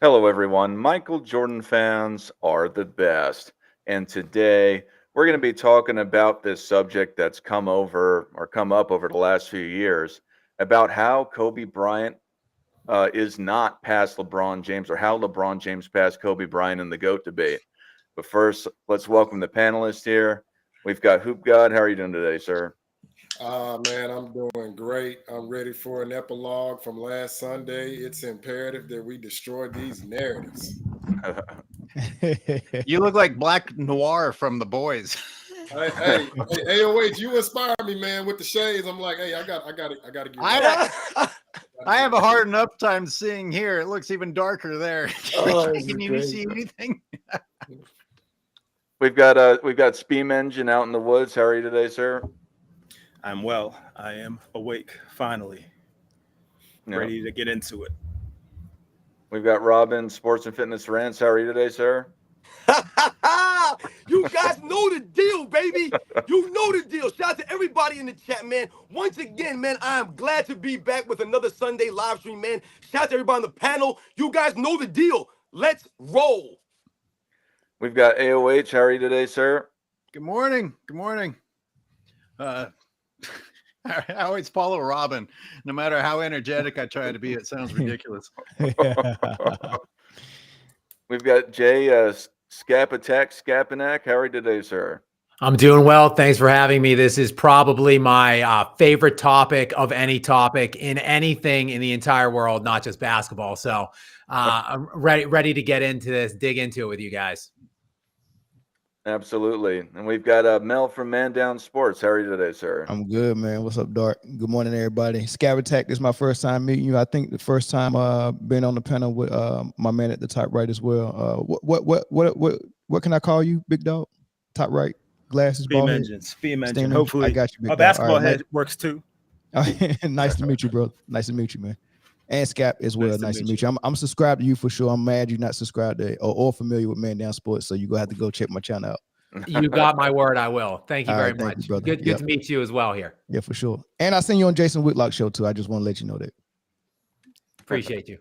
Hello, everyone. Michael Jordan fans are the best. And today we're going to be talking about this subject that's come up over the last few years about how Kobe Bryant is not past LeBron James or how LeBron James passed Kobe Bryant in the GOAT debate. But first, let's welcome the panelists here. We've got Hoop God. How are you doing today, sir? Man, I'm doing great. I'm ready for an epilogue from last Sunday. It's imperative that we destroy these narratives. You look like Black Noir from The Boys. Hey, AOH, you inspire me, man, with the shades. I'm like, hey, I got to get right. I have a hard enough time seeing here. It looks even darker there. Can you see anything? We've got Steam Engine out in the woods. How are you today, sir? I'm well. I am awake, finally. Ready to get into it. We've got Robin, Sports and Fitness Rants. How are you today, sir? You guys know the deal, baby. You know the deal. Shout out to everybody in the chat, man. Once again, man, I am glad to be back with another Sunday live stream, man. Shout out to everybody on the panel. You guys know the deal. Let's roll. We've got AOH. How are you today, sir? Good morning. Good morning. I always follow Robin. No matter how energetic I try to be, it sounds ridiculous. We've got Jay, Scap Attack, Scap Attack. How are you today, sir? I'm doing well. Thanks for having me. This is probably my favorite topic of any topic in anything in the entire world, not just basketball. So I'm ready to get into this, dig into it with you guys. Absolutely. And we've got Mel from Man Down Sports. How are you today, sir? I'm good, man. What's up, Dark? Good morning, everybody. Scap Attack, this is my first time meeting you. I think the first time being on the panel with my man at the top right as well. What can I call you, big dog? Top right, glasses, Steam ball engine, steam engine. Steam Hopefully, I got you, big a dog. basketball All right, head works too. Nice to meet you, bro. Nice to meet you, man. And Scap as well. Nice to meet you. I'm subscribed to you for sure. I'm mad you're not subscribed to or familiar with Man Down Sports, so you're gonna have to go check my channel out. You got my word. I will. Thank you very much. You, good to meet you as well here. Yeah, for sure. And I seen you on Jason Whitlock's show too. I just want to let you know that. Appreciate you.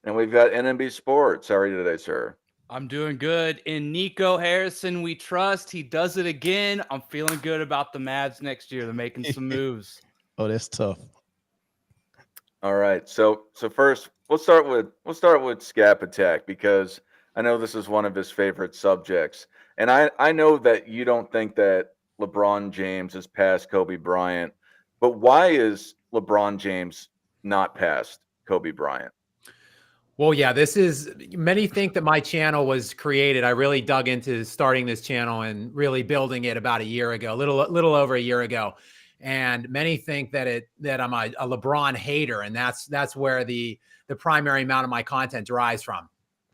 And we've got NMB Sports. How are you today, sir? I'm doing good. In Nico Harrison, we trust. He does it again. I'm feeling good about the Mavs next year. They're making some moves. Oh, that's tough. All right. So first, we'll start with Scap Attack because I know this is one of his favorite subjects. And I know that you don't think that LeBron James is past Kobe Bryant, but why is LeBron James not past Kobe Bryant? Well, yeah, many think that my channel was created. I really dug into starting this channel and really building it about a year ago, little over a year ago. And many think that I'm a LeBron hater, and that's where the primary amount of my content derives from.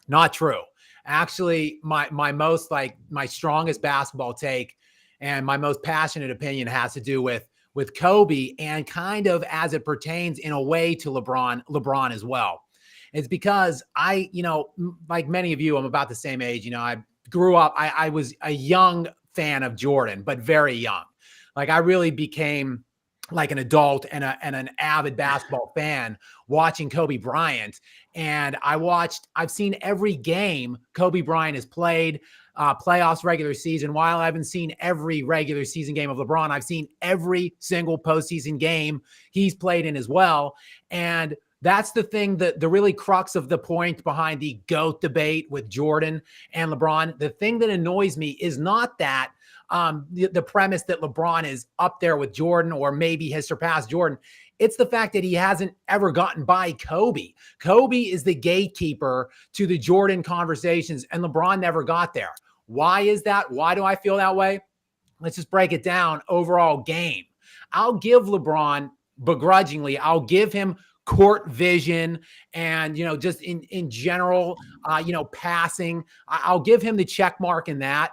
Not true. Actually, my strongest basketball take and my most passionate opinion has to do with Kobe and kind of as it pertains in a way to LeBron as well. It's because like many of you, I'm about the same age. I grew up, I was a young fan of Jordan, but very young. Like I really became like an adult and an avid basketball fan watching Kobe Bryant. And I've seen every game Kobe Bryant has played, playoffs, regular season. While I haven't seen every regular season game of LeBron, I've seen every single postseason game he's played in as well. And that's the thing, that the really crux of the point behind the GOAT debate with Jordan and LeBron. The thing that annoys me is not that the premise that LeBron is up there with Jordan or maybe has surpassed Jordan. It's the fact that he hasn't ever gotten by Kobe. Kobe is the gatekeeper to the Jordan conversations, and LeBron never got there. Why is that? Why do I feel that way? Let's just break it down. Overall game. I'll give LeBron, begrudgingly, I'll give him court vision and, just in general, passing. I'll give him the check mark in that.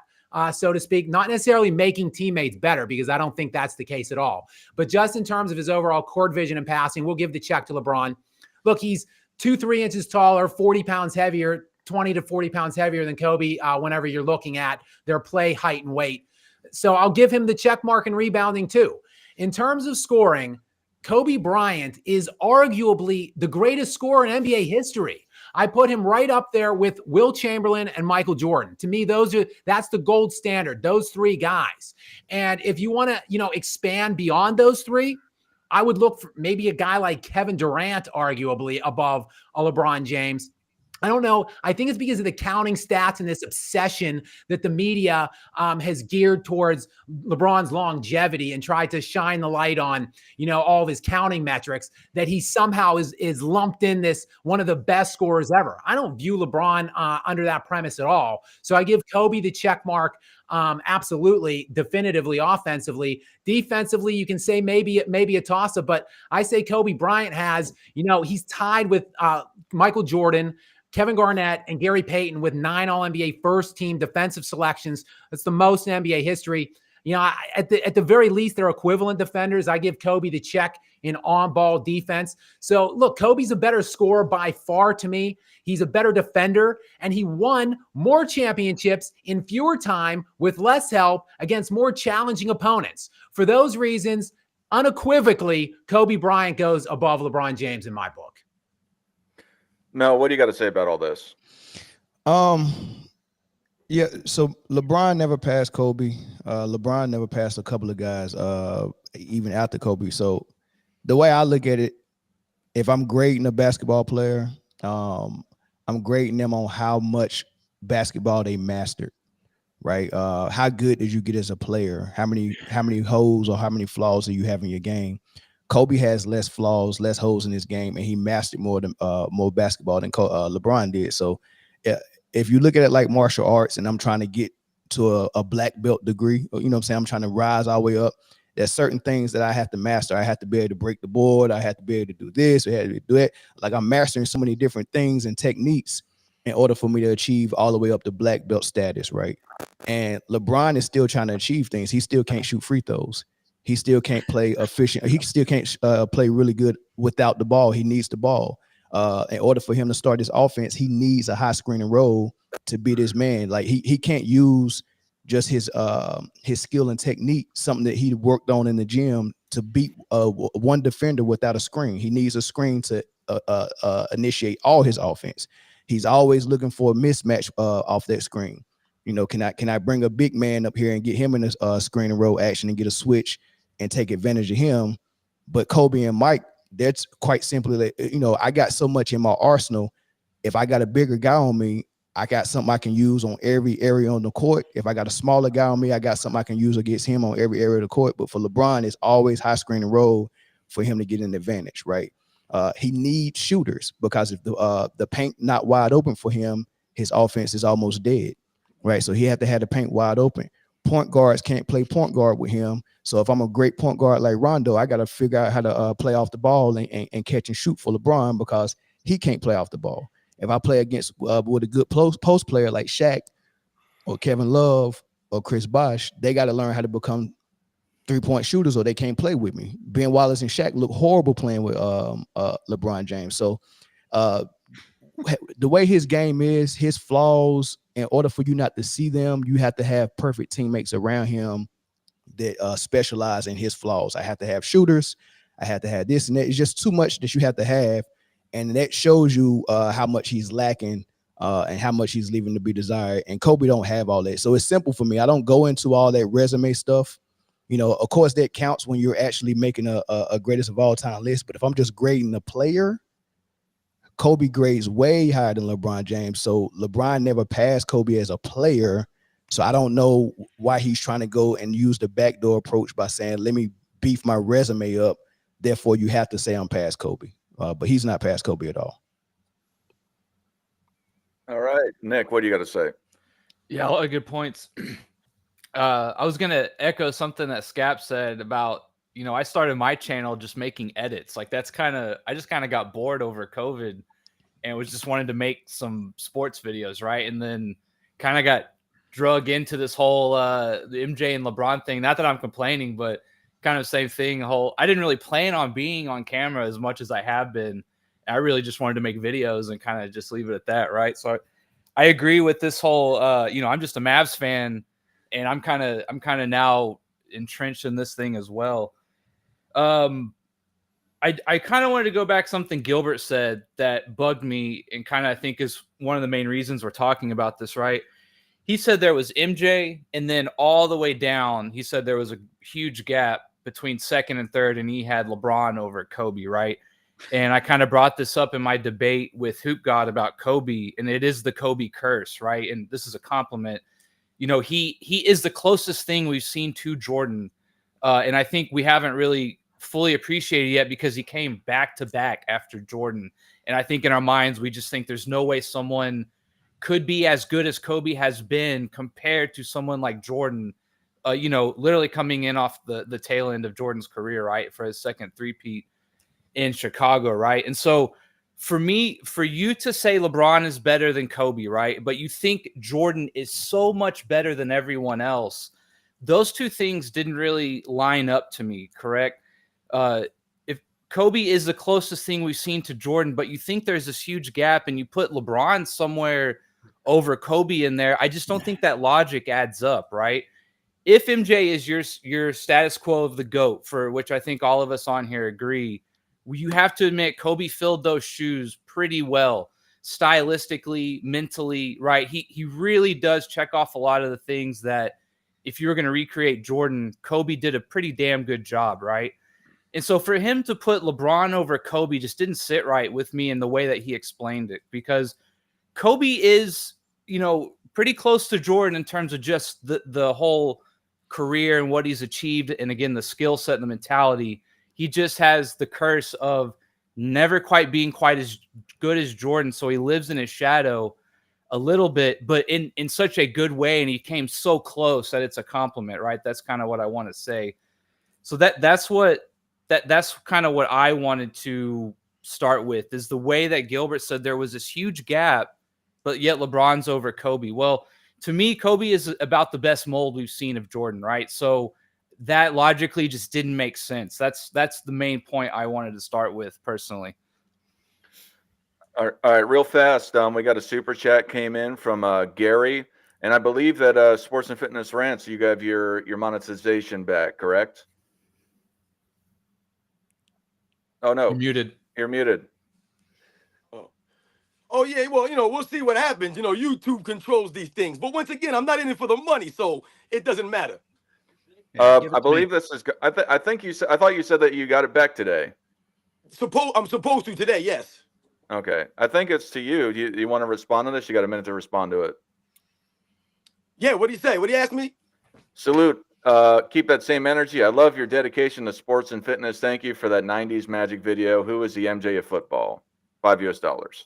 So to speak, not necessarily making teammates better, because I don't think that's the case at all. But just in terms of his overall court vision and passing, we'll give the check to LeBron. Look, he's 2-3 inches taller, 40 pounds heavier, 20 to 40 pounds heavier than Kobe whenever you're looking at their play height and weight. So I'll give him the check mark in rebounding too. In terms of scoring, Kobe Bryant is arguably the greatest scorer in NBA history. I put him right up there with Will Chamberlain and Michael Jordan. To me, that's the gold standard, those three guys. And if you want to, expand beyond those three, I would look for maybe a guy like Kevin Durant, arguably above a LeBron James. I don't know. I think it's because of the counting stats and this obsession that the media has geared towards LeBron's longevity and tried to shine the light on, all of his counting metrics, that he somehow is lumped in this one of the best scorers ever. I don't view LeBron under that premise at all. So I give Kobe the check mark. Absolutely, definitively, offensively. Defensively, you can say maybe a toss-up, but I say Kobe Bryant has, he's tied with Michael Jordan, Kevin Garnett, and Gary Payton with 9 All-NBA first-team defensive selections. That's the most in NBA history. At the very least, they're equivalent defenders. I give Kobe the check in on-ball defense. So, look, Kobe's a better scorer by far to me. He's a better defender, and he won more championships in fewer time with less help against more challenging opponents. For those reasons, unequivocally, Kobe Bryant goes above LeBron James in my book. Mel, what do you got to say about all this? Yeah, so LeBron never passed Kobe. LeBron never passed a couple of guys, even after Kobe. So the way I look at it, if I'm grading a basketball player, I'm grading them on how much basketball they mastered, right? How good did you get as a player? How many holes or how many flaws do you have in your game? Kobe has less flaws, less holes in his game, and he mastered more basketball than LeBron did. So, if you look at it like martial arts, and I'm trying to get to a black belt degree, I'm trying to rise all the way up. There's certain things that I have to master. I have to be able to break the board. I have to be able to do this. I have to do that. Like, I'm mastering so many different things and techniques in order for me to achieve all the way up to black belt status, right? And LeBron is still trying to achieve things. He still can't shoot free throws. He still can't play efficient. He still can't play really good without the ball. He needs the ball. In order for him to start this offense, he needs a high screen and roll to be this man. Like, he can't use just his skill and technique, something that he worked on in the gym, to beat one defender without a screen. He needs a screen to initiate all his offense. He's always looking for a mismatch off that screen. Can I bring a big man up here and get him in a screen and roll action and get a switch and take advantage of him? But Kobe and Mike, that's quite simply, I got so much in my arsenal. If I got a bigger guy on me, I got something I can use on every area on the court. If I got a smaller guy on me, I got something I can use against him on every area of the court. But for LeBron, it's always high screen and roll for him to get an advantage, right? He needs shooters, because if the paint not wide open for him, his offense is almost dead, right? So he had to have the paint wide open. Point guards can't play point guard with him. So if I'm a great point guard like Rondo, I got to figure out how to play off the ball and catch and shoot for LeBron, because he can't play off the ball. If I play against with a good post player like Shaq or Kevin Love or Chris Bosh, they got to learn how to become 3-point shooters, or they can't play with me. Ben Wallace and Shaq look horrible playing with LeBron James. So the way his game is, his flaws, in order for you not to see them, you have to have perfect teammates around him that specialize in his flaws. I have to have shooters. I have to have this and that. It's just too much that you have to have. And that shows you how much he's lacking and how much he's leaving to be desired. And Kobe don't have all that. So it's simple for me. I don't go into all that resume stuff. Of course, that counts when you're actually making a greatest of all time list. But if I'm just grading a player, Kobe grades way higher than LeBron James. So LeBron never passed Kobe as a player. So I don't know why he's trying to go and use the backdoor approach by saying, let me beef my resume up. Therefore, you have to say I'm past Kobe. But he's not past Kobe at all. All right, Nick, what do you got to say? Yeah, a lot of good points. I was going to echo something that Scap said about, I started my channel just making edits. Like, I just kind of got bored over COVID and was just wanting to make some sports videos, right? And then kind of got drug into this whole the MJ and LeBron thing. Not that I'm complaining, but kind of same thing. I didn't really plan on being on camera as much as I have been. I really just wanted to make videos and kind of just leave it at that, right? So I agree with this whole. I'm just a Mavs fan, and I'm kind of now entrenched in this thing as well. I kind of wanted to go back something Gilbert said that bugged me and kind of I think is one of the main reasons we're talking about this, right? He said there was MJ and then all the way down, he said there was a huge gap between second and third, and he had LeBron over Kobe, right? And I kind of brought this up in my debate with Hoop God about Kobe, and it is the Kobe curse, right? And this is a compliment. You know, he is the closest thing we've seen to Jordan. And I think we haven't really fully appreciated yet because he came back to back after Jordan. And I think in our minds, we just think there's no way someone could be as good as Kobe has been compared to someone like Jordan, you know, literally coming in off the tail end of Jordan's career, right? For his second three-peat in Chicago, right? And so for me, for you to say LeBron is better than Kobe, right? But you think Jordan is so much better than everyone else. Those two things didn't really line up to me, correct? If Kobe is the closest thing we've seen to Jordan, but you think there's this huge gap and you put LeBron somewhere over Kobe in there, I just don't think that logic adds up, right? If MJ is your status quo of the GOAT, for which I think all of us on here agree, you have to admit Kobe filled those shoes pretty well, stylistically, mentally, right? He really does check off a lot of the things that if you were going to recreate Jordan, Kobe did a pretty damn good job, right? And so for him to put LeBron over Kobe just didn't sit right with me in the way that he explained it, because Kobe is, you know, pretty close to Jordan in terms of just the whole career and what he's achieved. And again, the skill set and the mentality. He just has the curse of never quite being quite as good as Jordan. So he lives in his shadow a little bit, but in such a good way. And he came so close that it's a compliment, right? That's kind of what I want to say. So that's kind of what I wanted to start with, is the way that Gilbert said there was this huge gap, but yet LeBron's over Kobe. Well, to me, Kobe is about the best mold we've seen of Jordan, right? So that logically just didn't make sense. That's the main point I wanted to start with personally. All right, real fast. We got a super chat came in from Gary, and I believe that Sports and Fitness Rants, you have your monetization back, correct? Oh no, You're muted. You're muted. Oh yeah, well, you know, we'll see what happens. You know, YouTube controls these things. But once again, I'm not in it for the money, so it doesn't matter. Yeah, give it I to me. believe this is. I think you said. I thought you said that you got it back today. I'm supposed to today, yes. Okay, I think it's to you. Do you want to respond to this? You got a minute to respond to it. Yeah, what do you say? What do you ask me? Salute. Keep that same energy. I love your dedication to sports and fitness. Thank you for that 90s Magic video. Who is the MJ of football? $5.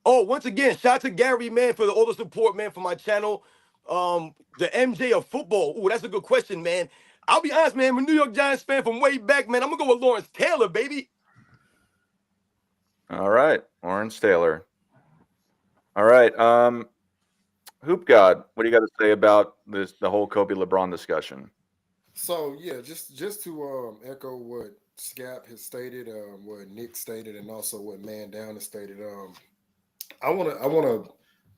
Oh, once again, shout out to Gary, man, for all the support, man, for my channel. The MJ of football. Ooh, that's a good question, man. I'll be honest, man. I'm a New York Giants fan from way back, man. I'm gonna go with Lawrence Taylor, baby. All right, Lawrence Taylor. All right, Hoop God, what do you got to say about the whole Kobe LeBron discussion? So yeah, just to echo what Scap has stated, what Nick stated, and also what Man Down has stated. I wanna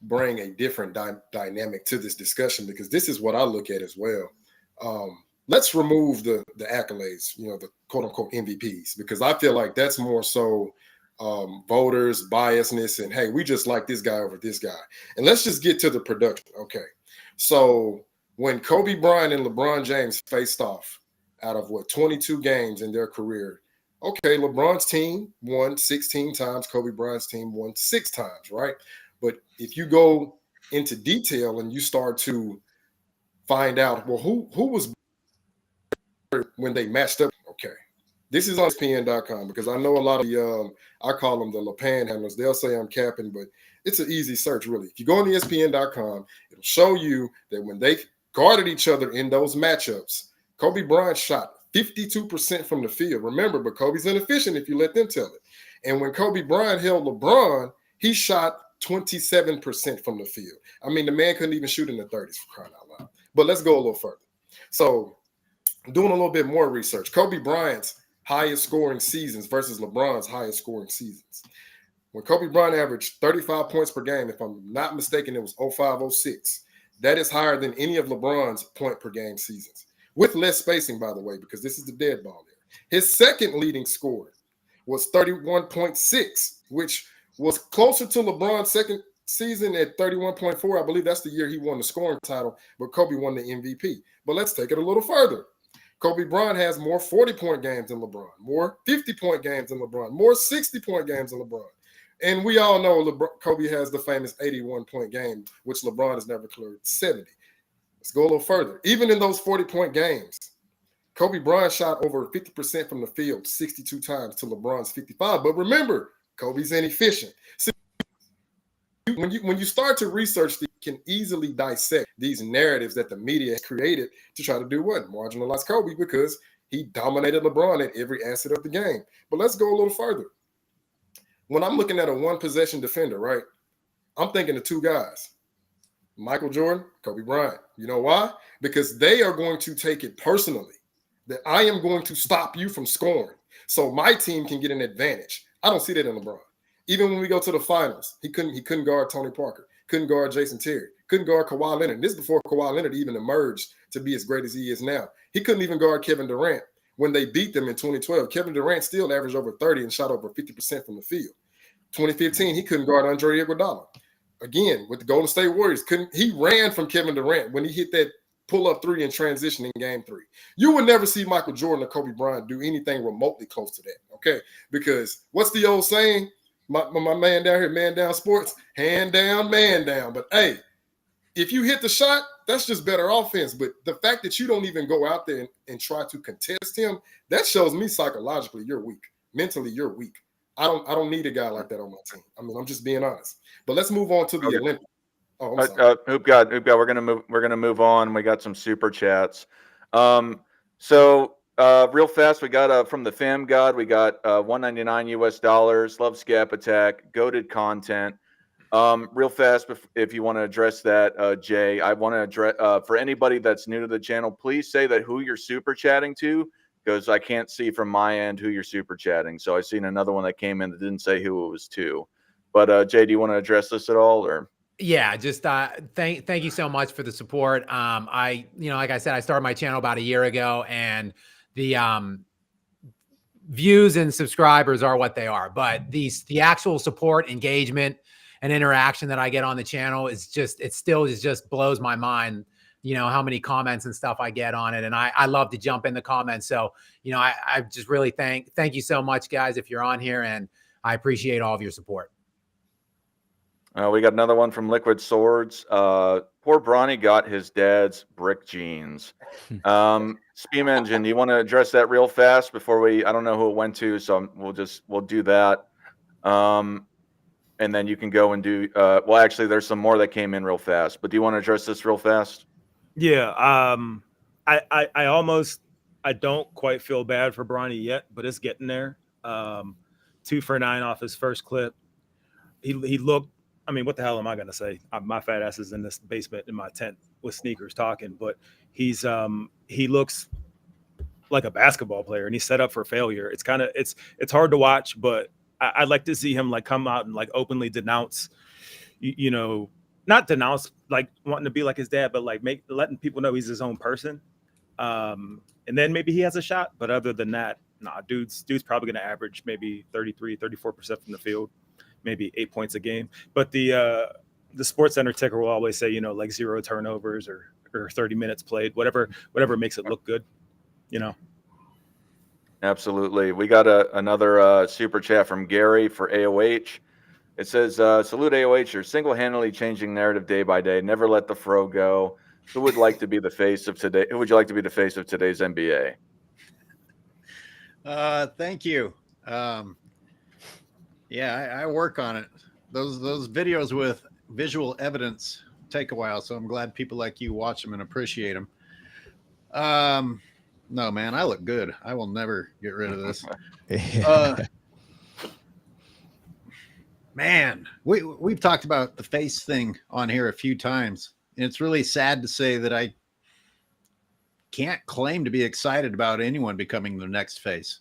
bring a different dynamic to this discussion, because this is what I look at as well. Let's remove the accolades, you know, the quote unquote MVPs, because I feel like that's more so voters biasness and hey, we just like this guy over this guy. And let's just get to the production. Okay, so when Kobe Bryant and LeBron James faced off out of 22 games in their career, okay, LeBron's team won 16 times, Kobe Bryant's team won 6 times, right? But if you go into detail and you start to find out, well, who was when they matched up, okay. This is on ESPN.com, because I know a lot of the, I call them the LePan handlers. They'll say I'm capping, but it's an easy search, really. If you go on ESPN.com, it'll show you that when they guarded each other in those matchups, Kobe Bryant shot 52% from the field. Remember, but Kobe's inefficient if you let them tell it. And when Kobe Bryant held LeBron, he shot 27% from the field. I mean, the man couldn't even shoot in the 30s, for crying out loud. But let's go a little further. So doing a little bit more research, Kobe Bryant's highest scoring seasons versus LeBron's highest scoring seasons. When Kobe Bryant averaged 35 points per game, if I'm not mistaken, it was 05-06. That is higher than any of LeBron's point per game seasons, with less spacing, by the way, because this is the dead ball there. His second leading scorer was 31.6, which was closer to LeBron's second season at 31.4. I believe that's the year he won the scoring title, but Kobe won the MVP. But let's take it a little further. Kobe Bryant has more 40-point games than LeBron, more 50-point games than LeBron, more 60-point games than LeBron. And we all know Kobe has the famous 81-point game, which LeBron has never cleared 70. Let's go a little further. Even in those 40-point games, Kobe Bryant shot over 50% from the field 62 times to LeBron's 55. But remember, Kobe's inefficient. So when you start to research, you can easily dissect these narratives that the media has created to try to do what? Marginalize Kobe because he dominated LeBron at every asset of the game. But let's go a little further. When I'm looking at a one-possession defender, right, I'm thinking of two guys, Michael Jordan, Kobe Bryant. You know why? Because they are going to take it personally that I am going to stop you from scoring so my team can get an advantage. I don't see that in LeBron. Even when we go to the finals, he couldn't guard Tony Parker, couldn't guard Jason Terry, couldn't guard Kawhi Leonard. This is before Kawhi Leonard even emerged to be as great as he is now. He couldn't even guard Kevin Durant. When they beat them in 2012, Kevin Durant still averaged over 30 and shot over 50% from the field. 2015, he couldn't guard Andre Iguodala. Again, with the Golden State Warriors, he ran from Kevin Durant when he hit that pull-up three in transition in game 3. You would never see Michael Jordan or Kobe Bryant do anything remotely close to that, okay? Because what's the old saying? My man down here, man down sports, hand down, man down. But, hey, if you hit the shot, that's just better offense. But the fact that you don't even go out there and try to contest him, that shows me psychologically you're weak. Mentally, you're weak. I don't need a guy like that on my team. I mean, I'm just being honest. But let's move on to the Olympics. Oh, I'm sorry. Hoop God, we're gonna move on. We got some super chats. So real fast, we got from the Fam God, we got $199 US. Love Scap Attack, goated content. Real fast, if you want to address that, Jay, I want to address for anybody that's new to the channel, please say that who you're super chatting to, because I can't see from my end who you're super chatting. So I've seen another one that came in that didn't say who it was to. But Jay, do you want to address this at all, or? Yeah, just thank you so much for the support. Like I said, I started my channel about a year ago, and the views and subscribers are what they are. But the actual support, engagement, and interaction that I get on the channel is just blows my mind. You know, how many comments and stuff I get on it. And I love to jump in the comments. So, I just really thank you so much, guys, if you're on here, and I appreciate all of your support. We got another one from Liquid Swords. Poor Bronny got his dad's brick jeans. Steam Engine, do you want to address that real fast before I don't know who it went to, so we'll do that. And then you can go and do, well, actually, there's some more that came in real fast, but do you want to address this real fast? Yeah. I don't quite feel bad for Bronny yet, but it's getting there. 2 for 9 off his first clip. He looked, I mean, what the hell am I going to say? My fat ass is in this basement in my tent with sneakers talking, but he looks like a basketball player, and he's set up for failure. It's hard to watch, but I'd like to see him like come out and like openly denounce, not denounce like wanting to be like his dad, but like letting people know he's his own person. And then maybe he has a shot, but other than that, nah, dude's probably going to average maybe 34% from the field, maybe 8 points a game. But the Sports Center ticker will always say, like 0 turnovers or 30 minutes played, whatever makes it look good, Absolutely. We got another super chat from Gary for AOH. It says, salute AOH, you're single-handedly changing narrative day by day. Never let the fro go. Who would like to be the face of today? Who would you like to be the face of today's NBA? Thank you. Yeah, I work on it. Those videos with visual evidence take a while, so I'm glad people like you watch them and appreciate them. No, man, I look good. I will never get rid of this. Man, we've talked about the face thing on here a few times. And it's really sad to say that I can't claim to be excited about anyone becoming the next face.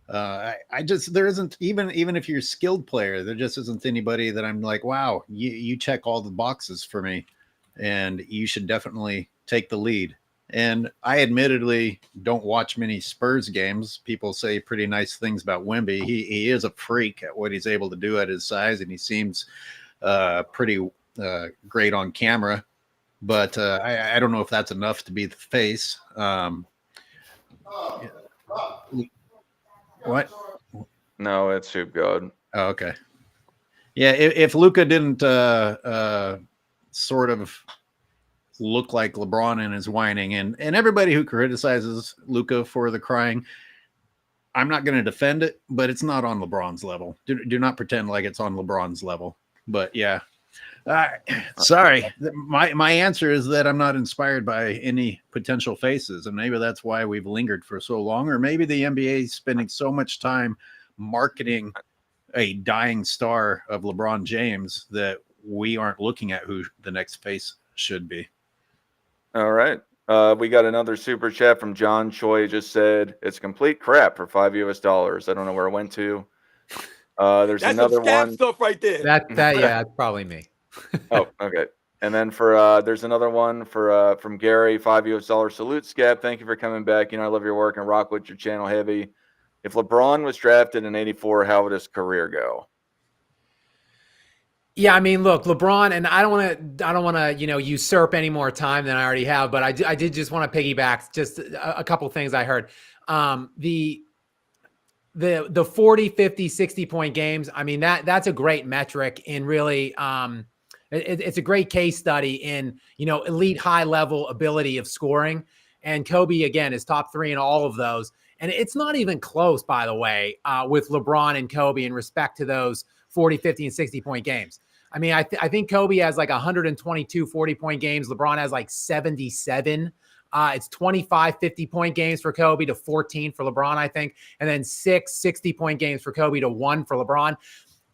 There isn't, even if you're a skilled player, there just isn't anybody that I'm like, wow, you check all the boxes for me, and you should definitely take the lead. And I admittedly don't watch many Spurs games. People say pretty nice things about Wemby. He is a freak at what he's able to do at his size, and he seems pretty great on camera. But I don't know if that's enough to be the face. What? No, it's Soup God. Oh, okay. Yeah, if Luka didn't sort of look like LeBron in his whining, and everybody who criticizes Luka for the crying, I'm not going to defend it, but it's not on LeBron's level. Do not pretend like it's on LeBron's level. But yeah, sorry. My answer is that I'm not inspired by any potential faces, and maybe that's why we've lingered for so long, or maybe the NBA is spending so much time marketing a dying star of LeBron James that we aren't looking at who the next face should be. All right. We got another super chat from John Choi. Just said it's complete crap for $5 US. I don't know where it went to. There's That's another some Scap one. stuff right there. Yeah, that's probably me. Oh, okay. And then for there's another one for from Gary, $5 US. Salute, Scap. Thank you for coming back. You know I love your work and rock with your channel heavy. If LeBron was drafted in '84, how would his career go? Yeah, I mean, look, LeBron, and I don't want to, usurp any more time than I already have, but I did just want to piggyback just a couple things I heard. The 40, 50, 60 point games. I mean, that's a great metric in really, it's a great case study in, elite high level ability of scoring. And Kobe, again, is top 3 in all of those. And it's not even close, by the way, with LeBron and Kobe in respect to those 40, 50, and 60 point games. I mean, I think Kobe has like 122 40-point games. LeBron has like 77. It's 25 50-point games for Kobe to 14 for LeBron, I think. And then 6 60-point games for Kobe to 1 for LeBron.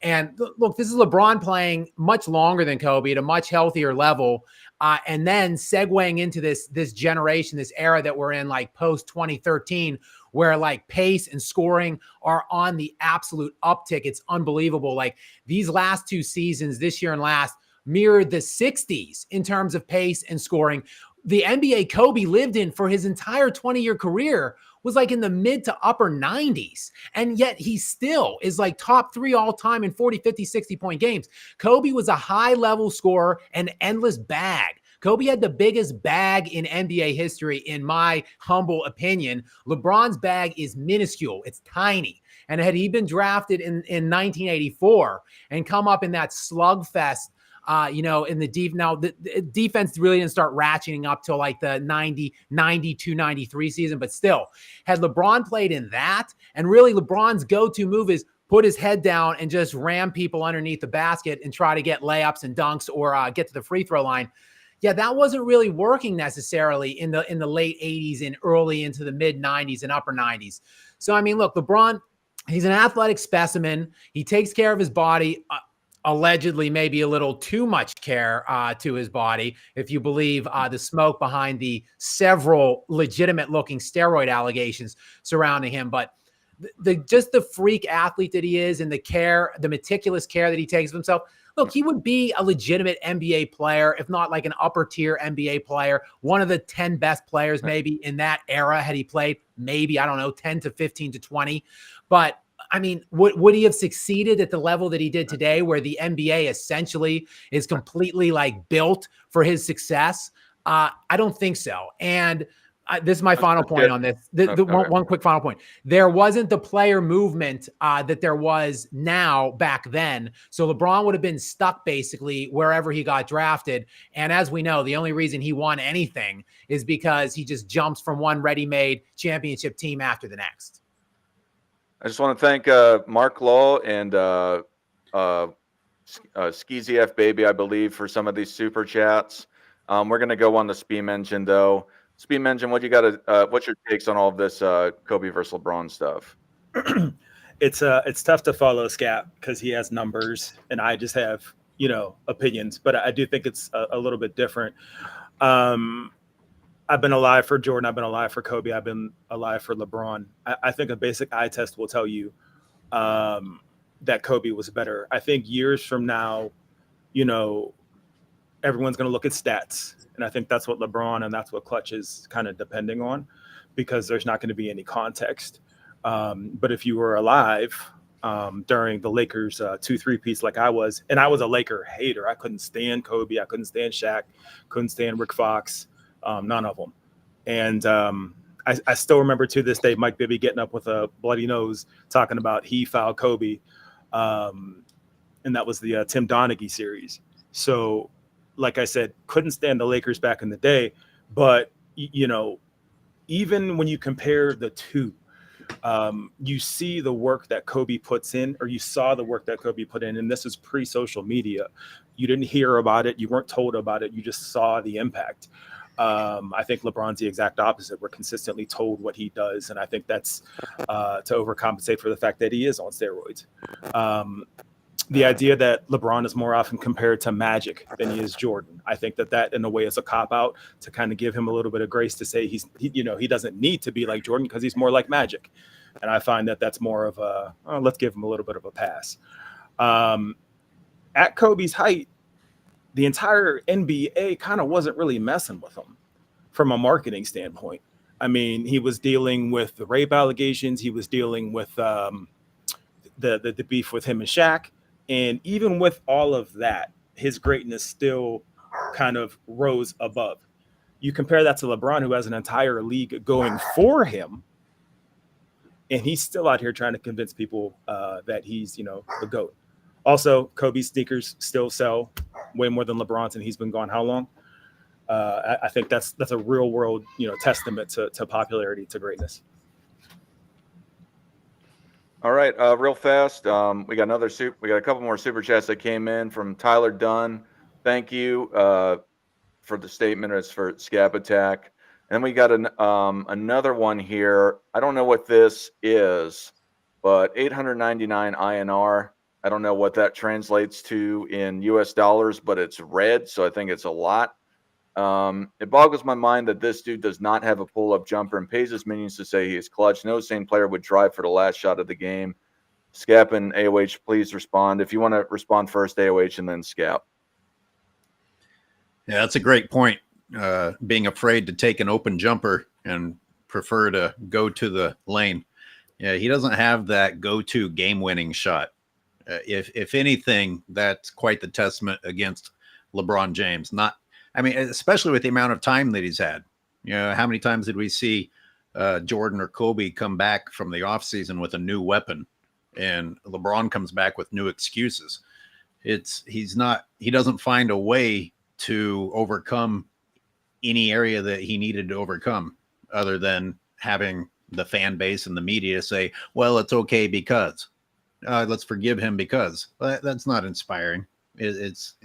And look, this is LeBron playing much longer than Kobe at a much healthier level. And then segueing into this generation, this era that we're in, like post 2013, where like pace and scoring are on the absolute uptick. It's unbelievable. Like these last 2 seasons, this year and last, mirrored the 60s in terms of pace and scoring. The NBA Kobe lived in for his entire 20-year career was like in the mid to upper 90s. And yet he still is like top 3 all time in 40, 50, 60 point games. Kobe was a high level scorer, an endless bag. Kobe had the biggest bag in NBA history, in my humble opinion. LeBron's bag is minuscule. It's tiny. And had he been drafted in 1984 and come up in that slugfest, in the deep, now the defense really didn't start ratcheting up till like the 92, 93 season, but still, had LeBron played in that, and really LeBron's go-to move is put his head down and just ram people underneath the basket and try to get layups and dunks or get to the free throw line. Yeah, that wasn't really working necessarily in the late 80s and early into the mid 90s and upper 90s. So, I mean, look, LeBron, he's an athletic specimen. He takes care of his body, allegedly maybe a little too much care to his body, if you believe the smoke behind the several legitimate looking steroid allegations surrounding him. But just the freak athlete that he is, and the meticulous care that he takes of himself. Look, he would be a legitimate NBA player, if not like an upper tier NBA player, one of the 10 best players maybe in that era had he played, maybe, I don't know, 10 to 15 to 20. But I mean, would he have succeeded at the level that he did today, where the NBA essentially is completely like built for his success? I don't think so. And this is my final point on this. One quick final point. There wasn't the player movement that there was now back then. So LeBron would have been stuck basically wherever he got drafted. And as we know, the only reason he won anything is because he just jumps from one ready-made championship team after the next. I just want to thank Mark Law and Skeezy F Baby, I believe, for some of these super chats. We're going to go on the Speed Engine, though. Speed Engine, what you got to? What's your takes on all of this Kobe versus LeBron stuff? It's tough to follow Scap because he has numbers and I just have opinions, but I do think it's a little bit different. I've been alive for Jordan. I've been alive for Kobe. I've been alive for LeBron. I think a basic eye test will tell you that Kobe was better. I think years from now, everyone's going to look at stats. And I think that's what LeBron and that's what Clutch is kind of depending on, because there's not going to be any context. But if you were alive during the Lakers 2-3 piece like I was, and I was a Laker hater. I couldn't stand Kobe. I couldn't stand Shaq. Couldn't stand Rick Fox. None of them. And I still remember to this day Mike Bibby getting up with a bloody nose talking about he fouled Kobe. And that was the Tim Donaghy series. So, like I said, couldn't stand the Lakers back in the day. But, you know, even when you compare the two, you see the work that Kobe puts in, or you saw the work that Kobe put in. And this is pre-social media. You didn't hear about it. You weren't told about it. You just saw the impact. I think LeBron's the exact opposite. We're consistently told what he does. And I think that's to overcompensate for the fact that he is on steroids. The idea that LeBron is more often compared to Magic than he is Jordan, I think that in a way is a cop out to kind of give him a little bit of grace to say he doesn't need to be like Jordan because he's more like Magic. And I find that that's more of a, let's give him a little bit of a pass. At Kobe's height, the entire NBA kind of wasn't really messing with him from a marketing standpoint. I mean, he was dealing with the rape allegations. He was dealing with the beef with him and Shaq. And even with all of that, his greatness still kind of rose above. You compare that to LeBron, who has an entire league going for him, and he's still out here trying to convince people that he's, the GOAT. Also, Kobe's sneakers still sell way more than LeBron's, and he's been gone how long? I think that's a real world, testament to popularity, to greatness. All right, real fast. We got a couple more super chats that came in from Tyler Dunn. Thank you for the statement. It's for Scap Attack. And we got another one here. I don't know what this is, but 899 INR. I don't know what that translates to in US dollars, but it's red, so I think it's a lot. It boggles my mind that this dude does not have a pull-up jumper and pays his minions to say he is clutch. No sane player would drive for the last shot of the game. Scap and AOH, please respond. If you want to respond first, AOH, and then Scap. Yeah, that's a great point. Being afraid to take an open jumper and prefer to go to the lane. Yeah, he doesn't have that go-to game-winning shot. If anything, that's quite the testament against LeBron James. Especially with the amount of time that he's had. How many times did we see Jordan or Kobe come back from the offseason with a new weapon, and LeBron comes back with new excuses? He doesn't find a way to overcome any area that he needed to overcome, other than having the fan base and the media say, well, it's okay because let's forgive him because. That's not inspiring. It's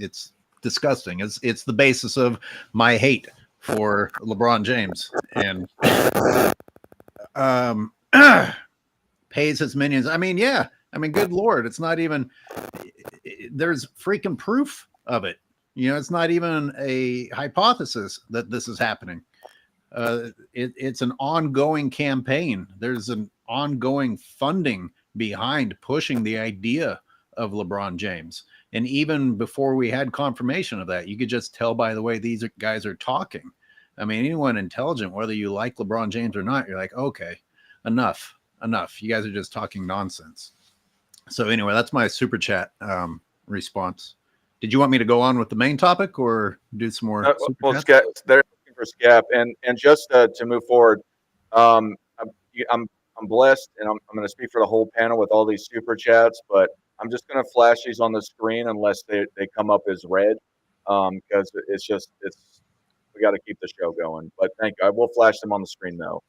disgusting. It's the basis of my hate for LeBron James, and pays his minions. Good Lord, it's not even, there's freaking proof of it. It's not even a hypothesis that this is happening. It's an ongoing campaign. There's an ongoing funding behind pushing the idea of LeBron James. And even before we had confirmation of that, you could just tell by the way these guys are talking. I mean, anyone intelligent, whether you like LeBron James or not, you're like, okay, enough. You guys are just talking nonsense. So anyway, that's my super chat response. Did you want me to go on with the main topic or do some more? Scap, they're looking for Scap, and just to move forward, I'm blessed, and I'm going to speak for the whole panel with all these super chats, but I'm just going to flash these on the screen unless they come up as red, because we got to keep the show going. But thank you. I will flash them on the screen though.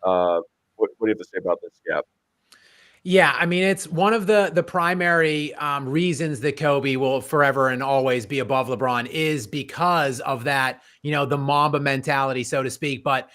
What do you have to say about this, Scap? Yeah, it's one of the primary reasons that Kobe will forever and always be above LeBron is because of that, the Mamba mentality, so to speak. But,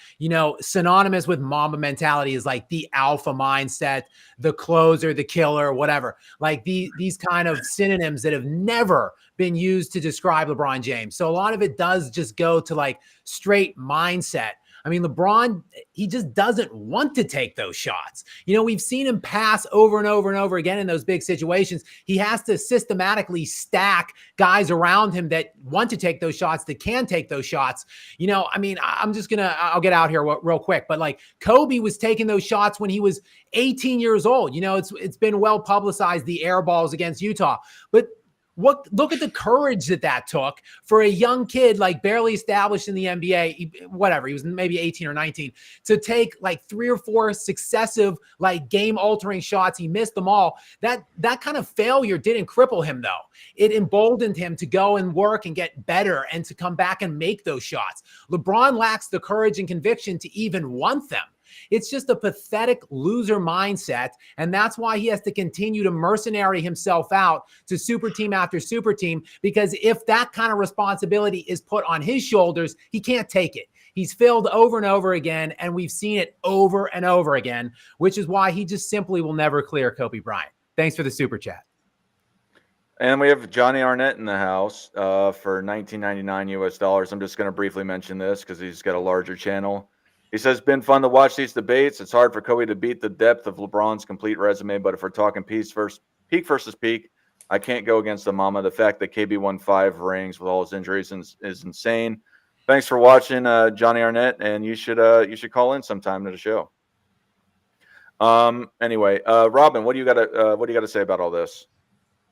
synonymous with Mamba mentality is like the alpha mindset, the closer, the killer, whatever. Like these kind of synonyms that have never been used to describe LeBron James. So a lot of it does just go to like straight mindset. I mean, LeBron, he just doesn't want to take those shots. You know, we've seen him pass over and over and over again in those big situations. He has to systematically stack guys around him that want to take those shots, that can take those shots. You know, I mean, I'll get out here real quick, but like Kobe was taking those shots when he was 18 years old. You know, it's been well publicized, the air balls against Utah, but look at the courage that took for a young kid, like barely established in the NBA, he was maybe 18 or 19, to take like 3 or 4 successive, like game altering shots. He missed them all. That kind of failure didn't cripple him though. It emboldened him to go and work and get better and to come back and make those shots. LeBron lacks the courage and conviction to even want them. It's just a pathetic loser mindset. And that's why he has to continue to mercenary himself out to super team after super team, because if that kind of responsibility is put on his shoulders, he can't take it. He's failed over and over again, and we've seen it over and over again, which is why he just simply will never clear Kobe Bryant. Thanks for the super chat. And we have Johnny Arnett in the house for $19.99 US. I'm just going to briefly mention this because he's got a larger channel. He says, been fun to watch these debates. It's hard for Kobe to beat the depth of LeBron's complete resume, but if we're talking peak versus peak, I can't go against the mama. The fact that KB won 5 rings with all his injuries is insane. Thanks for watching, Johnny Arnett, and you should call in sometime to the show. Anyway, Robin, what do you got to say about all this?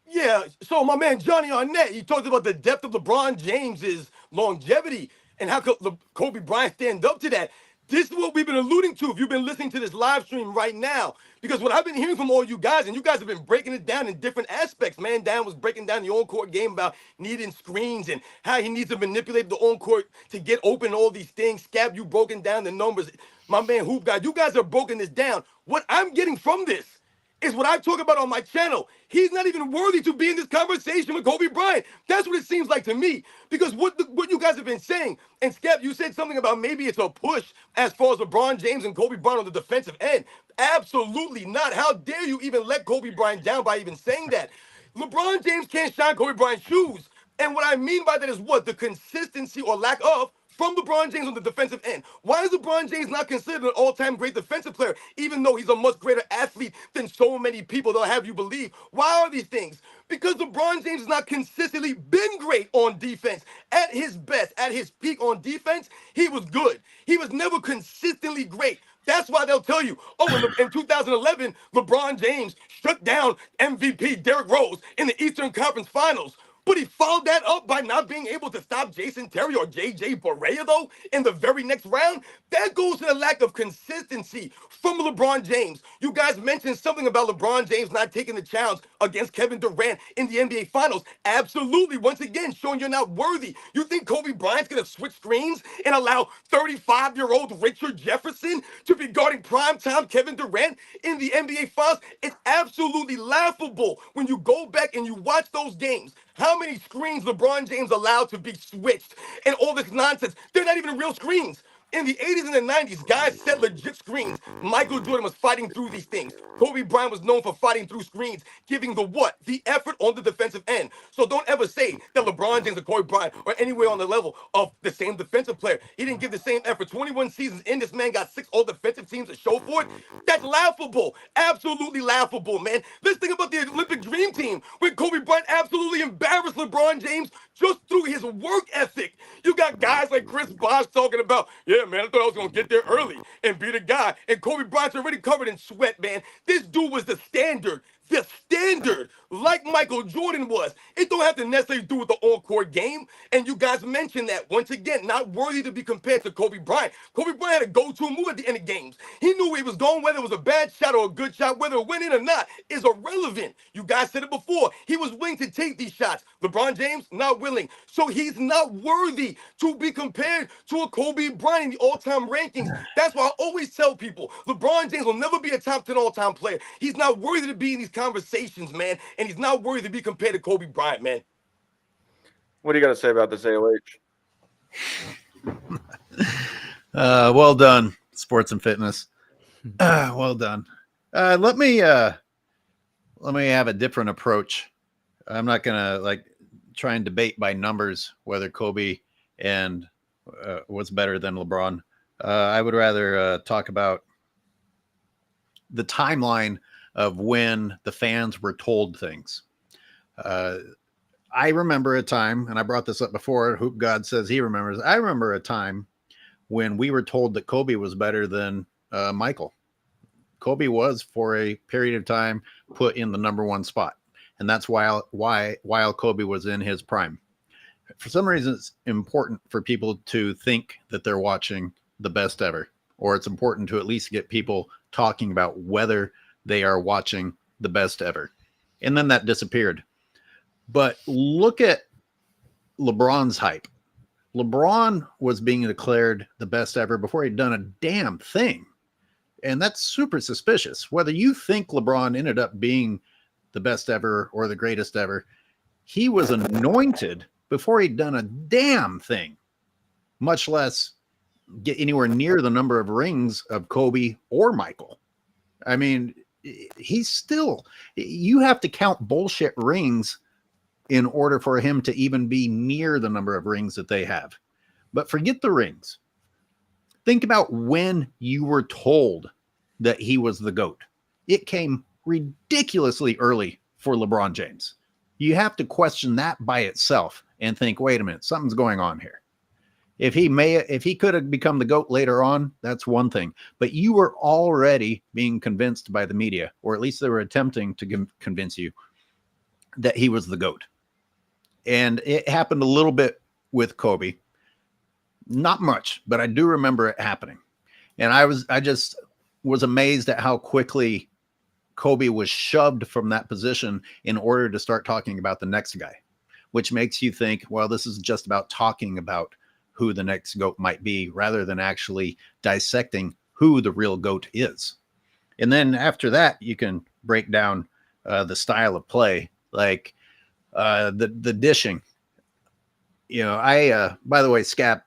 Yeah, so my man Johnny Arnett, he talked about the depth of LeBron James's longevity and how Kobe Bryant stand up to that. This is what we've been alluding to if you've been listening to this live stream right now. Because what I've been hearing from all you guys, and you guys have been breaking it down in different aspects. Man, Dan was breaking down the on-court game about needing screens and how he needs to manipulate the on-court to get open, all these things. Scap, you broken down the numbers. My man Hoop Guy, you guys are broken this down. What I'm getting from this is what I talk about on my channel. He's not even worthy to be in this conversation with Kobe Bryant. That's what it seems like to me. Because what you guys have been saying, and Scap, you said something about maybe it's a push as far as LeBron James and Kobe Bryant on the defensive end. Absolutely not. How dare you even let Kobe Bryant down by even saying that? LeBron James can't shine Kobe Bryant's shoes. And what I mean by that is what? The consistency or lack of from LeBron James on the defensive end. Why is LeBron James not considered an all-time great defensive player, even though he's a much greater athlete than so many people they'll have you believe? Why are these things? Because LeBron James has not consistently been great on defense. At his best, at his peak on defense, he was good. He was never consistently great. That's why they'll tell you, oh, in 2011, LeBron James shut down MVP Derrick Rose in the Eastern Conference Finals. But he followed that up by not being able to stop Jason Terry or J.J. Barea, though, in the very next round. That goes to the lack of consistency from LeBron James. You guys mentioned something about LeBron James not taking the challenge against Kevin Durant in the NBA Finals. Absolutely. Once again, showing you're not worthy. You think Kobe Bryant's going to switch screens and allow 35-year-old Richard Jefferson to be guarding primetime Kevin Durant in the NBA Finals? It's absolutely laughable when you go back and you watch those games. How many screens LeBron James allowed to be switched and all this nonsense? They're not even real screens. In the 80s and the 90s, guys set legit screens. Michael Jordan was fighting through these things. Kobe Bryant was known for fighting through screens, giving the what? The effort on the defensive end. So don't ever say that LeBron James or Kobe Bryant are anywhere on the level of the same defensive player. He didn't give the same effort. 21 seasons in, this man got 6 all-defensive teams to show for it. That's laughable. Absolutely laughable, man. Let's think about the Olympic Dream Team, where Kobe Bryant absolutely embarrassed LeBron James just through his work ethic. You got guys like Chris Bosh talking about, yeah, man, I thought I was going to get there early and be the guy. And Kobe Bryant's already covered in sweat, man. This dude was the standard, like Michael Jordan was. It don't have to necessarily do with the on-court game. And you guys mentioned that. Once again, not worthy to be compared to Kobe Bryant. Kobe Bryant had a go-to move at the end of games. He knew where he was going, whether it was a bad shot or a good shot, whether it went in or not, is irrelevant. You guys said it before. He was willing to take these shots. LeBron James, not willing. So he's not worthy to be compared to a Kobe Bryant in the all-time rankings. That's why I always tell people, LeBron James will never be a top 10 all-time player. He's not worthy to be in these conversations, man, and he's not worthy to be compared to Kobe Bryant, man. What do you got to say about this, AOH? Well done, sports and fitness. Well done. Let me have a different approach. I'm not gonna try and debate by numbers whether Kobe and was better than LeBron. I would rather talk about the timeline of when the fans were told things. I remember a time, and I brought this up before, Hoop God says he remembers. I remember a time when we were told that Kobe was better than Michael. Kobe was, for a period of time, put in the number one spot. And that's while Kobe was in his prime. For some reason, it's important for people to think that they're watching the best ever, or it's important to at least get people talking about whether they are watching the best ever. And then that disappeared. But look at LeBron's hype. LeBron was being declared the best ever before he'd done a damn thing. And that's super suspicious. Whether you think LeBron ended up being the best ever or the greatest ever, he was anointed before he'd done a damn thing, much less get anywhere near the number of rings of Kobe or Michael. I mean, he's still, you have to count bullshit rings in order for him to even be near the number of rings that they have. But forget the rings. Think about when you were told that he was the GOAT. It came ridiculously early for LeBron James. You have to question that by itself and think, wait a minute, something's going on here. If he could have become the GOAT later on, that's one thing. But you were already being convinced by the media, or at least they were attempting to convince you that he was the GOAT. And it happened a little bit with Kobe. Not much, but I do remember it happening. And I just was amazed at how quickly Kobe was shoved from that position in order to start talking about the next guy, which makes you think, well, this is just about talking about who the next GOAT might be rather than actually dissecting who the real GOAT is. And then after that, you can break down the style of play, like the dishing. You know, by the way, Scap,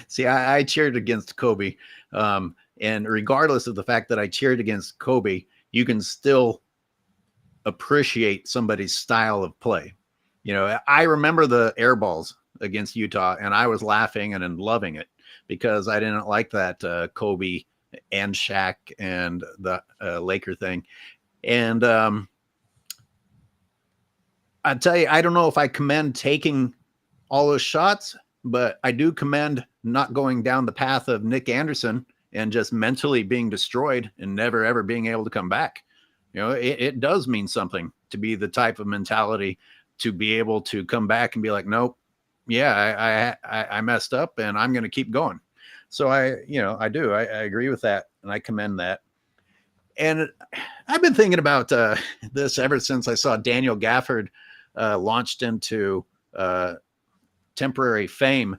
see, I cheered against Kobe. And regardless of the fact that I cheered against Kobe, you can still appreciate somebody's style of play. You know, I remember the air balls against Utah, and I was laughing and loving it because I didn't like that Kobe and Shaq and the Laker thing. And I tell you, I don't know if I commend taking all those shots, but I do commend not going down the path of Nick Anderson and just mentally being destroyed and never, ever being able to come back. You know, it does mean something to be the type of mentality to be able to come back and be like, nope, yeah, I messed up and I'm going to keep going. So I agree with that. And I commend that. And I've been thinking about this ever since I saw Daniel Gafford launched into temporary fame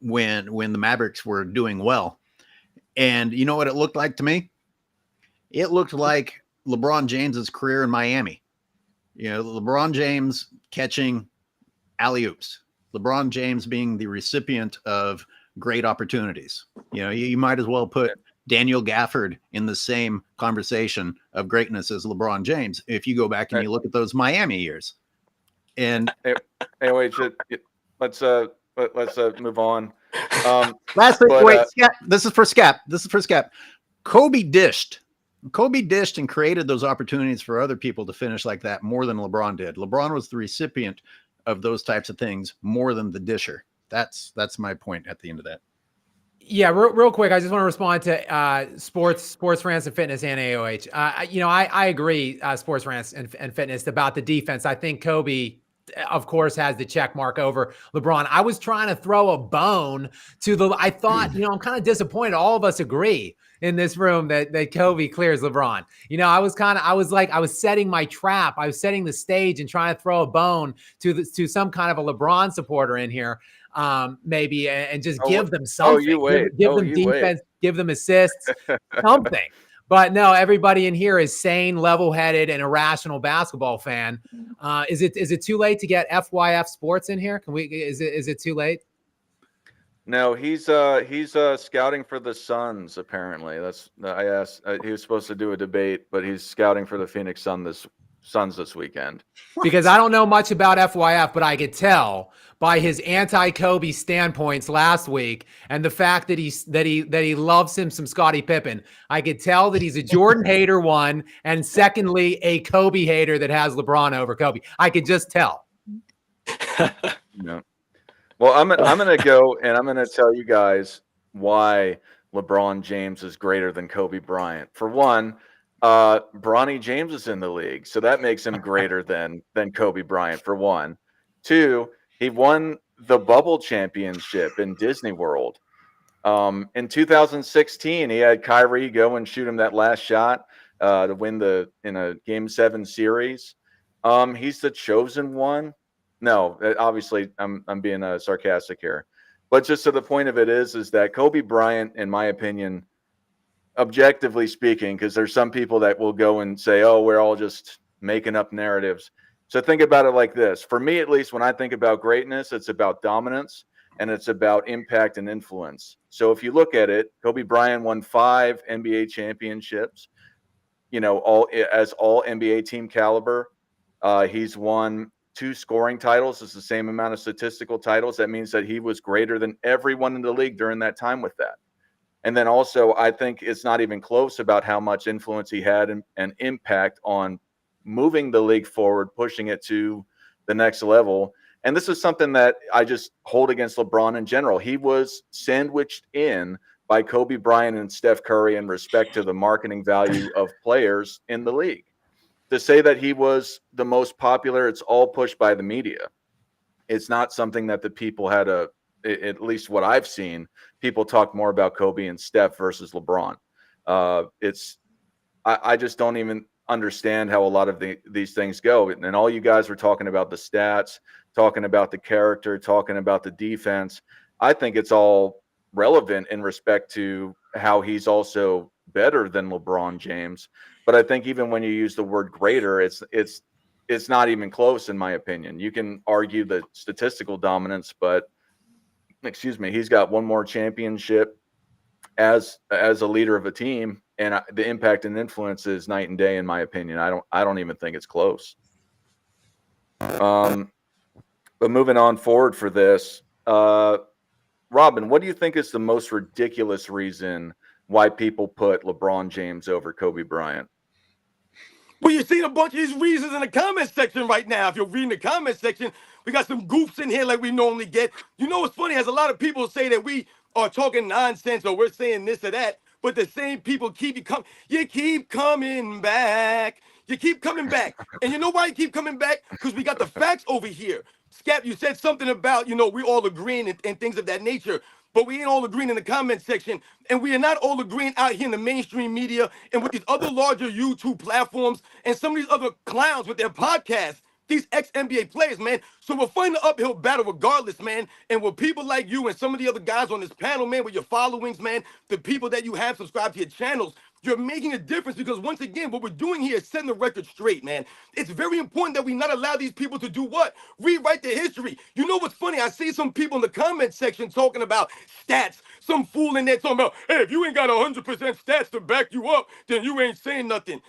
when the Mavericks were doing well. And you know what it looked like to me? It looked like LeBron James's career in Miami. You know, LeBron James catching alley-oops. LeBron James being the recipient of great opportunities. You know, you might as well put Daniel Gafford in the same conversation of greatness as LeBron James if you go back and you look at those Miami years. And anyway, let's move on. Last thing, wait, Scap, this is for Scap. Kobe dished and created those opportunities for other people to finish like that more than LeBron did. LeBron was the recipient of those types of things more than the disher. That's my point at the end of that. Yeah, real quick, I just want to respond to sports rants and fitness and AOH. I agree, sports rants and fitness about the defense. I think Kobe, of course, has the check mark over LeBron. I was trying to throw a bone to I thought, I'm kind of disappointed. All of us agree in this room that Kobe clears LeBron. I was setting my trap. I was setting the stage and trying to throw a bone to some kind of a LeBron supporter in here. Maybe and just give them something. Give them defense, give them assists, something. But no, everybody in here is sane, level-headed, and a rational basketball fan. Is it too late to get FYF Sports in here? Is it too late? No, he's scouting for the Suns. Apparently, I asked. He was supposed to do a debate, but he's scouting for the Phoenix Suns Suns this weekend. Because I don't know much about FYF, but I could tell by his anti-Kobe standpoints last week and the fact that he loves him some Scotty Pippen. I could tell that he's a Jordan hater, one, and secondly, a Kobe hater that has LeBron over Kobe. I could just tell. No. Well, I'm gonna go and I'm gonna tell you guys why LeBron James is greater than Kobe Bryant. For one, Bronny James is in the league, so that makes him greater than Kobe Bryant. For one, two, he won the bubble championship in Disney World. In 2016, he had Kyrie go and shoot him that last shot to win in a Game 7 series. He's the chosen one. No, obviously I'm being sarcastic here, but just to the point of it is that Kobe Bryant, in my opinion, objectively speaking, because there's some people that will go and say, "Oh, we're all just making up narratives." So think about it like this. For me, at least, when I think about greatness, it's about dominance and it's about impact and influence. So if you look at it, Kobe Bryant won 5 NBA championships, all NBA team caliber. He's won 2 scoring titles. It's the same amount of statistical titles. That means that he was greater than everyone in the league during that time with that. And then also, I think it's not even close about how much influence he had and impact on moving the league forward, pushing it to the next level. And this is something that I just hold against LeBron in general. He was sandwiched in by Kobe Bryant and Steph Curry in respect to the marketing value of players in the league. To say that he was the most popular, it's all pushed by the media. It's not something that the people had at least what I've seen, people talk more about Kobe and Steph versus LeBron. I just don't even understand how a lot of these things go. And all you guys were talking about the stats, talking about the character, talking about the defense. I think it's all relevant in respect to how he's also better than LeBron James. But I think even when you use the word greater, it's not even close, in my opinion. You can argue the statistical dominance, but he's got one more championship as a leader of a team, and the impact and influence is night and day, in my opinion. I don't even think it's close. But moving on forward for this, Robin, what do you think is the most ridiculous reason why people put LeBron James over Kobe Bryant? Well, you're seeing a bunch of these reasons in the comment section right now. If you're reading the comment section, we got some goofs in here like we normally get. You know what's funny? As a lot of people say that we are talking nonsense or we're saying this or that, but the same people keep you keep coming back. You keep coming back. And you know why you keep coming back? Because we got the facts over here. Scap, you said something about, we all agreeing and things of that nature. But we ain't all agreeing in the comment section. And we are not all agreeing out here in the mainstream media and with these other larger YouTube platforms and some of these other clowns with their podcasts, these ex-NBA players, man. So we're fighting the uphill battle regardless, man. And with people like you and some of the other guys on this panel, man, with your followings, man, the people that you have subscribed to your channels, you're making a difference because, once again, what we're doing here is setting the record straight, man. It's very important that we not allow these people to do what? Rewrite their history. You know what's funny? I see some people in the comment section talking about stats. Some fool in there talking about, hey, if you ain't got 100% stats to back you up, then you ain't saying nothing.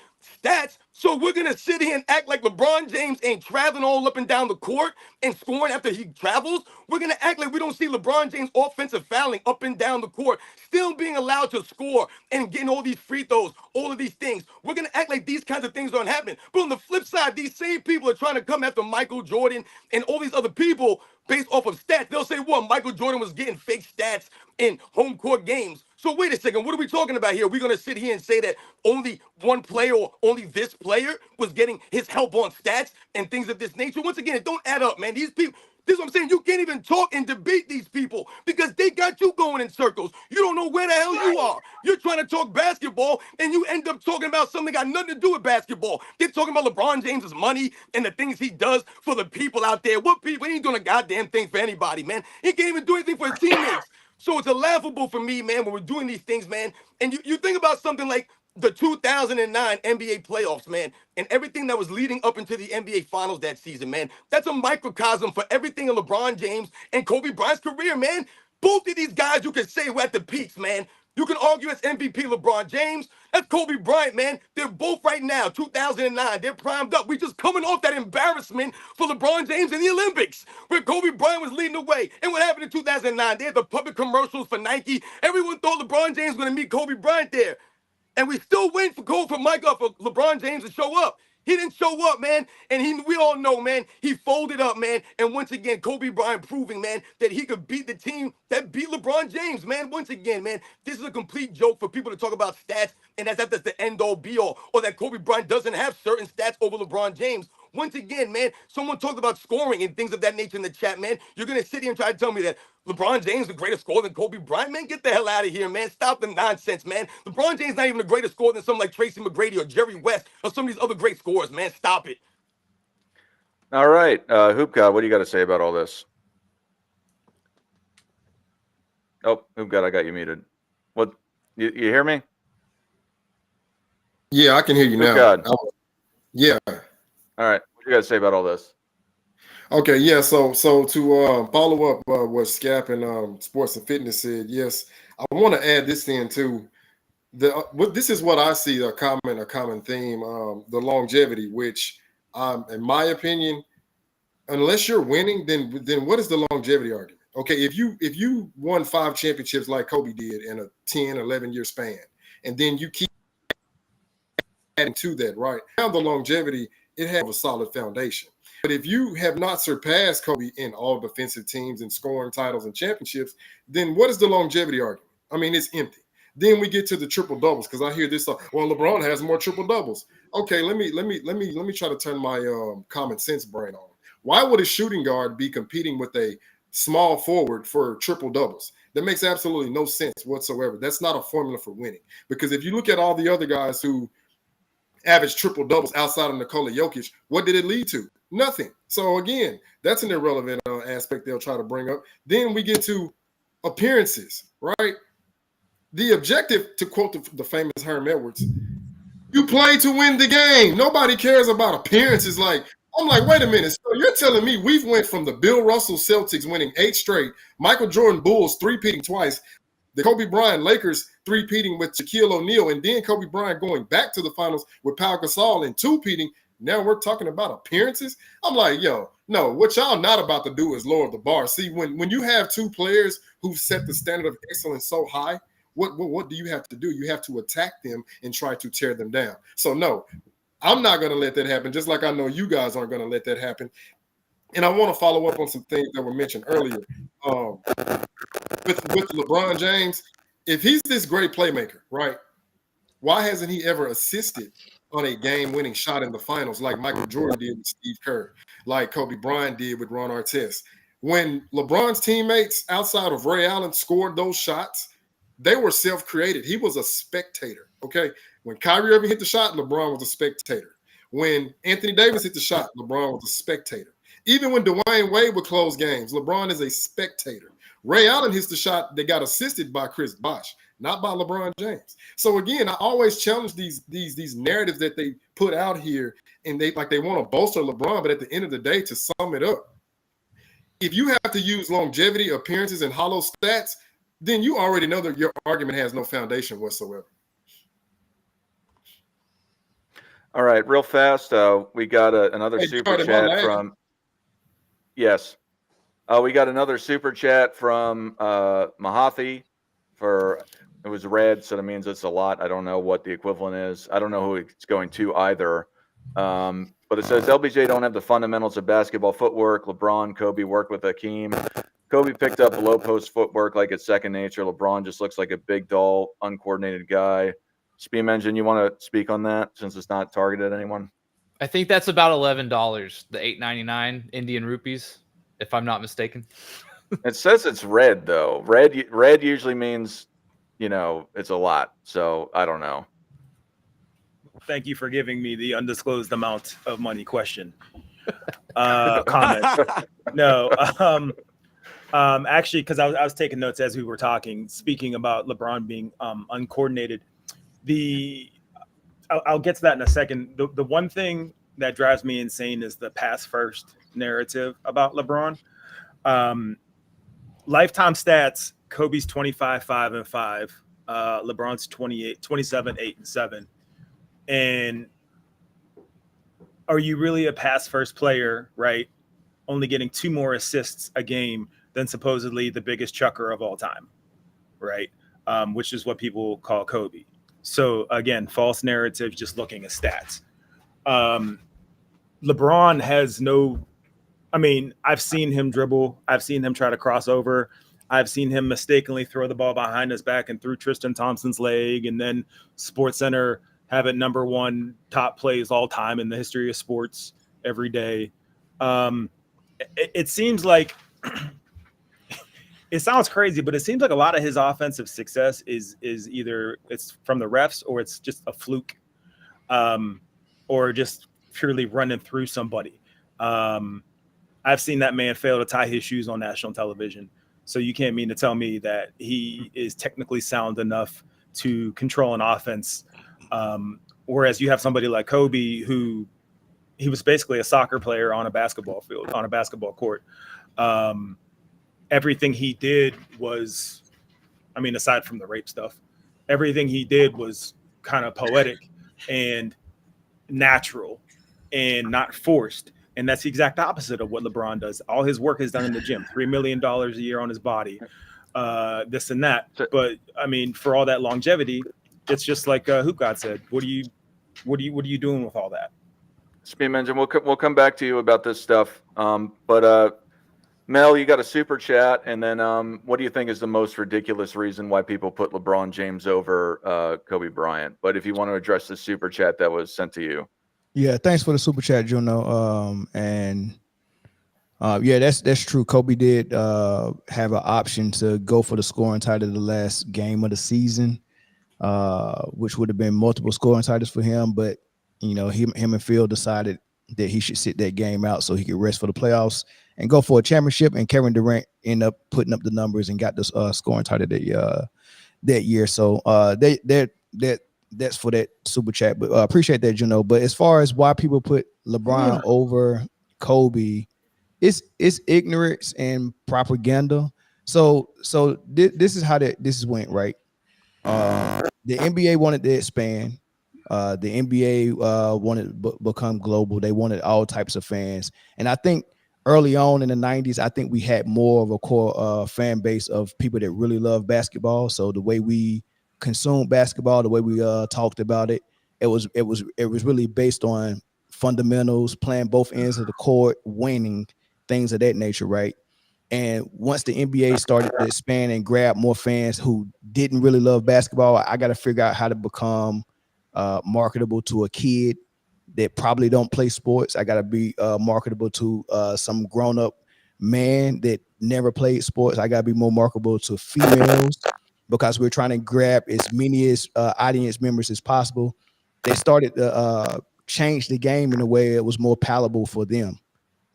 Stats? So we're going to sit here and act like LeBron James ain't traveling all up and down the court and scoring after he travels? We're going to act like we don't see LeBron James offensive fouling up and down the court, still being allowed to score and getting all these free throws, all of these things. We're going to act like these kinds of things don't happen. But on the flip side, these same people are trying to come after Michael Jordan and all these other people based off of stats. They'll say, well, Michael Jordan was getting fake stats in home court games. So wait a second, what are we talking about here? We're going to sit here and say that only one player or only this player was getting his help on stats and things of this nature? Once again, it don't add up, man. These people, this is what I'm saying. You can't even talk and debate these people because they got you going in circles. You don't know where the hell you are. You're trying to talk basketball and you end up talking about something that got nothing to do with basketball. They're talking about LeBron James's money and the things he does for the people out there. What people? He ain't doing a goddamn thing for anybody, man. He can't even do anything for his teammates. So it's laughable for me, man, when we're doing these things, man. And you think about something like the 2009 NBA playoffs, man, and everything that was leading up into the NBA finals that season, man. That's a microcosm for everything in LeBron James and Kobe Bryant's career, man. Both of these guys, you can say, were at the peaks, man. You can argue it's MVP LeBron James. That's Kobe Bryant, man. They're both right now, 2009. They're primed up. We just coming off that embarrassment for LeBron James in the Olympics, where Kobe Bryant was leading the way. And what happened in 2009? They had the public commercials for Nike. Everyone thought LeBron James was going to meet Kobe Bryant there. And we still waiting for LeBron James to show up. He didn't show up, man. And we all know, man, he folded up, man. And once again, Kobe Bryant proving, man, that he could beat the team that beat LeBron James, man. Once again, man, this is a complete joke for people to talk about stats and that's the end-all be-all, or that Kobe Bryant doesn't have certain stats over LeBron James. Once again, man, someone talked about scoring and things of that nature in the chat, man. You're going to sit here and try to tell me that LeBron James is a greater scorer than Kobe Bryant? Man, get the hell out of here, man. Stop the nonsense, man. LeBron James not even a greater scorer than someone like Tracy McGrady or Jerry West or some of these other great scorers, man. Stop it. All right, Hoop God, what do you got to say about all this? Oh, Hoop God, I got you muted. What? You hear me? Yeah, I can hear you Hoop now. God. Yeah. All right, what you got to say about all this? Okay, yeah. So to follow up what Scap and Sports and Fitness said, yes, I want to add this in too. This is what I see a common theme, the longevity, which in my opinion, unless you're winning, then what is the longevity argument? Okay, if you won 5 championships like Kobe did in a 10, 11-year span, and then you keep adding to that, right? Now the longevity, it has a solid foundation. But if you have not surpassed Kobe in all defensive teams and scoring titles and championships, then what is the longevity argument? I mean, it's empty. Then we get to the triple doubles because I hear this. Well, LeBron has more triple doubles. Okay, let me try to turn my common sense brain on. Why would a shooting guard be competing with a small forward for triple doubles? That makes absolutely no sense whatsoever. That's not a formula for winning. Because if you look at all the other guys who average triple doubles outside of Nikola Jokic, what did it lead to? Nothing. So again, that's an irrelevant aspect they'll try to bring up. Then we get to appearances, right? The objective, to quote the famous Herm Edwards, you play to win the game. Nobody cares about appearances. I'm like, wait a minute. So you're telling me we've went from the Bill Russell Celtics winning 8 straight, Michael Jordan Bulls 3-peating twice, the Kobe Bryant Lakers 3-peating with Shaquille O'Neal, and then Kobe Bryant going back to the finals with Pau Gasol and 2-peating. Now we're talking about appearances. I'm like, yo, no, what y'all not about to do is lower the bar. See, when you have 2 players who've set the standard of excellence so high, what do you have to do? You have to attack them and try to tear them down. So no, I'm not going to let that happen, just like I know you guys aren't going to let that happen. And I want to follow up on some things that were mentioned earlier. With LeBron James, if he's this great playmaker, right, why hasn't he ever assisted on a game-winning shot in the finals like Michael Jordan did with Steve Kerr, like Kobe Bryant did with Ron Artest? When LeBron's teammates outside of Ray Allen scored those shots, they were self-created. He was a spectator, okay? When Kyrie Irving hit the shot, LeBron was a spectator. When Anthony Davis hit the shot, LeBron was a spectator. Even when Dwayne Wade would close games, LeBron is a spectator. Ray Allen hits the shot that got assisted by Chris Bosh, not by LeBron James. So again, I always challenge these narratives that they put out here, and they want to bolster LeBron, but at the end of the day, to sum it up, if you have to use longevity, appearances, and hollow stats, then you already know that your argument has no foundation whatsoever. All right, real fast, we got another super chat from. Yes. We got another super chat from Mahathi it was red, so that means it's a lot. I don't know what the equivalent is. I don't know who it's going to either. But it says LBJ don't have the fundamentals of basketball footwork. LeBron, Kobe worked with Hakeem. Kobe picked up below post footwork like it's second nature. LeBron just looks like a big, dull, uncoordinated guy. Speam Engine, you want to speak on that since it's not targeted at anyone? I think that's about $11, the $8.99 Indian rupees, if I'm not mistaken. It says it's red though. Red usually means, it's a lot. So I don't know. Thank you for giving me the undisclosed amount of money question. Comment. No. Actually, because I was taking notes as we were talking, speaking about LeBron being uncoordinated. I'll get to that in a second. The one thing that drives me insane is the pass first narrative about LeBron. Lifetime stats: Kobe's 25, 5, and 5. LeBron's 28, 27, 8, and 7. And are you really a pass first player, right? Only getting 2 more assists a game than supposedly the biggest chucker of all time, right? Which is what people call Kobe. So again, false narrative, just looking at stats. LeBron has no, I mean, I've seen him dribble. I've seen him try to cross over. I've seen him mistakenly throw the ball behind his back and through Tristan Thompson's leg. And then SportsCenter have it #1 top plays all time in the history of sports every day. It seems like, it sounds crazy, but it seems like a lot of his offensive success is either it's from the refs or it's just a fluke, or just purely running through somebody. I've seen that man fail to tie his shoes on national television. So you can't mean to tell me that he is technically sound enough to control an offense. Whereas you have somebody like Kobe, who he was basically a soccer player on a basketball field, on a basketball court. Everything he did was, I mean, aside from the rape stuff, everything he did was kind of poetic and natural and not forced. And that's the exact opposite of what LeBron does. All his work is done in the gym, $3 million a year on his body, this and that. But I mean, for all that longevity, it's just like Hoop God said, what are you doing with all that? Speed Engine, we'll come back to you about this stuff. But Mel, you got a super chat, and then what do you think is the most ridiculous reason why people put LeBron James over Kobe Bryant? But if you want to address the super chat that was sent to you. Yeah, thanks for the super chat, Juno. Yeah, that's true. Kobe did have an option to go for the scoring title the last game of the season, which would have been multiple scoring titles for him. But you know, him and Phil decided that he should sit that game out so he could rest for the playoffs and go for a championship. And Kevin Durant ended up putting up the numbers and got the scoring title that year. So that's for that super chat. But appreciate that, Juno. But as far as why people put LeBron over Kobe, it's ignorance and propaganda. So this is how this went, right? The NBA wanted to expand. The NBA wanted to become global. They wanted all types of fans. And I think early on in the 90s, I think we had more of a core fan base of people that really love basketball. So the way we consumed basketball, the way we talked about it, it was really based on fundamentals, playing both ends of the court, winning, things of that nature, right? And once the NBA started to expand and grab more fans who didn't really love basketball, I got to figure out how to become marketable to a kid that probably don't play sports. I got to be marketable to some grown-up man that never played sports. I got to be more marketable to females because we're trying to grab as many as audience members as possible. They started to change the game in a way it was more palatable for them,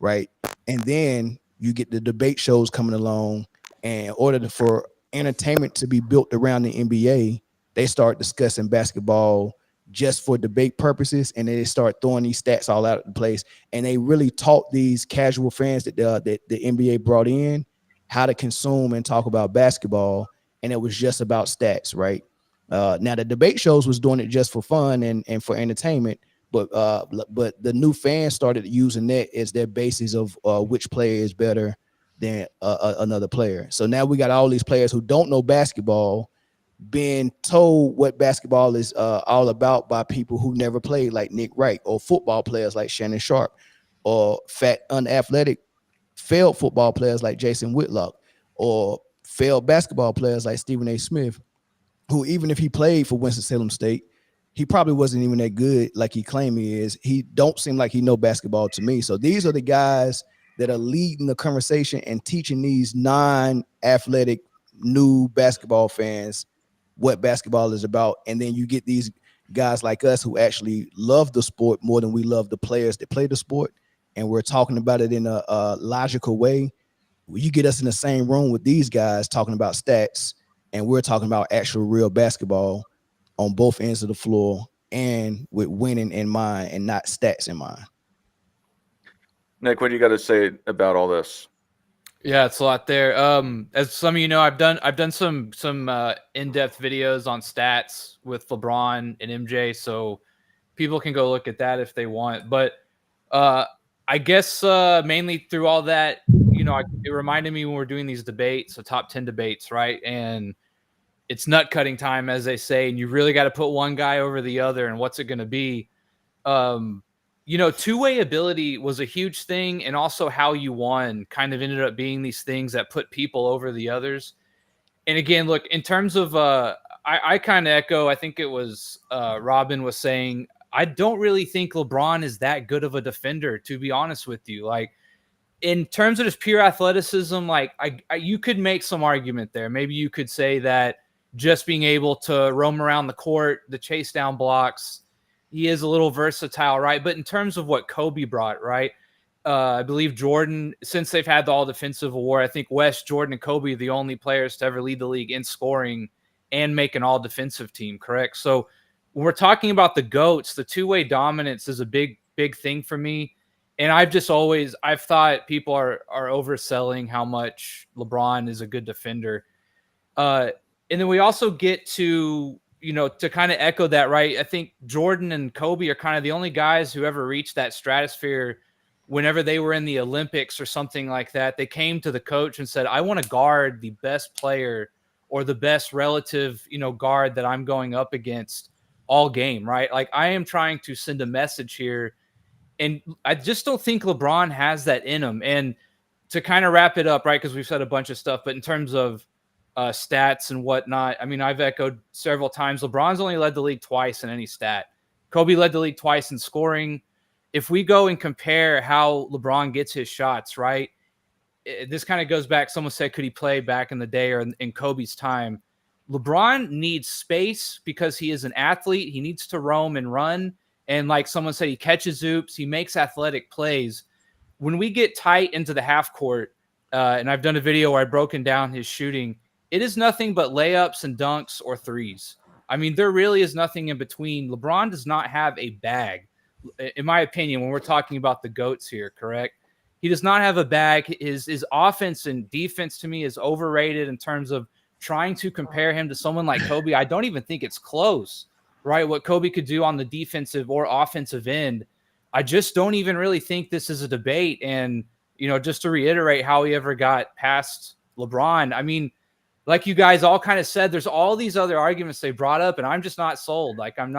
right? And then you get the debate shows coming along, and in order for entertainment to be built around the NBA, they start discussing basketball just for debate purposes, and they start throwing these stats all out of the place. And they really taught these casual fans that the NBA brought in how to consume and talk about basketball, and it was just about stats, right? Now the debate shows was doing it just for fun and for entertainment, but the new fans started using that as their basis of which player is better than another player. So now we got all these players who don't know basketball being told what basketball is all about by people who never played, like Nick Wright, or football players like Shannon Sharp, or fat, unathletic, failed football players like Jason Whitlock, or failed basketball players like Stephen A. Smith, who even if he played for Winston-Salem State, he probably wasn't even that good like he claimed he is. He don't seem like he know basketball to me. So these are the guys that are leading the conversation and teaching these non-athletic new basketball fans what basketball is about. And then you get these guys like us who actually love the sport more than we love the players that play the sport. And we're talking about it in a logical way. You get us in the same room with these guys talking about stats, and we're talking about actual real basketball on both ends of the floor and with winning in mind and not stats in mind. Nick, what do you got to say about all this? Yeah, it's a lot there. As some of you know, I've done some in-depth videos on stats with LeBron and MJ, so people can go look at that if they want. But I guess mainly through all that, it reminded me when we're doing these debates, the top 10 debates, right? And it's nut cutting time, as they say, and you really got to put one guy over the other. And what's it going to be? Two-way ability was a huge thing, and also how you won kind of ended up being these things that put people over the others. And again, look, in terms of I kind of echo, I think it was Robin was saying, I don't really think LeBron is that good of a defender, to be honest with you. Like, in terms of just pure athleticism, like you could make some argument there. Maybe you could say that just being able to roam around the court, the chase down blocks, he is a little versatile, right? But in terms of what Kobe brought, right? I believe Jordan, since they've had the all defensive award, I think West, Jordan, and Kobe are the only players to ever lead the league in scoring and make an all defensive team, correct? So when we're talking about the GOATs, the two-way dominance is a big thing for me. And I've thought people are overselling how much LeBron is a good defender. And then we also get to kind of echo that, right? I think Jordan and Kobe are kind of the only guys who ever reached that stratosphere. Whenever they were in the Olympics or something like that, they came to the coach and said, I want to guard the best player or the best relative, guard that I'm going up against all game, right? Like, I am trying to send a message here. And I just don't think LeBron has that in him. And to kind of wrap it up, right, because we've said a bunch of stuff, but in terms of stats and whatnot, I mean, I've echoed several times, LeBron's only led the league twice in any stat. Kobe led the league twice in scoring. If we go and compare how LeBron gets his shots, right, this kind of goes back. Someone said, could he play back in the day or in Kobe's time? LeBron needs space because he is an athlete. He needs to roam and run. And like someone said, he catches oops. He makes athletic plays. When we get tight into the half court, and I've done a video where I've broken down his shooting, it is nothing but layups and dunks or threes. I mean, there really is nothing in between. LeBron does not have a bag, in my opinion, when we're talking about the GOATs here, correct? He does not have a bag. His offense and defense, to me, is overrated in terms of trying to compare him to someone like Kobe. I don't even think it's close, right? What Kobe could do on the defensive or offensive end. I just don't even really think this is a debate. And, just to reiterate how he ever got past LeBron, I mean, like you guys all kind of said, there's all these other arguments they brought up, and I'm just not sold. Like, I'm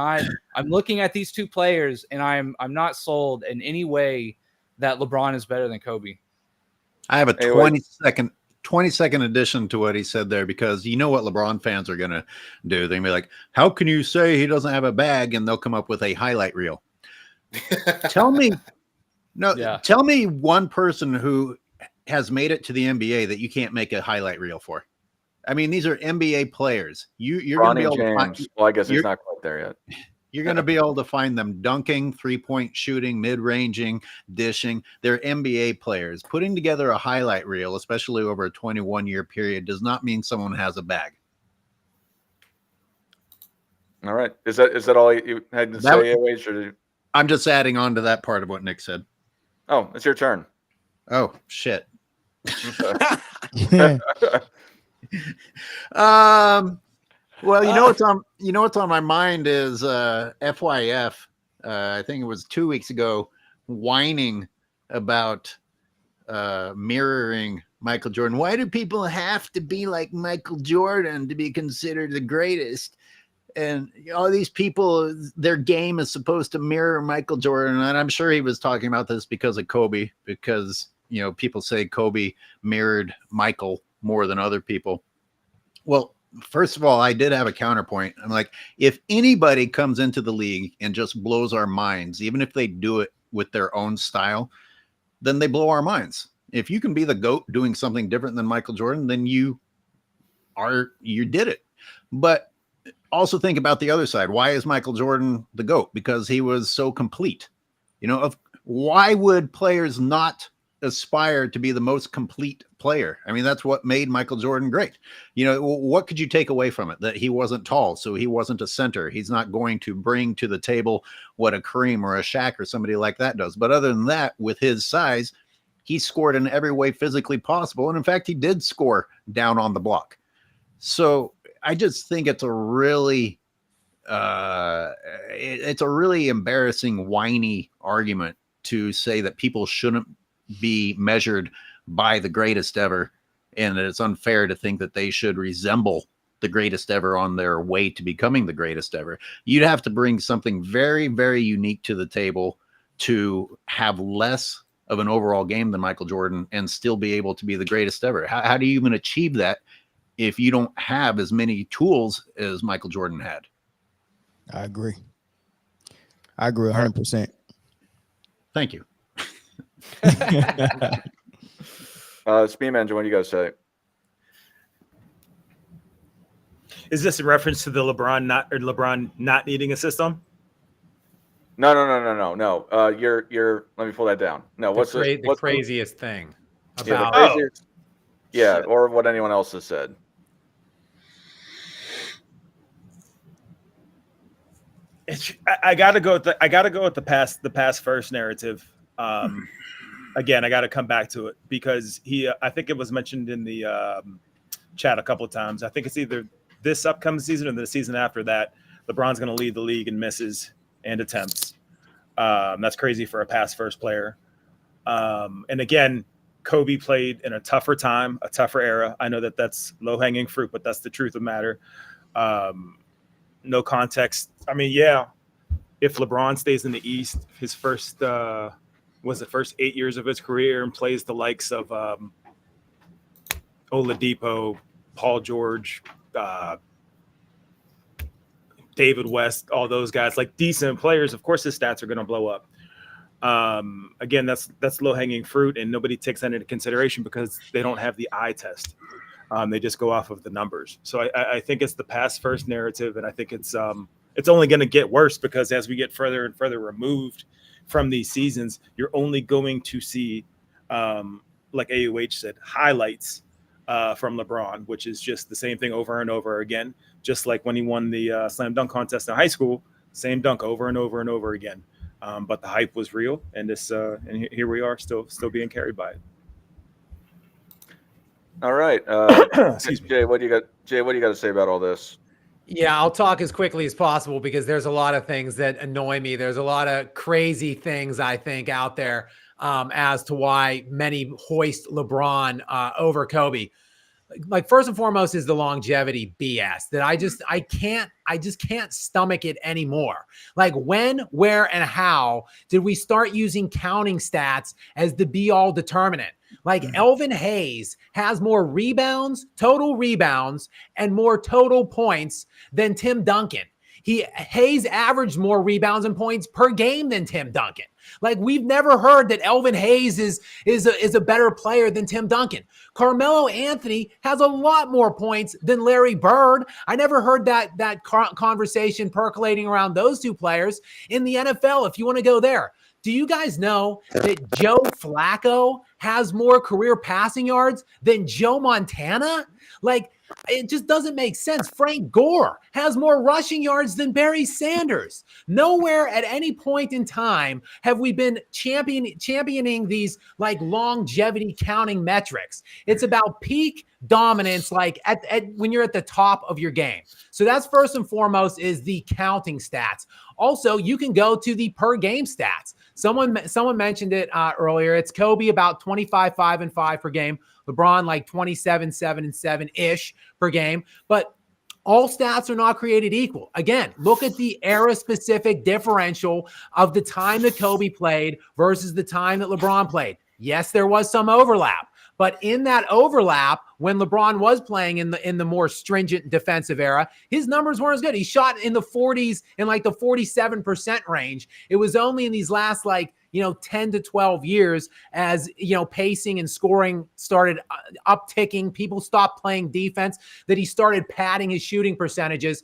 looking at these two players, and I'm not sold in any way that LeBron is better than Kobe. I have a 20-second addition to what he said there, because you know what LeBron fans are going to do. They're going to be like, how can you say he doesn't have a bag? And they'll come up with a highlight reel. Tell me one person who has made it to the NBA that you can't make a highlight reel for. I mean, these are NBA players. You're going to be able to find, well, I guess he's not quite there yet. You're going to be able to find them dunking, three-point shooting, mid-ranging, dishing. They're NBA players. Putting together a highlight reel, especially over a 21-year period, does not mean someone has a bag. All right. Is that all you had to say, AOH? I'm just adding on to that part of what Nick said. Oh, it's your turn. Oh, shit. Well, what's on my mind is FYF. I think it was 2 weeks ago, whining about mirroring Michael Jordan. Why do people have to be like Michael Jordan to be considered the greatest? And all these people, their game is supposed to mirror Michael Jordan. And I'm sure he was talking about this because of Kobe, because people say Kobe mirrored Michael more than other people. Well, first of all, I did have a counterpoint. I'm like, if anybody comes into the league and just blows our minds, even if they do it with their own style, then they blow our minds. If you can be the GOAT doing something different than Michael Jordan, then you did it. But also think about the other side. Why is Michael Jordan the GOAT? Because he was so complete. Why would players not aspire to be the most complete player? I mean, that's what made Michael Jordan great. What could you take away from it? That he wasn't tall, so he wasn't a center. He's not going to bring to the table what a Kareem or a Shaq or somebody like that does. But other than that, with his size, he scored in every way physically possible. And in fact, he did score down on the block. So I just think it's a really embarrassing, whiny argument to say that people shouldn't be measured by the greatest ever, and that it's unfair to think that they should resemble the greatest ever on their way to becoming the greatest ever. You'd have to bring something very, very unique to the table to have less of an overall game than Michael Jordan and still be able to be the greatest ever. How do you even achieve that if you don't have as many tools as Michael Jordan had? I agree 100%. Thank you. Speed Manager, what do you guys say? Is this in reference to the LeBron not needing a system? No. You're. Let me pull that down. No, what's the what's craziest thing Yeah, about the craziest, yeah, or what anyone else has said. I gotta go with the pass first narrative. Again, I gotta come back to it because I think it was mentioned in the chat a couple of times. I think it's either this upcoming season or the season after that. LeBron's going to lead the league in misses and attempts. That's crazy for a pass first player. And again, Kobe played in a tougher time, a tougher era. I know that that's low hanging fruit, but that's the truth of the matter. No context. I mean, yeah, if LeBron stays in the East, his first 8 years of his career and plays the likes of Oladipo, Paul George, David West, all those guys, like decent players, of course his stats are going to blow up. Again, that's low-hanging fruit, and nobody takes that into consideration because they don't have the eye test. They just go off of the numbers. So I think it's the pass first narrative, and I think it's only going to get worse because as we get further and further removed from these seasons, you're only going to see, like AUH said, highlights from LeBron, which is just the same thing over and over again. Just like when he won the slam dunk contest in high school, same dunk over and over and over again. But the hype was real, and and here we are, still being carried by it. All right, Excuse me. Jay, what do you got? Jay, what do you got to say about all this? Yeah, I'll talk as quickly as possible because there's a lot of things that annoy me. There's a lot of crazy things I think out there as to why many hoist LeBron over Kobe. Like first and foremost is the longevity BS that I just can't stomach it anymore. Like when, where, and how did we start using counting stats as the be all determinant? Like Elvin Hayes has more total rebounds, and more total points than Tim Duncan. Hayes averaged more rebounds and points per game than Tim Duncan. Like we've never heard that Elvin Hayes is a better player than Tim Duncan. Carmelo Anthony has a lot more points than Larry Bird. I never heard that conversation percolating around those two players in the NFL. If you want to go there, do you guys know that Joe Flacco has more career passing yards than Joe Montana? Like, it just doesn't make sense. Frank Gore has more rushing yards than Barry Sanders. Nowhere at any point in time have we been championing these like longevity counting metrics. It's about peak dominance, like at when you're at the top of your game. So that's first and foremost is the counting stats. Also, you can go to the per game stats. Someone mentioned it earlier. It's Kobe about 25, 5, and 5 per game. LeBron like 27, 7, and 7-ish per game. But all stats are not created equal. Again, look at the era-specific differential of the time that Kobe played versus the time that LeBron played. Yes, there was some overlap. But in that overlap, when LeBron was playing in the more stringent defensive era, his numbers weren't as good. He shot in the 40s, in like the 47% range. It was only in these last 10 to 12 years as, pacing and scoring started upticking. People stopped playing defense, that he started padding his shooting percentages.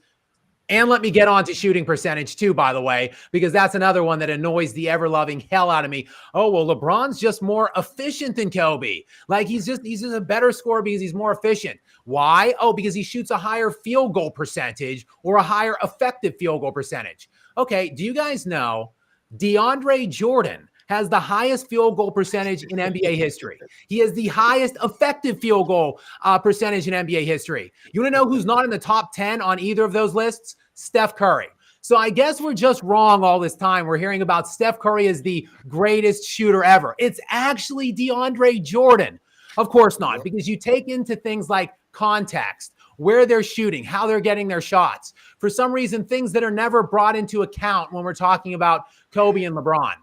And let me get on to shooting percentage too, by the way, because that's another one that annoys the ever-loving hell out of me. Oh, well, LeBron's just more efficient than Kobe. Like he's just a better scorer because he's more efficient. Why? Oh, because he shoots a higher field goal percentage or a higher effective field goal percentage. Okay, do you guys know DeAndre Jordan has the highest field goal percentage in NBA history. He has the highest effective field goal percentage in NBA history. You want to know who's not in the top 10 on either of those lists? Steph Curry. So I guess we're just wrong all this time. We're hearing about Steph Curry as the greatest shooter ever. It's actually DeAndre Jordan. Of course not, because you take into things like context, where they're shooting, how they're getting their shots. For some reason, things that are never brought into account when we're talking about Kobe and LeBron.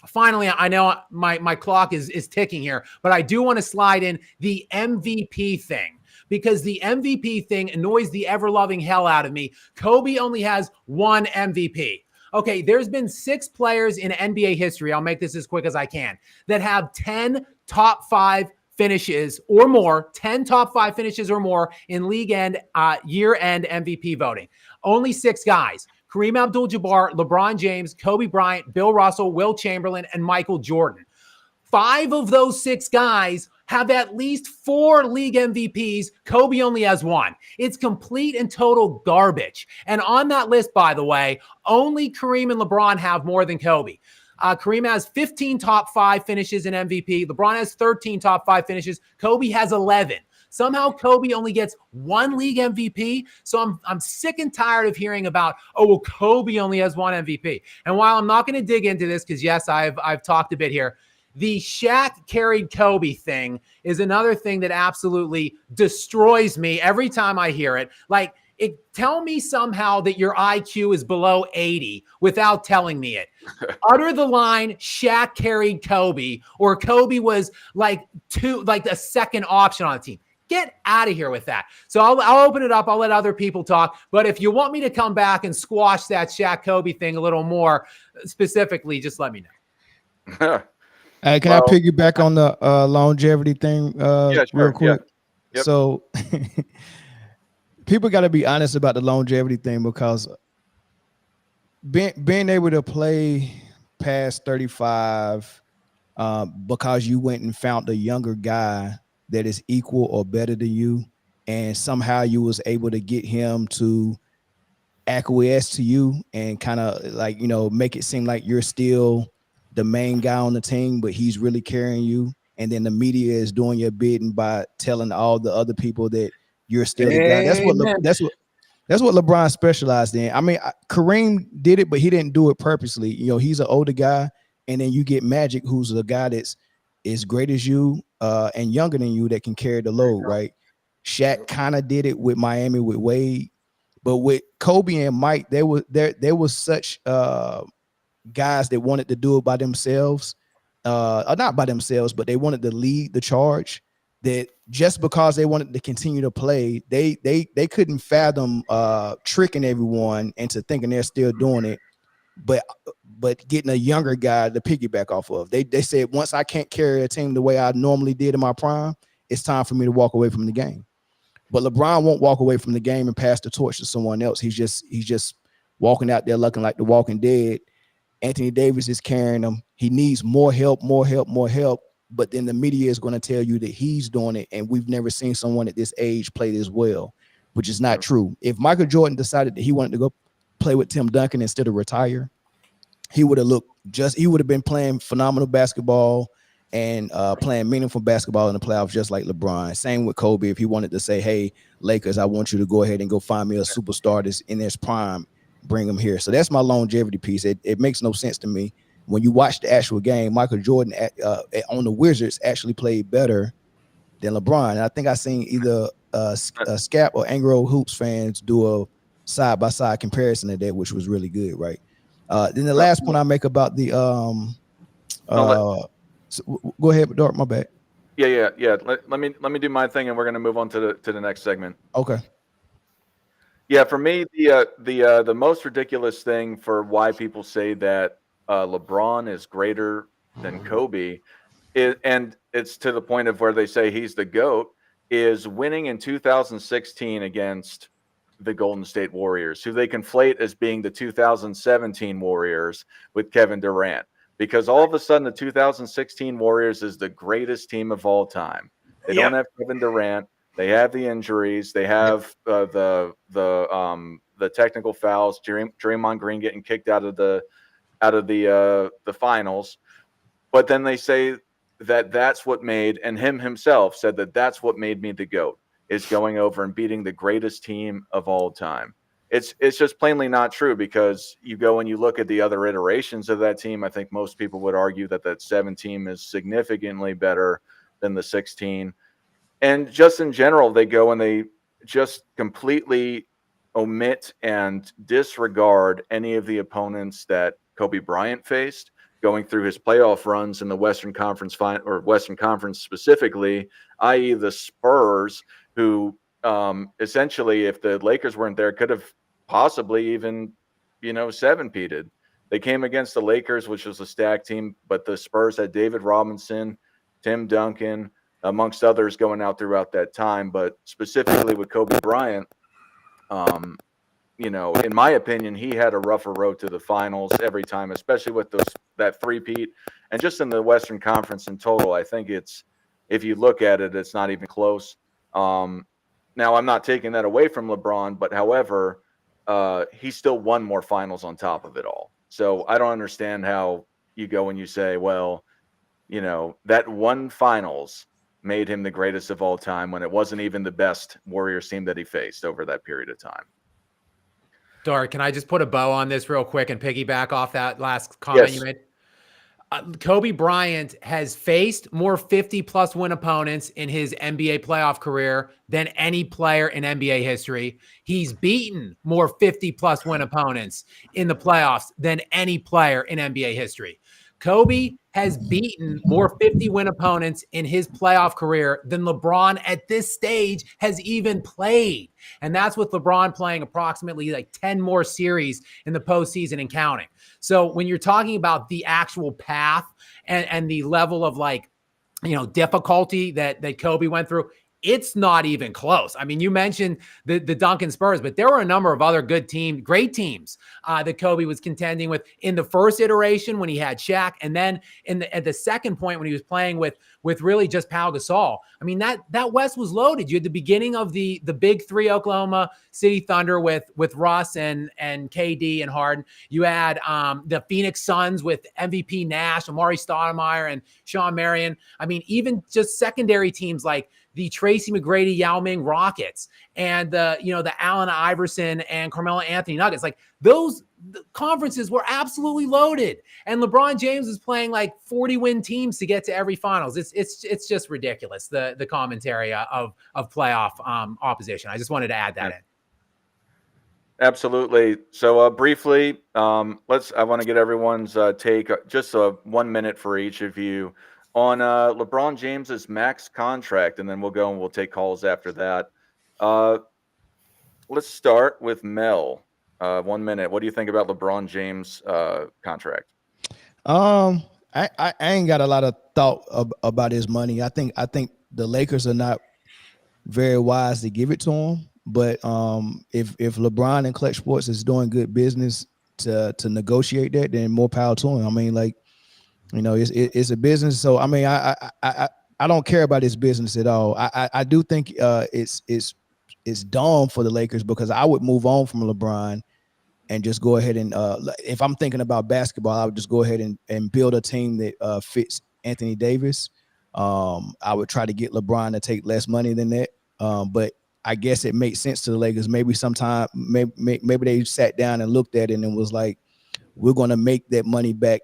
Finally, I know my clock is ticking here, but I do want to slide in the MVP thing, because the MVP thing annoys the ever-loving hell out of me. Kobe only has one MVP. Okay, there's been 6 players in NBA history, I'll make this as quick as I can, that have 10 top 5 finishes or more, 10 top 5 finishes or more in league end, year-end MVP voting. Only 6 guys: Kareem Abdul-Jabbar, LeBron James, Kobe Bryant, Bill Russell, Will Chamberlain, and Michael Jordan. 5 of those 6 guys have at least 4 league MVPs. Kobe only has 1. It's complete and total garbage. And on that list, by the way, only Kareem and LeBron have more than Kobe. Kareem has 15 top 5 finishes in MVP. LeBron has 13 top 5 finishes. Kobe has 11. Somehow Kobe only gets 1 league MVP. So I'm sick and tired of hearing about, oh, well, Kobe only has 1 MVP. And while I'm not going to dig into this, because yes, I've talked a bit here, the Shaq carried Kobe thing is another thing that absolutely destroys me every time I hear it. Like, tell me somehow that your IQ is below 80 without telling me it. Utter the line, Shaq carried Kobe, or Kobe was like a second option on the team. Get out of here with that. So I'll open it up. I'll let other people talk. But if you want me to come back and squash that Shaq Kobe thing a little more specifically, just let me know. Hey, can I piggyback on the longevity thing Yeah, sure. real quick? Yeah. Yep. So people got to be honest about the longevity thing, because being able to play past 35 because you went and found a younger guy that is equal or better than you, and somehow you was able to get him to acquiesce to you and kind of like, make it seem like you're still the main guy on the team, but he's really carrying you. And then the media is doing your bidding by telling all the other people that you're still the guy. That's what LeBron specialized in. I mean, Kareem did it, but he didn't do it purposely. He's an older guy, and then you get Magic, who's a guy that's as great as you and younger than you that can carry the load, right? Shaq kind of did it with Miami with Wade, but with Kobe and Mike, there was such guys that wanted to do it by themselves, or not by themselves, but they wanted to lead the charge, that just because they wanted to continue to play, they couldn't fathom tricking everyone into thinking they're still doing it, but getting a younger guy to piggyback off of. They said, once I can't carry a team the way I normally did in my prime, it's time for me to walk away from the game. But LeBron won't walk away from the game and pass the torch to someone else. He's just walking out there looking like the Walking Dead. Anthony Davis is carrying him. He needs more help. But then the media is going to tell you that he's doing it, and we've never seen someone at this age play this well, which is not true. If Michael Jordan decided that he wanted to go play with Tim Duncan instead of retire, he would have been playing phenomenal basketball and playing meaningful basketball in the playoffs, just like LeBron. Same with Kobe. If he wanted to say, hey, Lakers, I want you to go ahead and go find me a superstar that's in his prime, bring him here. So that's my longevity piece. It makes no sense to me. When you watch the actual game, Michael Jordan on the Wizards actually played better than LeBron. And I think I seen either Scap or Angro Hoops fans do a side-by-side comparison of that, which was really good, right? Then the last point I make about the go ahead, Dart, my bad. Yeah. Let me do my thing, and we're gonna move on to the next segment. Okay. Yeah, for me, the most ridiculous thing for why people say that LeBron is greater than Kobe, and it's to the point of where they say he's the GOAT, is winning in 2016 against the Golden State Warriors, who they conflate as being the 2017 Warriors with Kevin Durant, because all of a sudden the 2016 Warriors is the greatest team of all time. They don't have Kevin Durant. They have the injuries. They have the technical fouls. Draymond Green getting kicked out of the finals. But then they say that that's what made, and him himself said that that's what made me the GOAT, is going over and beating the greatest team of all time. It's just plainly not true, because you go and you look at the other iterations of that team. I think most people would argue that that 7 team is significantly better than the 16. And just in general, they go and they just completely omit and disregard any of the opponents that Kobe Bryant faced going through his playoff runs in the Western Conference or Western Conference specifically, i.e. the Spurs, who essentially, if the Lakers weren't there, could have possibly even, 7-peated. They came against the Lakers, which was a stacked team, but the Spurs had David Robinson, Tim Duncan, amongst others, going out throughout that time. But specifically with Kobe Bryant, in my opinion, he had a rougher road to the finals every time, especially with that three-peat. And just in the Western Conference in total, I think if you look at it, it's not even close. Now, I'm not taking that away from LeBron, but however, he still won more finals on top of it all. So I don't understand how you go and you say, well, that one finals made him the greatest of all time when it wasn't even the best Warriors team that he faced over that period of time. Dart, can I just put a bow on this real quick and piggyback off that last comment you made? Kobe Bryant has faced more 50-plus win opponents in his NBA playoff career than any player in NBA history. He's beaten more 50-plus win opponents in the playoffs than any player in NBA history. Kobe has beaten more 50-win opponents in his playoff career than LeBron at this stage has even played. And that's with LeBron playing approximately like 10 more series in the postseason and counting. So when you're talking about the actual path and the level of difficulty that Kobe went through, it's not even close. I mean, you mentioned the Duncan Spurs, but there were a number of other great teams that Kobe was contending with in the first iteration when he had Shaq, and then at the second point when he was playing with really just Pau Gasol. I mean, that West was loaded. You had the beginning of the big three Oklahoma City Thunder with Russ and KD and Harden. You had the Phoenix Suns with MVP Nash, Amari Stoudemire, and Sean Marion. I mean, even just secondary teams like the Tracy McGrady Yao Ming Rockets and the Allen Iverson and Carmelo Anthony Nuggets. Like those conferences were absolutely loaded. And LeBron James is playing like 40-win teams to get to every finals. It's just ridiculous, the commentary of playoff opposition. I just wanted to add that in. Absolutely. So briefly, I want to get everyone's take, just 1 minute for each of you, on LeBron James's max contract, and then we'll go and we'll take calls after that. Let's start with Mel. 1 minute. What do you think about LeBron James' contract? I ain't got a lot of thought about his money. I think the Lakers are not very wise to give it to him. But if LeBron and Clutch Sports is doing good business to negotiate that, then more power to him. I mean, it's a business. So I mean, I don't care about his business at all. I do think it's dumb for the Lakers, because I would move on from LeBron and just go ahead and if I'm thinking about basketball, I would just go ahead and build a team that fits Anthony Davis. I would try to get LeBron to take less money than that. But I guess it makes sense to the Lakers. Maybe sometime, maybe they sat down and looked at it and was like, we're going to make that money back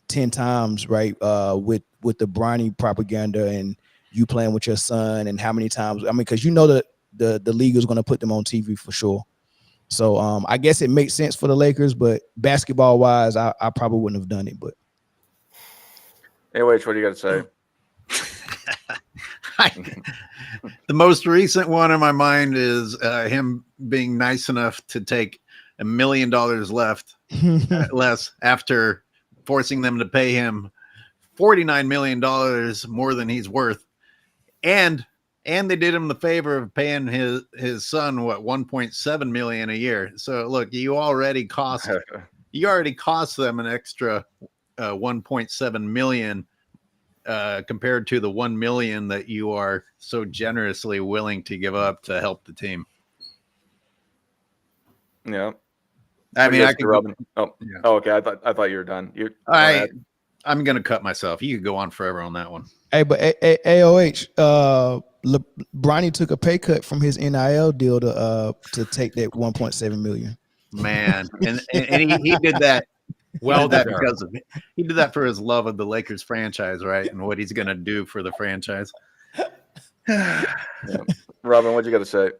10 times, right? With the Bronny propaganda and you playing with your son, and how many times, I mean, because the league is going to put them on TV for sure. So I guess it makes sense for the Lakers, but basketball wise, I probably wouldn't have done it. But anyway, what do you got to say? The most recent one in my mind is him being nice enough to take $1 million less after forcing them to pay him $49 million more than he's worth. And they did him the favor of paying his son, $1.7 million a year. So look, you already cost them an extra $1.7 million compared to the $1 million that you are so generously willing to give up to help the team. Yeah. I mean, I can Robin. Oh, yeah. Oh, okay. I thought you were done. I'm gonna cut myself. You could go on forever on that one. Hey, but AOH, Bronny took a pay cut from his NIL deal to take that 1.7 million. Man, and he did that. Well that deserved. because of he did that for his love of the Lakers franchise, right? And what he's gonna do for the franchise. Robin, what you got to say?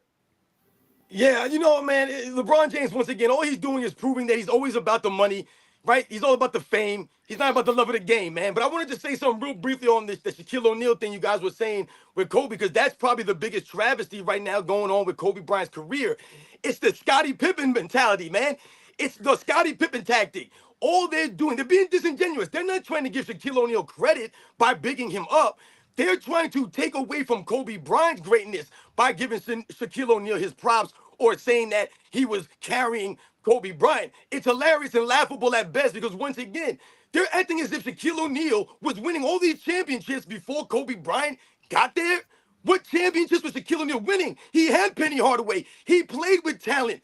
Yeah, you know what, man? LeBron James, once again, all he's doing is proving that he's always about the money, right? He's all about the fame. He's not about the love of the game, man. But I wanted to say something real briefly on this, the Shaquille O'Neal thing you guys were saying with Kobe, because that's probably the biggest travesty right now going on with Kobe Bryant's career. It's the Scotty Pippen mentality, man. It's the Scotty Pippen tactic. All they're doing, they're being disingenuous. They're not trying to give Shaquille O'Neal credit by bigging him up. They're trying to take away from Kobe Bryant's greatness by giving Shaquille O'Neal his props or saying that he was carrying Kobe Bryant. It's hilarious and laughable at best because, once again, they're acting as if Shaquille O'Neal was winning all these championships before Kobe Bryant got there. What championships was Shaquille O'Neal winning? He had Penny Hardaway. He played with talent.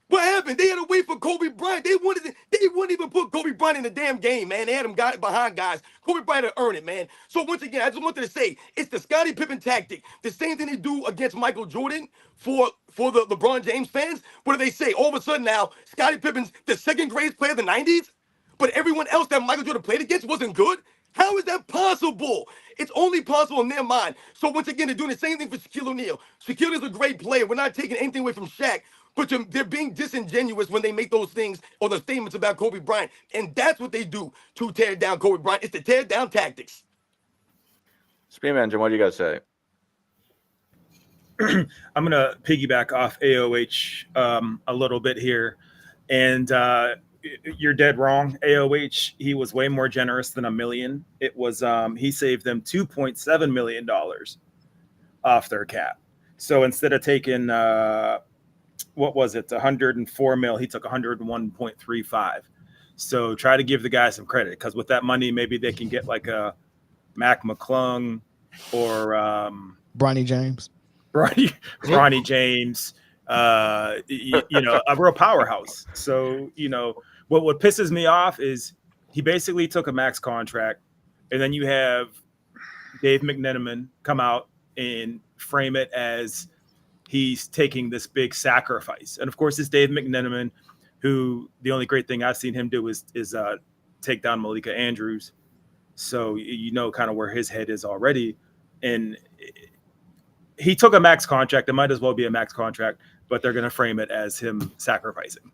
What happened? They had to wait for Kobe Bryant. They wouldn't even put Kobe Bryant in the damn game, man. They had him behind guys. Kobe Bryant had earned it, man. So once again, I just wanted to say, it's the Scottie Pippen tactic. The same thing they do against Michael Jordan for the LeBron James fans. What do they say? All of a sudden now, Scottie Pippen's the second greatest player of the 90s, but everyone else that Michael Jordan played against wasn't good? How is that possible? It's only possible in their mind. So once again, they're doing the same thing for Shaquille O'Neal. Shaquille O'Neal's a great player. We're not taking anything away from Shaq. But they're being disingenuous when they make those things or the statements about Kobe Bryant. And that's what they do to tear down Kobe Bryant. It's the tear down tactics. Speed Engine, what do you got to say? I'm going to piggyback off AOH a little bit here. And you're dead wrong. AOH, he was way more generous than $1 million. It was he saved them $2.7 million off their cap. So instead of taking what was it, 104 mil, he took 101.35. So try to give the guy some credit, because with that money, maybe they can get like a Mac McClung or Bronny James. Bronny James, you know, a real powerhouse. So, you know, what pisses me off is he basically took a max contract, and then you have Dave McNenaman come out and frame it as he's taking this big sacrifice. And of course, it's Dave McNenaman, who the only great thing I've seen him do is take down Malika Andrews. So you know kind of where his head is already. And he took a max contract. It might as well be a max contract, but they're going to frame it as him sacrificing.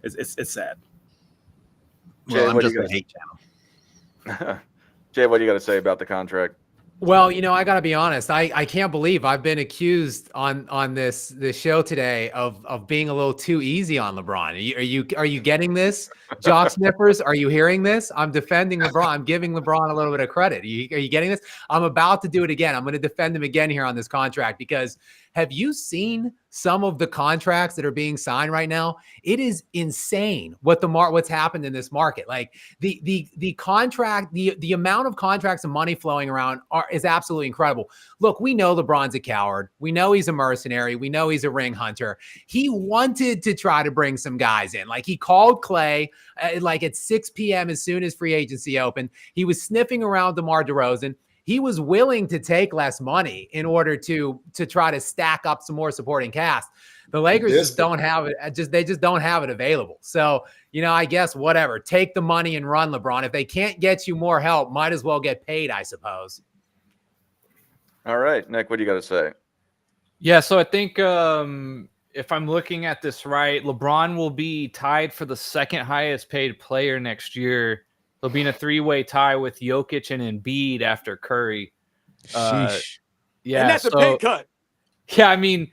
It's sad. Well, I'm what do just you a hate channel. Jay, what do you got to say about the contract? Well, you know, I got to be honest. I can't believe I've been accused on this show today of being a little too easy on LeBron. Are you getting this, jock sniffers? Are you hearing this? I'm defending LeBron. I'm giving LeBron a little bit of credit. Are you getting this? I'm about to do it again. I'm going to defend him again here on this contract, because have you seen some of the contracts that are being signed right now? It is insane what's happened in this market. Like the contract, the amount of contracts and money flowing around is absolutely incredible. Look, we know LeBron's a coward. We know he's a mercenary. We know he's a ring hunter. He wanted to try to bring some guys in. Like, he called Clay like at 6 p.m. as soon as free agency opened. He was sniffing around DeMar DeRozan. He was willing to take less money in order to try to stack up some more supporting cast. The Lakers just don't have it. They just don't have it available. So, you know, I guess whatever. Take the money and run, LeBron. If they can't get you more help, might as well get paid, I suppose. All right, Nick, what do you got to say? Yeah, so I think if I'm looking at this right, LeBron will be tied for the second highest paid player next year. He'll be in a three-way tie with Jokic and Embiid after Curry. Sheesh. Yeah, And that's a pay cut. Yeah, I mean,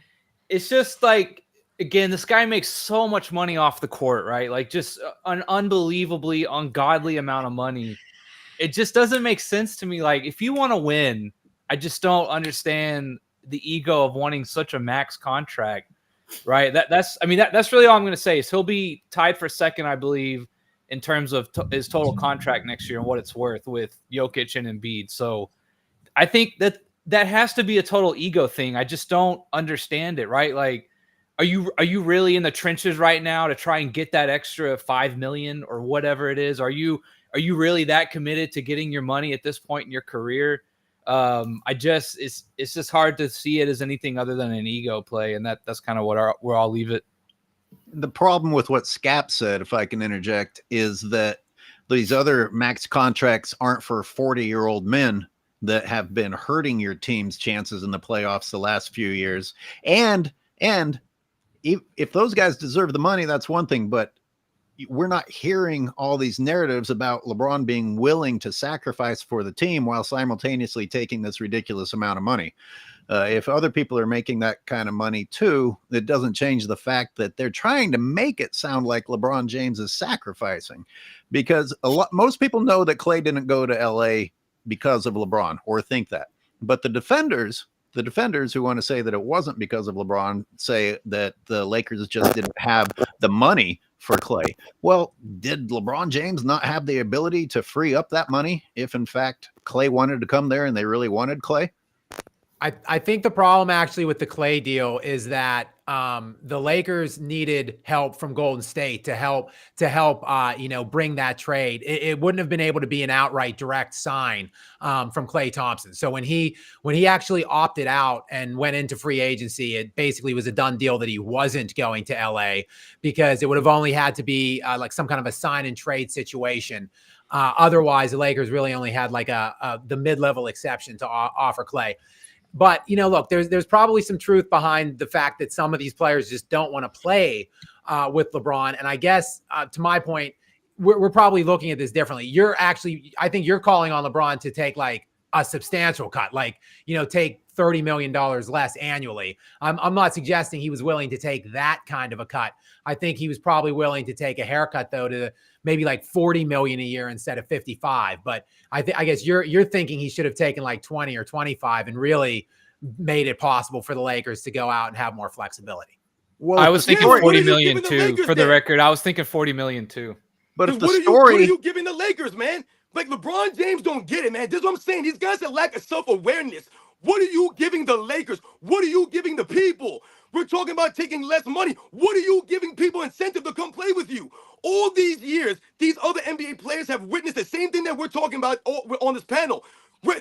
it's just like, again, this guy makes so much money off the court, right? Like, just an unbelievably ungodly amount of money. It just doesn't make sense to me. Like, if you want to win, I just don't understand the ego of wanting such a max contract, right? That's really all I'm going to say is he'll be tied for second, I believe, in terms of his total contract next year and what it's worth with Jokic and Embiid. So I think that has to be a total ego thing. I just don't understand it, right? Like, are you really in the trenches right now to try and get that extra 5 million or whatever it is? Are you really that committed to getting your money at this point in your career? It's just hard to see it as anything other than an ego play, and that's kind of where I'll leave it. The problem with what Scap said, if I can interject, is that these other max contracts aren't for 40-year-old men that have been hurting your team's chances in the playoffs the last few years. And if those guys deserve the money, that's one thing, but we're not hearing all these narratives about LeBron being willing to sacrifice for the team while simultaneously taking this ridiculous amount of money. If other people are making that kind of money too, it doesn't change the fact that they're trying to make it sound like LeBron James is sacrificing, because most people know that Klay didn't go to LA because of LeBron or think that. But the defenders who want to say that it wasn't because of LeBron say that the Lakers just didn't have the money for Klay. Well, did LeBron James not have the ability to free up that money if in fact Klay wanted to come there and they really wanted Klay? I think the problem actually with the Klay deal is that the Lakers needed help from Golden State to help bring that trade. It wouldn't have been able to be an outright direct sign from Klay Thompson. So when he actually opted out and went into free agency, it basically was a done deal that he wasn't going to LA, because it would have only had to be like some kind of a sign and trade situation. Otherwise, the Lakers really only had like the mid-level exception to offer Klay. But, look, there's probably some truth behind the fact that some of these players just don't want to play with LeBron. And I guess to my point, we're probably looking at this differently. I think you're calling on LeBron to take like a substantial cut, like, take $30 million less annually. I'm not suggesting he was willing to take that kind of a cut. I think he was probably willing to take a haircut, though, to maybe like 40 million a year instead of 55. But I guess you're thinking he should have taken like 20 or 25 and really made it possible for the Lakers to go out and have more flexibility. Well, I was thinking what 40 are you million giving the too, Lakers for the then? record. I was thinking 40 million too. But if the What are story, you giving the Lakers, man? Like, LeBron James don't get it, man. This is what I'm saying. These guys have lack of self-awareness. What are you giving the Lakers? What are you giving the people? We're talking about taking less money. What are you giving people incentive to come play with you? All these years, these other NBA players have witnessed the same thing that we're talking about on this panel.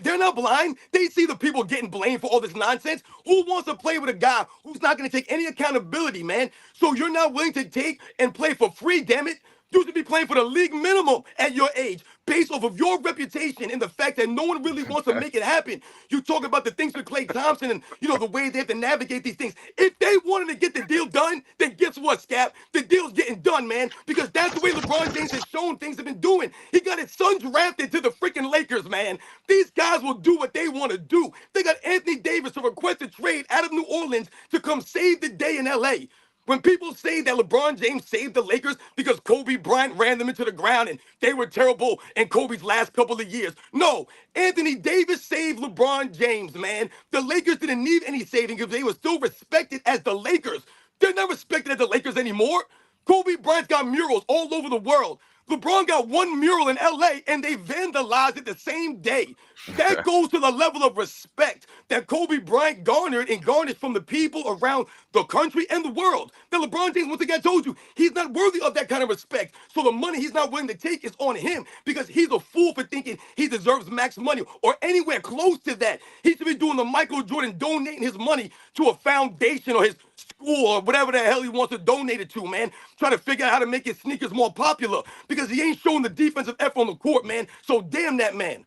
They're not blind. They see the people getting blamed for all this nonsense. Who wants to play with a guy who's not going to take any accountability, man? So you're not willing to take and play for free, damn it. You should be playing for the league minimum at your age, based off of your reputation and the fact that no one really wants to make it happen. You talk about the things with Klay Thompson and, the way they have to navigate these things. If they wanted to get the deal done, then guess what, Scap? The deal's getting done, man, because that's the way LeBron James has shown things have been doing. He got his son drafted to the freaking Lakers, man. These guys will do what they want to do. They got Anthony Davis to request a trade out of New Orleans to come save the day in LA. When people say that LeBron James saved the Lakers because Kobe Bryant ran them into the ground and they were terrible in Kobe's last couple of years. No, Anthony Davis saved LeBron James, man. The Lakers didn't need any saving because they were still respected as the Lakers. They're not respected as the Lakers anymore. Kobe Bryant's got murals all over the world. LeBron got one mural in LA and they vandalized it the same day. That goes to the level of respect that Kobe Bryant garnered and garnished from the people around the country and the world. That LeBron James, once again, told you, he's not worthy of that kind of respect. So the money he's not willing to take is on him because he's a fool for thinking he deserves max money or anywhere close to that. He should be doing the Michael Jordan, donating his money to a foundation or his school or whatever the hell he wants to donate it to, man. Trying to figure out how to make his sneakers more popular because he ain't showing the defensive effort on the court, man. So damn that man.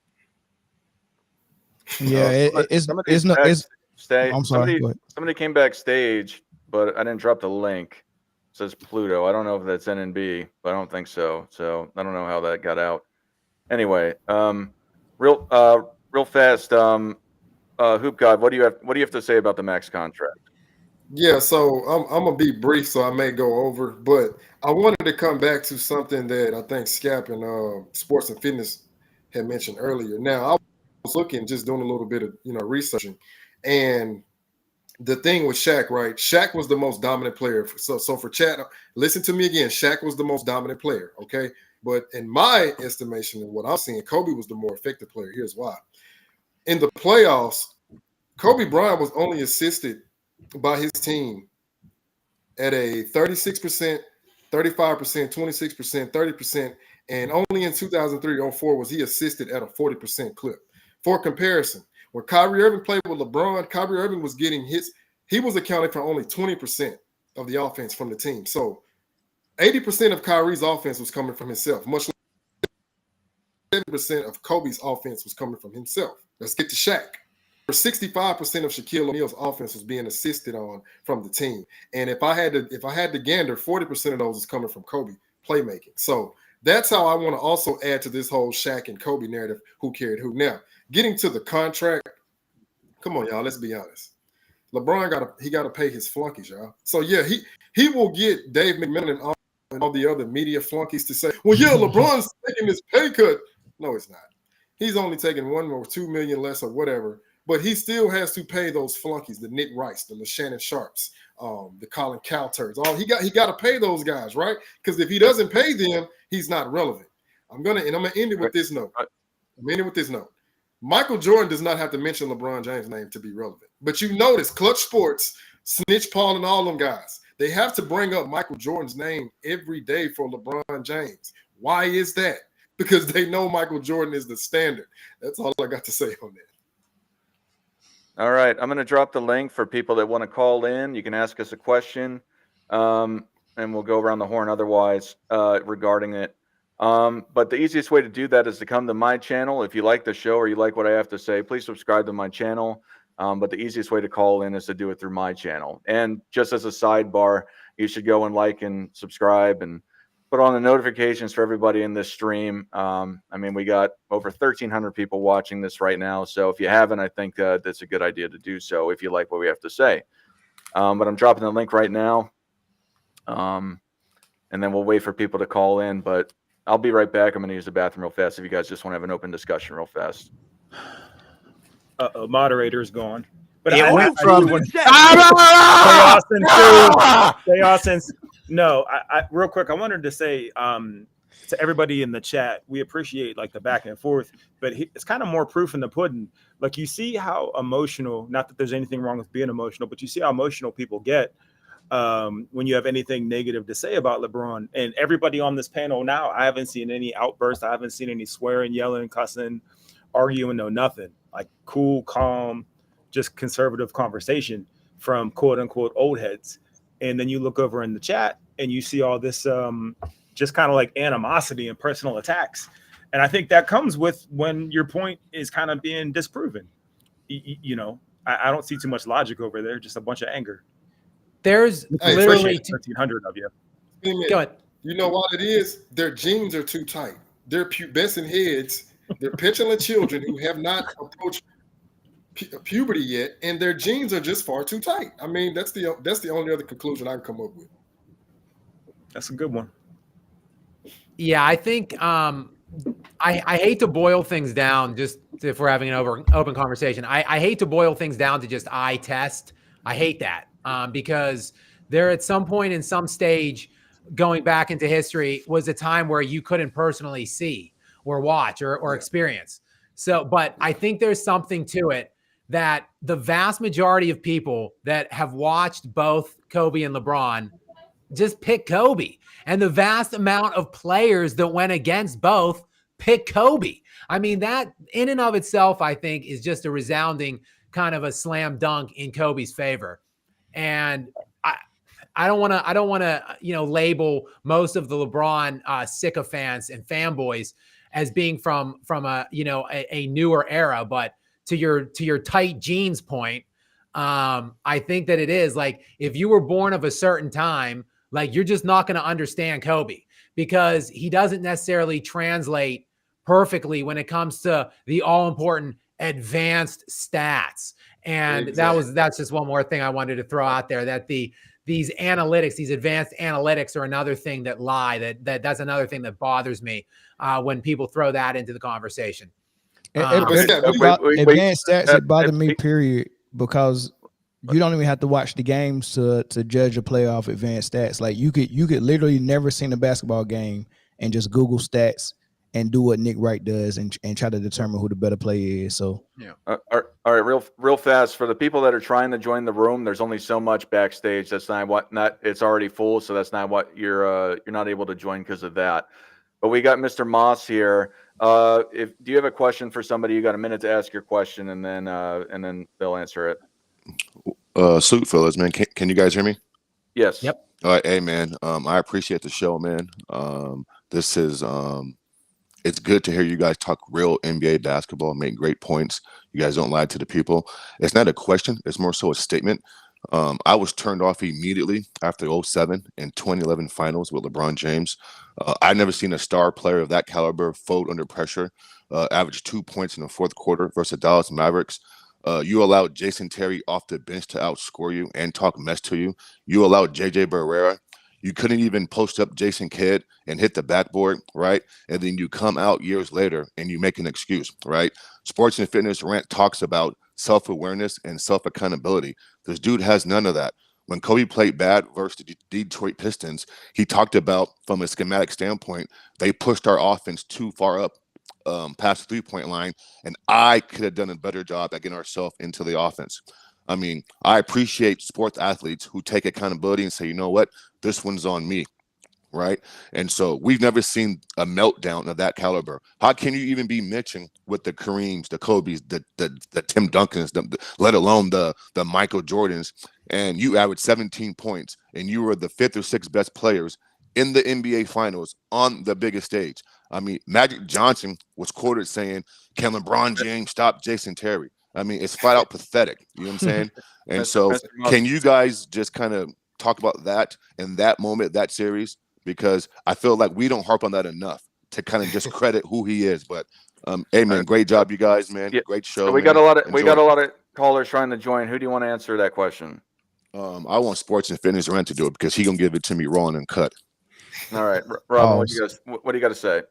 Yeah, I'm sorry. Go ahead. Somebody came backstage, but I didn't drop the link. It says Pluto. I don't know if that's NNB, but I don't think so. So I don't know how that got out. Anyway, real fast, Hoop God, what do you have to say about the max contract? Yeah, so I'm gonna be brief, so I may go over, but I wanted to come back to something that I think Scap and Sports and Fitness had mentioned earlier. Now, I was looking, just doing a little bit of researching, and the thing with Shaq, right? Shaq was the most dominant player. So for chat, listen to me again. Shaq was the most dominant player, okay? But in my estimation and what I'm seeing, Kobe was the more effective player. Here's why. In the playoffs, Kobe Bryant was only assisted by his team at a 36%, 35%, 26%, 30%, and only in 2003-04 was he assisted at a 40% clip. For comparison, when Kyrie Irving played with LeBron, Kyrie Irving was getting hits. He was accounting for only 20% of the offense from the team. So 80% of Kyrie's offense was coming from himself, much like 70% of Kobe's offense was coming from himself. Let's get to Shaq. 65% of Shaquille O'Neal's offense was being assisted on from the team. And if I had to gander, 40% of those is coming from Kobe playmaking. So that's how I want to also add to this whole Shaq and Kobe narrative, who carried who. Now, getting to the contract, come on, y'all, let's be honest. LeBron got to pay his flunkies, y'all. So yeah, he will get Dave McMillan and all the other media flunkies to say, well, yeah, LeBron's taking this pay cut. No, it's not. He's only taking $1 or $2 million less or whatever, but he still has to pay those flunkies, the Nick Rice, the LaShannon Sharps, the Colin Cowturds. He got to pay those guys, right? Because if he doesn't pay them, he's not relevant. I'm gonna end it with this note. Michael Jordan does not have to mention LeBron James' name to be relevant. But you notice Clutch Sports, Snitch Paul, and all them guys, they have to bring up Michael Jordan's name every day for LeBron James. Why is that? Because they know Michael Jordan is the standard. That's all I got to say on that. All right. I'm going to drop the link for people that want to call in. You can ask us a question, and we'll go around the horn otherwise regarding it. But the easiest way to do that is to come to my channel. If you like the show or you like what I have to say, please subscribe to my channel. But the easiest way to call in is to do it through my channel. And just as a sidebar, you should go and like and subscribe and put on the notifications for everybody in this stream. I mean, we got over 1,300 people watching this right now. So if you haven't, I think that's a good idea to do so if you like what we have to say. But I'm dropping the link right now. And then we'll wait for people to call in. But I'll be right back. I'm going to use the bathroom real fast if you guys just want to have an open discussion real fast. Moderator's gone. But Yeah, I went from No, I real quick, I wanted to say to everybody in the chat, we appreciate like the back and forth, but it's kind of more proof in the pudding. Like you see how emotional, not that there's anything wrong with being emotional, but you see how emotional people get when you have anything negative to say about LeBron. And everybody on this panel now, I haven't seen any outbursts. I haven't seen any swearing, yelling, cussing, arguing, no nothing. Like cool, calm, just conservative conversation from quote unquote old heads. And then you look over in the chat and you see all this just kind of like animosity and personal attacks. And I think that comes with when your point is kind of being disproven. You know, I don't see too much logic over there, just a bunch of anger. There's literally 1,300 of you. Go ahead. You know what it is? Their genes are too tight. They're pubescent heads. They're petulant children who have not approached puberty yet, and their genes are just far too tight. I mean, that's the only other conclusion I can come up with. That's a good one. Yeah, I think I hate to boil things down. Just if we're having an open conversation, I hate to boil things down to just eye test. I hate that because there at some point in some stage going back into history was a time where you couldn't personally see or watch or experience. So, but I think there's something to it that the vast majority of people that have watched both Kobe and LeBron just pick Kobe. And the vast amount of players that went against both pick Kobe. I mean, that in and of itself, I think, is just a resounding kind of a slam dunk in Kobe's favor. And I don't want to, label most of the LeBron sycophants and fanboys as being from a newer era, but to your tight genes point, I think that it is like, if you were born of a certain time, like you're just not going to understand Kobe because he doesn't necessarily translate perfectly when it comes to the all important advanced stats. And Exactly. that's just one more thing I wanted to throw out there, that these analytics, these advanced analytics are another thing that lie, that's another thing that bothers me when people throw that into the conversation. Advanced stats, it bothered me, period, because you don't even have to watch the games to judge a player off advanced stats. Like you could literally never seen a basketball game and just Google stats and do what Nick Wright does and try to determine who the better player is. So all right, real fast for the people that are trying to join the room. There's only so much backstage. That's not it's already full, so that's not what you're not able to join because of that. But we got Mr. Moss here. Do you have a question for somebody? You got a minute to ask your question, and then they'll answer it. Salute, fellas, man. Can you guys hear me? Yes. Yep. All right, hey man. I appreciate the show, man. This is it's good to hear you guys talk real NBA basketball, make great points. You guys don't lie to the people. It's not a question, it's more so a statement. I was turned off immediately after the 07 and 2011 finals with LeBron James. I've never seen a star player of that caliber fold under pressure, average 2 points in the fourth quarter versus Dallas Mavericks. You allowed Jason Terry off the bench to outscore you and talk mess to you. You allowed JJ Barrera. You couldn't even post up Jason Kidd and hit the backboard, right? And then you come out years later and you make an excuse, right? Sports and Fitness Rant talks about self-awareness and self-accountability. This dude has none of that. When Kobe played bad versus the Detroit Pistons, he talked about, from a schematic standpoint, they pushed our offense too far up past the three-point line, and I could have done a better job at getting ourselves into the offense. I mean, I appreciate sports athletes who take accountability and say, you know what, this one's on me, right? And so we've never seen a meltdown of that caliber. How can you even be mentioned with the Kareems, the Kobes, the Tim Duncans, let alone the Michael Jordans, and you average 17 points, and you were the 5th or 6th best players in the NBA Finals on the biggest stage? I mean, Magic Johnson was quoted saying, "Can LeBron James stop Jason Terry?" I mean, it's flat out pathetic. You know what I'm saying? And so can you guys just kind of talk about that in that moment, that series? Because I feel like we don't harp on that enough to kind of discredit who he is. But hey man, great job, you guys, man. Yeah. Great show. So we man. got a lot Enjoy. of callers trying to join. Who do you want to answer that question? I want Sports and Fitness Rant to do it because he gonna give it to me raw and cut. All right, Robin, Pause. what do you got to say?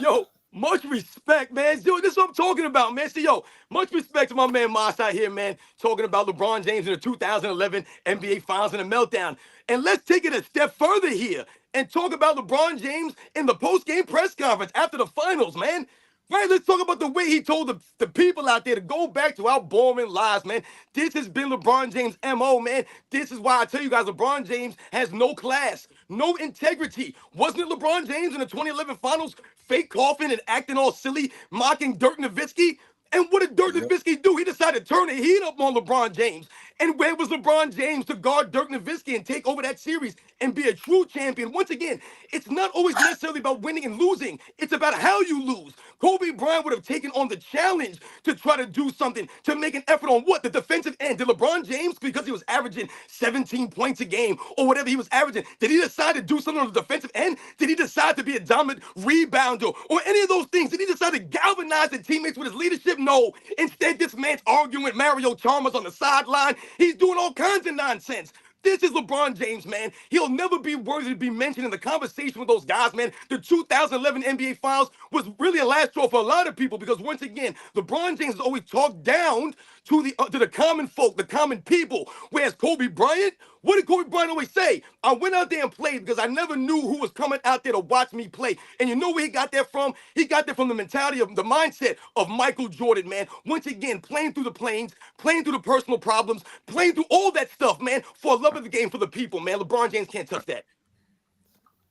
Yo, much respect, man. Yo, this is what I'm talking about, man. See, yo, much respect to my man Moss out here, man, talking about LeBron James in the 2011 NBA Finals and a meltdown. And let's take it a step further here and talk about LeBron James in the post-game press conference after the finals, man. Right, let's talk about the way he told the people out there to go back to our boring lives, man. This has been LeBron James' MO, man. This is why I tell you guys, LeBron James has no class, no integrity. Wasn't it LeBron James in the 2011 Finals fake coughing and acting all silly, mocking Dirk Nowitzki? And what did Dirk Nowitzki do? He decided to turn the heat up on LeBron James. And where was LeBron James to guard Dirk Nowitzki and take over that series and be a true champion? Once again, it's not always necessarily about winning and losing. It's about how you lose. Kobe Bryant would have taken on the challenge to try to do something, to make an effort on what? The defensive end. Did LeBron James, because he was averaging 17 points a game or whatever he was averaging, did he decide to do something on the defensive end? Did he decide to be a dominant rebounder or any of those things? Did he decide to galvanize the teammates with his leadership? No. Instead, this man's arguing with Mario Chalmers on the sideline. He's doing all kinds of nonsense. This is LeBron James, man. He'll never be worthy to be mentioned in the conversation with those guys, man. The 2011 NBA Finals was really a last straw for a lot of people because, once again, LeBron James has always talked down to the common folk, the common people. Whereas Kobe Bryant, what did Kobe Bryant always say? I went out there and played because I never knew who was coming out there to watch me play. And you know where he got that from? He got that from the mentality of the mindset of Michael Jordan, man. Once again, playing through the planes, playing through the personal problems, playing through all that stuff, man, for love of the game for the people, man. LeBron James can't touch that.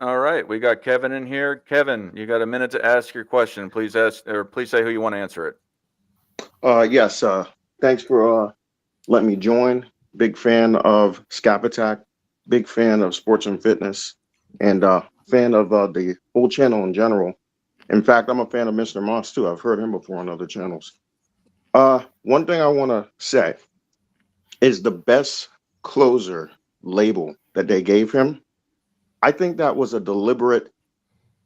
All right, we got Kevin in here. Kevin, you got a minute to ask your question. Please say who you want to answer it. Yes. Thanks for letting me join. Big fan of Scap Attack. Big fan of Sports and Fitness, and fan of the whole channel in general. In fact, I'm a fan of Mr. Moss too. I've heard him before on other channels. One thing I want to say is the best closer label that they gave him. I think that was a deliberate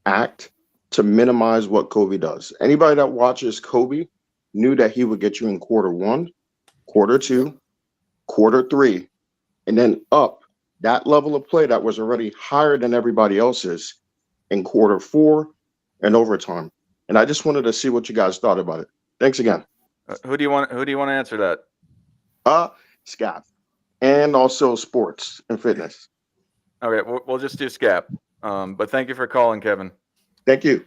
act to minimize what Kobe does. Anybody that watches Kobe knew that he would get you in quarter 1, quarter 2, quarter 3, and then up that level of play that was already higher than everybody else's in quarter 4 and overtime. And I just wanted to see what you guys thought about it. Thanks again. Who do you want to answer that? Scap, and also Sports and Fitness. Okay, we'll just do Scap. But thank you for calling, Kevin. Thank you.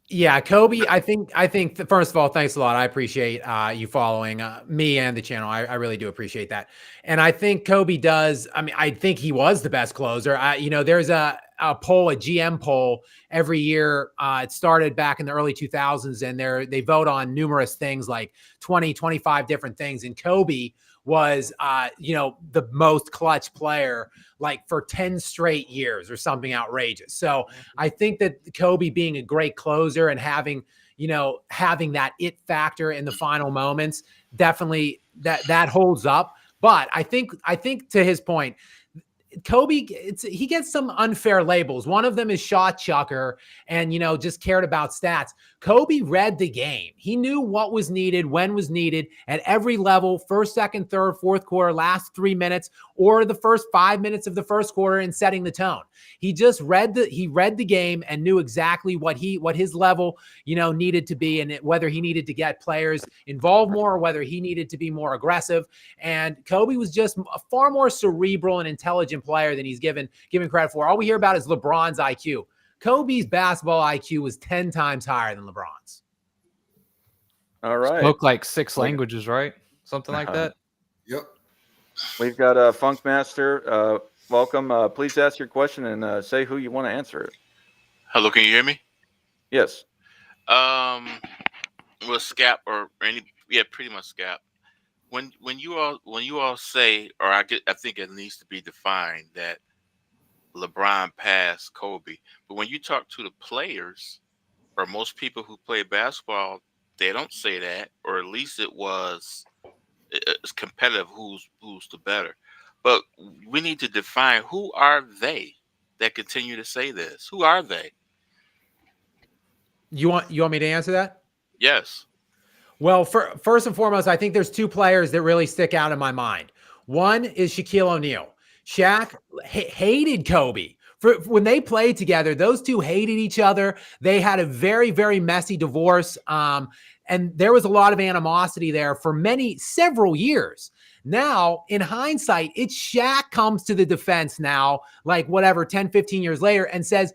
Yeah, Kobe. I think first of all, thanks a lot. I appreciate you following me and the channel. I really do appreciate that. And I think Kobe does. I mean, I think he was the best closer. There's a poll, a GM poll every year. It started back in the early 2000s, and they vote on numerous things like 20, 25 different things. And Kobe was, the most clutch player like for 10 straight years or something outrageous. So I think that Kobe being a great closer and having that it factor in the final moments, definitely that holds up. But I think to his point, Kobe, he gets some unfair labels. One of them is shot chucker and, just cared about stats. Kobe read the game. He knew what was needed, when was needed at every level, first, second, third, fourth quarter, last 3 minutes, or the first 5 minutes of the first quarter and setting the tone. He just read the game and knew exactly what his level, needed to be, and whether he needed to get players involved more or whether he needed to be more aggressive. And Kobe was just a far more cerebral and intelligent player than he's given credit for. All we hear about is LeBron's IQ. Kobe's basketball IQ was 10 times higher than LeBron's. All right. Spoke like 6 languages, right? Something like that. Yep. We've got Funk Master. Welcome. Please ask your question and say who you want to answer it. Hello, can you hear me? Yes. Well, Scap pretty much Scap. When you all say, or I think it needs to be defined that LeBron passed Kobe, but when you talk to the players or most people who play basketball, they don't say that, or at least it's competitive. Who's the better? But we need to define who are they that continue to say this. Who are they? You want me to answer that? Yes. Well, first and foremost, I think there's 2 players that really stick out in my mind. One is Shaquille O'Neal. Shaq hated Kobe. When they played together, those two hated each other. They had a very, very messy divorce. And there was a lot of animosity there for several years. Now, in hindsight, it's Shaq comes to the defense now, like 10, 15 years later, and says,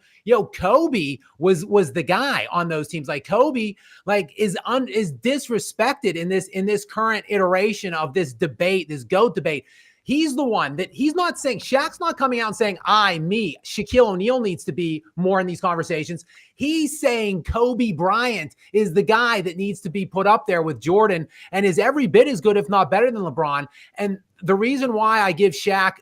Kobe was the guy on those teams. Like Kobe, is disrespected in this current iteration of this debate, this GOAT debate. He's the one that he's not saying, Shaq's not coming out and saying, me. Shaquille O'Neal needs to be more in these conversations. He's saying Kobe Bryant is the guy that needs to be put up there with Jordan and is every bit as good, if not better than LeBron. And the reason why I give Shaq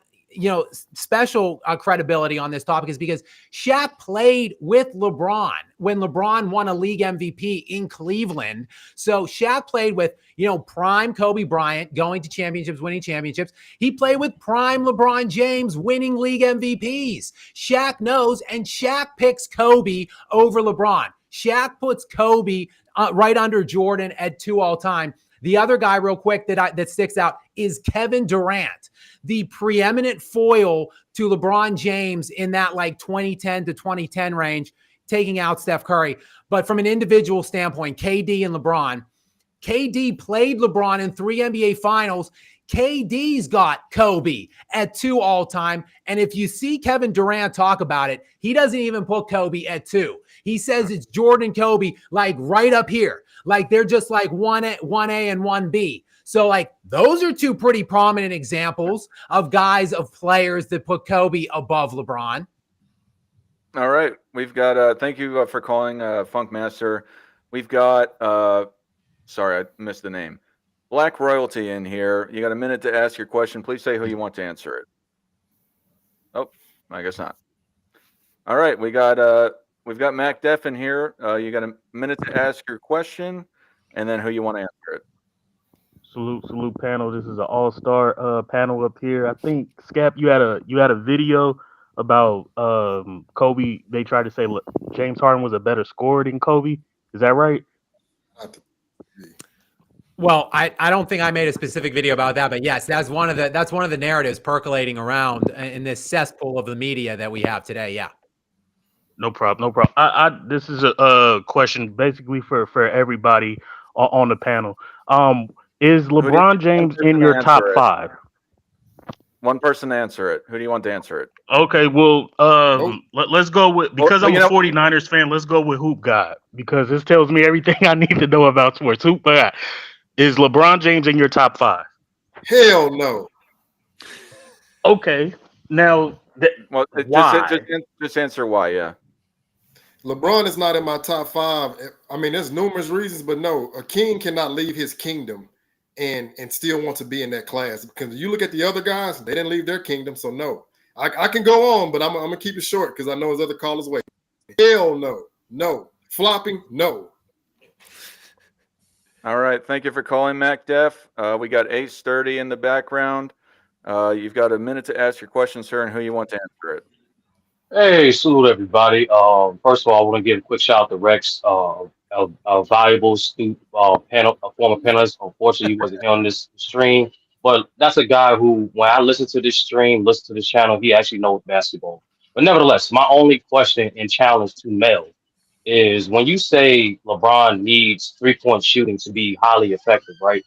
special credibility on this topic is because Shaq played with LeBron when LeBron won a league MVP in Cleveland. So Shaq played with, prime Kobe Bryant going to championships, winning championships. He played with prime LeBron James winning league MVPs. Shaq knows, and Shaq picks Kobe over LeBron. Shaq puts Kobe right under Jordan at 2 all time. The other guy real quick that sticks out is Kevin Durant, the preeminent foil to LeBron James in that 2010 to 2010 range, taking out Steph Curry. But from an individual standpoint, KD and LeBron, KD played LeBron in 3 NBA finals. KD's got Kobe at 2 all time. And if you see Kevin Durant talk about it, he doesn't even put Kobe at 2. He says it's Jordan, Kobe, right up here. They're just 1A and 1B. So those are 2 pretty prominent examples of players that put Kobe above LeBron. All right. We've got, thank you for calling Funk Master. We've got, sorry, I missed the name. Black Royalty in here. You got a minute to ask your question. Please say who you want to answer it. Oh, I guess not. All right. We've got Mac Def in here. You got a minute to ask your question and then who you want to answer it. Salute panel. This is an all-star panel up here. I think Scap, you had a video about Kobe. They tried to say James Harden was a better scorer than Kobe. Is that right? Well, I don't think I made a specific video about that, but yes, that's one of the narratives percolating around in this cesspool of the media that we have today. Yeah. No problem. This is a question basically for everybody on the panel. Is LeBron James in your top 5? One person answer it. Who do you want to answer it? Okay, well, let's go with, because I'm a 49ers fan, let's go with Hoop God, because this tells me everything I need to know about sports. Hoop God, is LeBron James in your top 5? Hell no. Okay, now Well, why? just answer why. Yeah. LeBron is not in my top 5. I mean, there's numerous reasons, but no, a king cannot leave his kingdom and still want to be in that class. Because you look at the other guys, they didn't leave their kingdom. So no, I can go on, but I'm gonna keep it short because I know his other callers wait. Hell no, no flopping, no. All right. Thank you for calling, Mac Def. We got Ace Sturdy in the background. You've got a minute to ask your question, sir, and who you want to answer it. Hey, salute everybody. First of all, I want to give a quick shout out to Rex, a valuable panel, a former panelist. Unfortunately, he wasn't here on this stream, but that's a guy who, when I listen to this stream, listen to this channel, he actually knows basketball. But nevertheless, my only question and challenge to Mel is when you say LeBron needs 3-point shooting to be highly effective, right?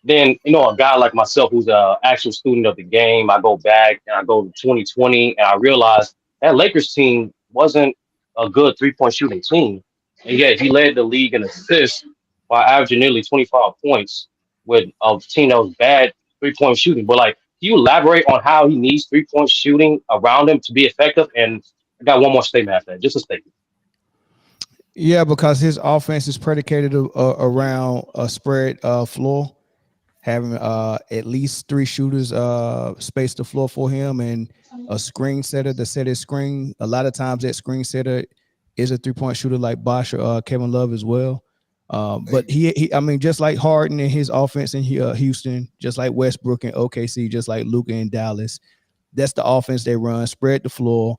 Then a guy like myself who's a actual student of the game, I go back and I go to 2020 and I realize that Lakers team wasn't a good 3-point shooting team, and yet he led the league in assists by averaging nearly 25 points with a team that was bad 3-point shooting. But like, can you elaborate on how he needs 3-point shooting around him to be effective? And I got one more statement after that, just a statement. Yeah, because his offense is predicated around a spread floor, having at least 3 shooters space the floor for him, and a screen setter to set his screen. A lot of times that screen setter is a 3-point shooter like Bosh or Kevin Love as well. But he, I mean, just like Harden and his offense in Houston, just like Westbrook and OKC, just like Luka in Dallas, that's the offense they run. Spread the floor.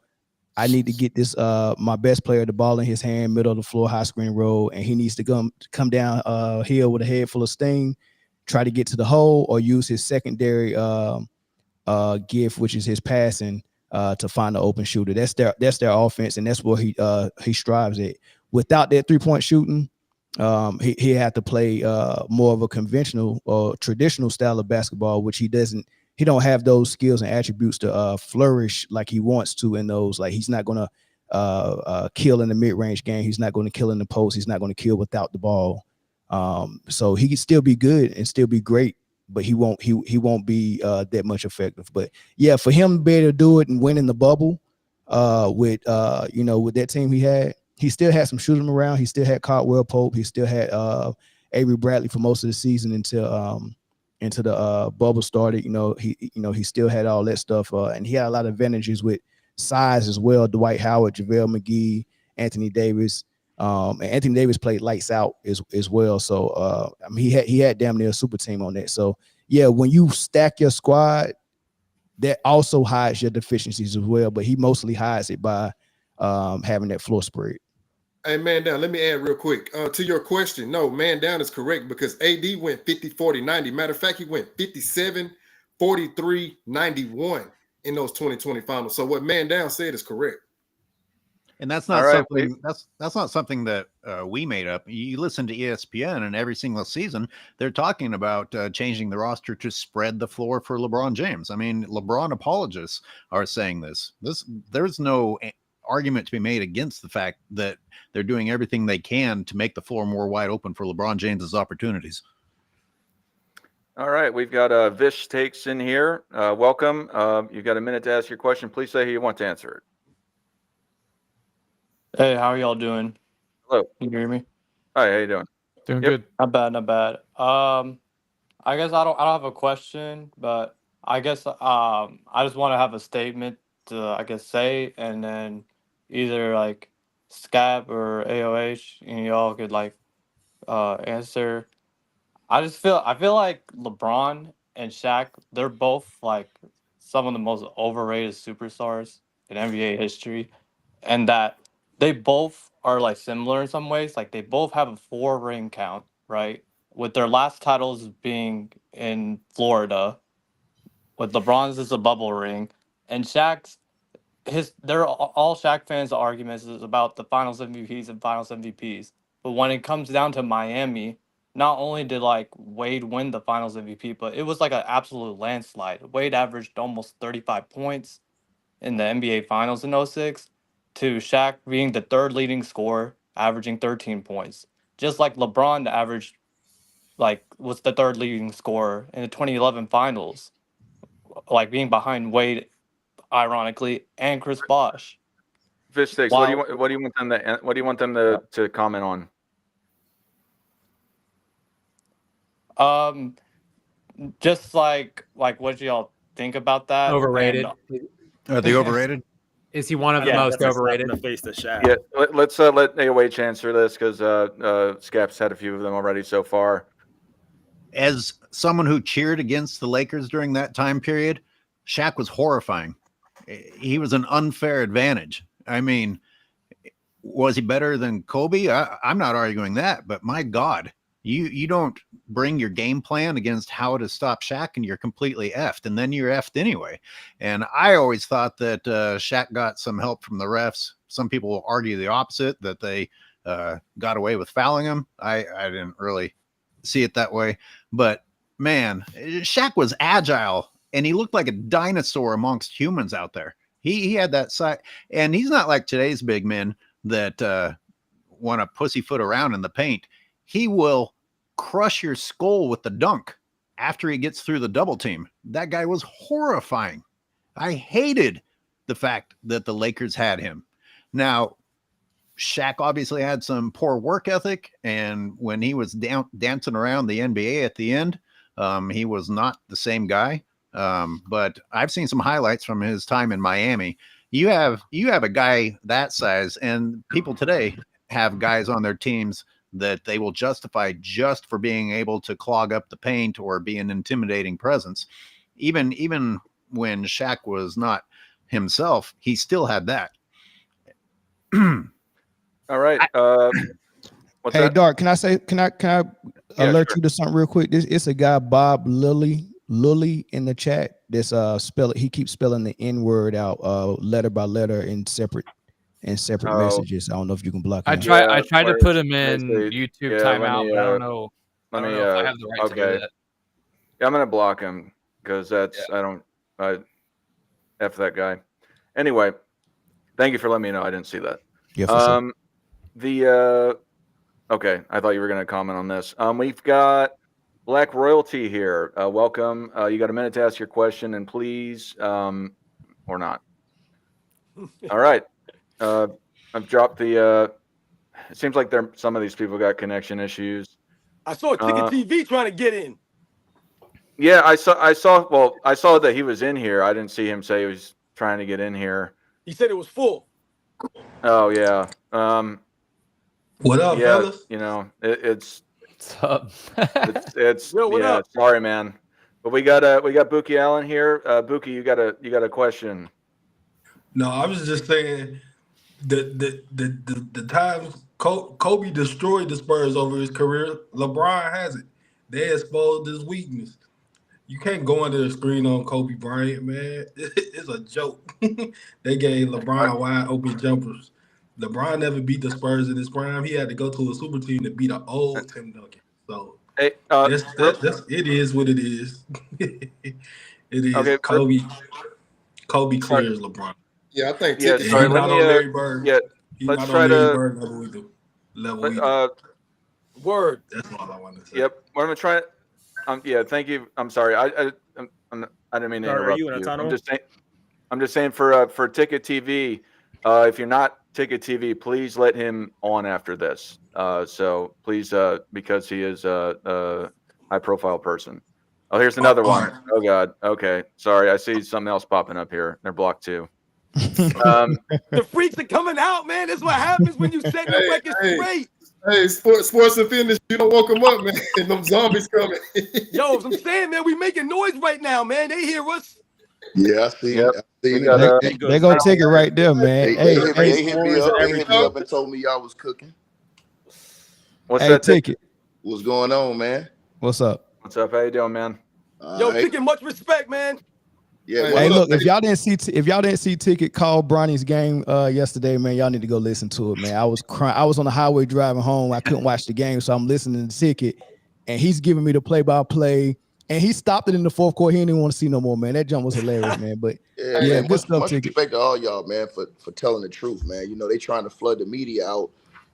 I need to get this my best player the ball in his hand, middle of the floor, high screen roll, and he needs to come down hill with a head full of steam, try to get to the hole, or use his secondary gift, which is his passing, to find the open shooter. That's their offense, and that's what he strives at. Without that 3-point shooting, he had to play more of a conventional or traditional style of basketball, which he doesn't. He don't have those skills and attributes to flourish like he wants to in those. Like, he's not gonna kill in the mid-range game. He's not going to kill in the post. He's not going to kill without the ball. So he can still be good and still be great, but he won't be that much effective. But yeah, for him to be able to do it and win in the bubble with that team he still had some shooting around. He still had Caldwell Pope. He still had Avery Bradley for most of the season until the bubble started. He still had all that stuff, and he had a lot of advantages with size as well. Dwight Howard, JaVale McGee, Anthony Davis. And Anthony Davis played lights out as well. So I mean, he had damn near a super team on that. So yeah, when you stack your squad, that also hides your deficiencies as well. But he mostly hides it by having that floor spread. Hey, man down, let me add real quick to your question. No, man down is correct because AD went 50, 40, 90. Matter of fact, he went 57, 43, 91 in those 2020 finals. So what man down said is correct. And that's not something that's not something that we made up. You listen to ESPN, and every single season they're talking about changing the roster to spread the floor for LeBron James. I mean, LeBron apologists are saying this. There's no argument to be made against the fact that they're doing everything they can to make the floor more wide open for LeBron James's opportunities. All right, we've got Vish Takes in here. Welcome. You've got a minute to ask your question. Please say who you want to answer it. Hey, how are y'all doing? Hello. Can you hear me? Hi, how you doing? Doing good. Not bad, not bad. I guess I don't have a question, but I guess I just want to have a statement to say, and then either like Scap or AOH, and y'all could answer. I feel like LeBron and Shaq, they're both like some of the most overrated superstars in NBA history, and that they both are like similar in some ways. Like they both have a 4-ring count, right? With their last titles being in Florida, with LeBron's is a bubble ring, and they're all Shaq fans' arguments is about the Finals MVPs and Finals MVPs. But when it comes down to Miami, not only did like Wade win the Finals MVP, but it was like an absolute landslide. Wade averaged almost 35 points in the NBA Finals in '06, to Shaq being the third leading scorer, averaging 13 points. Just like LeBron averaged, like, was the third leading scorer in the 2011 Finals, like being behind Wade, ironically, and Chris Bosh. Fish sticks. While What do you want them to? What do you want them to comment on? just like what do y'all think about that? Overrated. Are they overrated? Is he one of the Yeah, most That's a slap overrated? in the face to Shaq. Yeah, let's let AOH answer this because Scap's had a few of them already so far. As someone who cheered against the Lakers during that time period, Shaq was horrifying. He was an unfair advantage. I mean, was he better than Kobe? I'm not arguing that, but my God, you don't bring your game plan against how to stop Shaq and you're completely effed, and then you're effed anyway. And I always thought that Shaq got some help from the refs. Some people will argue the opposite, that they got away with fouling him. I didn't really see it that way, but man, Shaq was agile and he looked like a dinosaur amongst humans out there. He had that side, and he's not like today's big men that want to pussyfoot around in the paint. He will crush your skull with the dunk after he gets through the double team. That guy was horrifying. I hated the fact that the Lakers had him. Now, Shaq obviously had some poor work ethic, and when he was dancing around the NBA at the end, he was not the same guy. But I've seen some highlights from his time in Miami. You have a guy that size, and people today have guys on their teams that they will justify just for being able to clog up the paint or be an intimidating presence. Even when Shaq was not himself, he still had that. All right. What's Hey, that? Dark, can I alert sure. you to something real quick? It's a guy, Bob Lully in the chat. This he keeps spelling the N word out letter by letter in separate messages. I don't know if you can block him. I tried to where put is- him where's in the- YouTube yeah, let timeout, me, but I don't know. Let I don't me. know if I have the right to do Okay. that. Yeah, I'm gonna block him because I F that guy. Anyway, thank you for letting me know. I didn't see that. Yeah, for sure. Okay, I thought you were gonna comment on this. We've got Black Royalty here. Welcome. You got a minute to ask your question, and please, or not. All right. I've dropped the. It seems like some of these people got connection issues. I saw Ticket TV trying to get in. Yeah, I saw. Well, I saw that he was in here. I didn't see him say he was trying to get in here. He said it was full. Oh yeah. What up, Yeah, fellas? you know, it's What's up? it's Yo, what yeah. up? Sorry, man. But we got Buki Allen here. Buki, you got a question. No, I was just saying the times Kobe destroyed the Spurs over his career, LeBron has it. They exposed his weakness. You can't go under the screen on Kobe Bryant, man. It's a joke. They gave LeBron wide open jumpers. LeBron never beat the Spurs in his prime. He had to go to a super team to beat an old Tim Duncan. So Hey, it is what it is. It is. Okay, Kobe clears LeBron. Yeah, I think Yeah, Ticket. sorry. He's Let not me. on Larry Bird. Yeah, He's let's not try on Larry to. Bird level either. Word. That's all I want to say. Yep. We're gonna try. Yeah. Thank you. I'm sorry. I didn't mean to Sorry, are interrupt you in a tunnel? I'm just saying for Ticket TV. If you're not Ticket TV, please let him on after this. So please, because he is a high profile person. Oh, here's another one. Oh God. Okay. Sorry. I see something else popping up here. They're blocked too. The freaks are coming out, man. That's what happens when you set the record straight. Hey, sports and fitness, you don't woke them up, man. Them zombies coming. Yo, I'm saying, man, we making noise right now, man. They hear us. Yeah, I see. Yep. I seen We it. got, They gonna take it right there, man. They Hey, hit me up and told me y'all was cooking. what's hey, that? Ticket. What's going on, man? What's up? What's up? How you doing, man? Yo, All right. Ticket, much respect, man. Yeah. Hey, what's Hey, up? look, if y'all didn't see Ticket call Bronny's game yesterday, man, y'all need to go listen to it, man. I was crying. I was on the highway driving home. I couldn't watch the game, so I'm listening to Ticket, and he's giving me the play-by-play. And he stopped it in the fourth quarter. He didn't even want to see no more, man. That jump was hilarious, man. But Yeah, yeah, man. good Much, stuff, much Ticket. respect to all y'all, man, for telling the truth, man. You know, they trying to flood the media out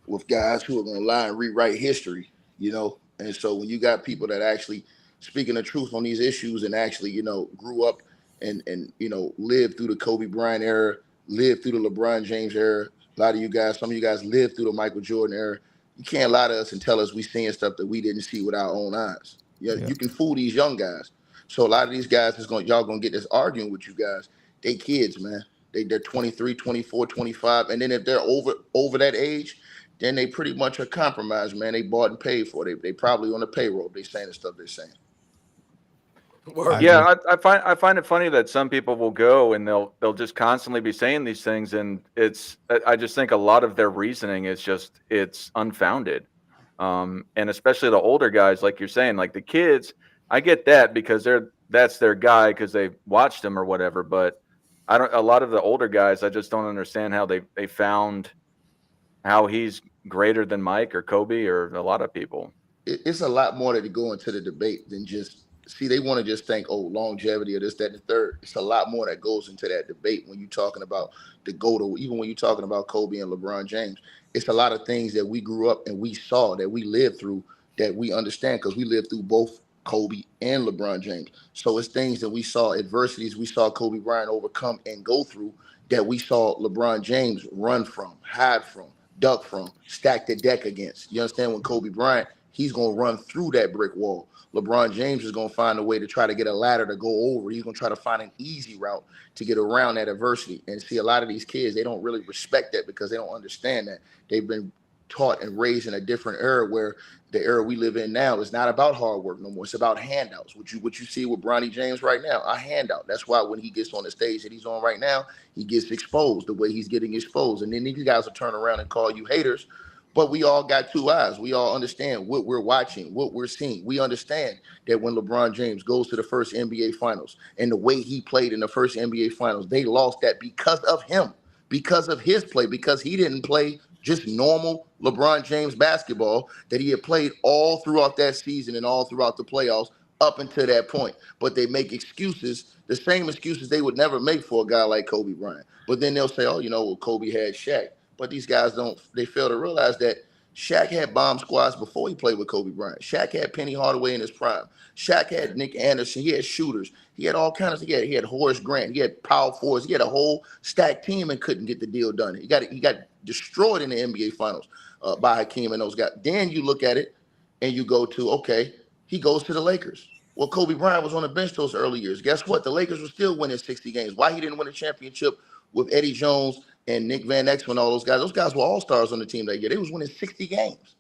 with guys who are gonna lie and rewrite history, you know. And so when you got people that actually speaking the truth on these issues and actually, you know, grew up and you know, lived through the Kobe Bryant era, lived through the LeBron James era. A lot of you guys, some of you guys lived through the Michael Jordan era. You can't lie to us and tell us we seeing stuff that we didn't see with our own eyes. Yeah, Yeah. you can fool these young guys. So a lot of these guys y'all gonna get this arguing with you guys. They kids, man. They're 23, 24, 25. And then if they're over that age, then they pretty much are compromised, man. They bought and paid for it. They probably on the payroll. They saying the stuff they're saying. Yeah, I find it funny that some people will go and they'll just constantly be saying these things, and I just think a lot of their reasoning is just it's unfounded, and especially the older guys, like you're saying, like the kids. I get that because that's their guy because they watched him or whatever, but I don't. A lot of the older guys, I just don't understand how they found how he's greater than Mike or Kobe or a lot of people. It's a lot more that go into the debate than just see. They want to just think, oh, longevity or this, that, and the third. It's a lot more that goes into that debate when you're talking about the GOAT, even when you're talking about Kobe and LeBron James. It's a lot of things that we grew up and we saw that we lived through that we understand because we lived through both Kobe and LeBron James. So it's things that we saw, adversities we saw Kobe Bryant overcome and go through that we saw LeBron James run from, hide from, duck from, stack the deck against. You understand? When Kobe Bryant, he's going to run through that brick wall. LeBron James is going to find a way to try to get a ladder to go over. He's going to try to find an easy route to get around that adversity. And see, a lot of these kids, they don't really respect that because they don't understand that. They've been taught and raised in a different era where the era we live in now is not about hard work no more. It's about handouts. What you see with Bronny James right now, a handout. That's why when he gets on the stage that he's on right now, he gets exposed the way he's getting exposed. And then these guys will turn around and call you haters. But we all got two eyes. We all understand what we're watching, what we're seeing. We understand that when LeBron James goes to the first NBA Finals and the way he played in the first NBA Finals, they lost that because of him, because of his play, because he didn't play just normal LeBron James basketball that he had played all throughout that season and all throughout the playoffs up until that point. But they make excuses, the same excuses they would never make for a guy like Kobe Bryant. But then they'll say, oh, you know, well, Kobe had Shaq. But these guys they fail to realize that Shaq had bomb squads before he played with Kobe Bryant. Shaq had Penny Hardaway in his prime. Shaq had Nick Anderson. He had shooters. He had all kinds of, he had Horace Grant. He had power forwards. He had a whole stacked team and couldn't get the deal done. He got destroyed in the NBA Finals by Hakeem and those guys. Then you look at it and you go to, okay, he goes to the Lakers. Well, Kobe Bryant was on the bench those early years. Guess what? The Lakers were still winning 60 games. Why he didn't win a championship with Eddie Jones and Nick Van Exel and all those guys? Those guys were all-stars on the team that year. They was winning 60 games.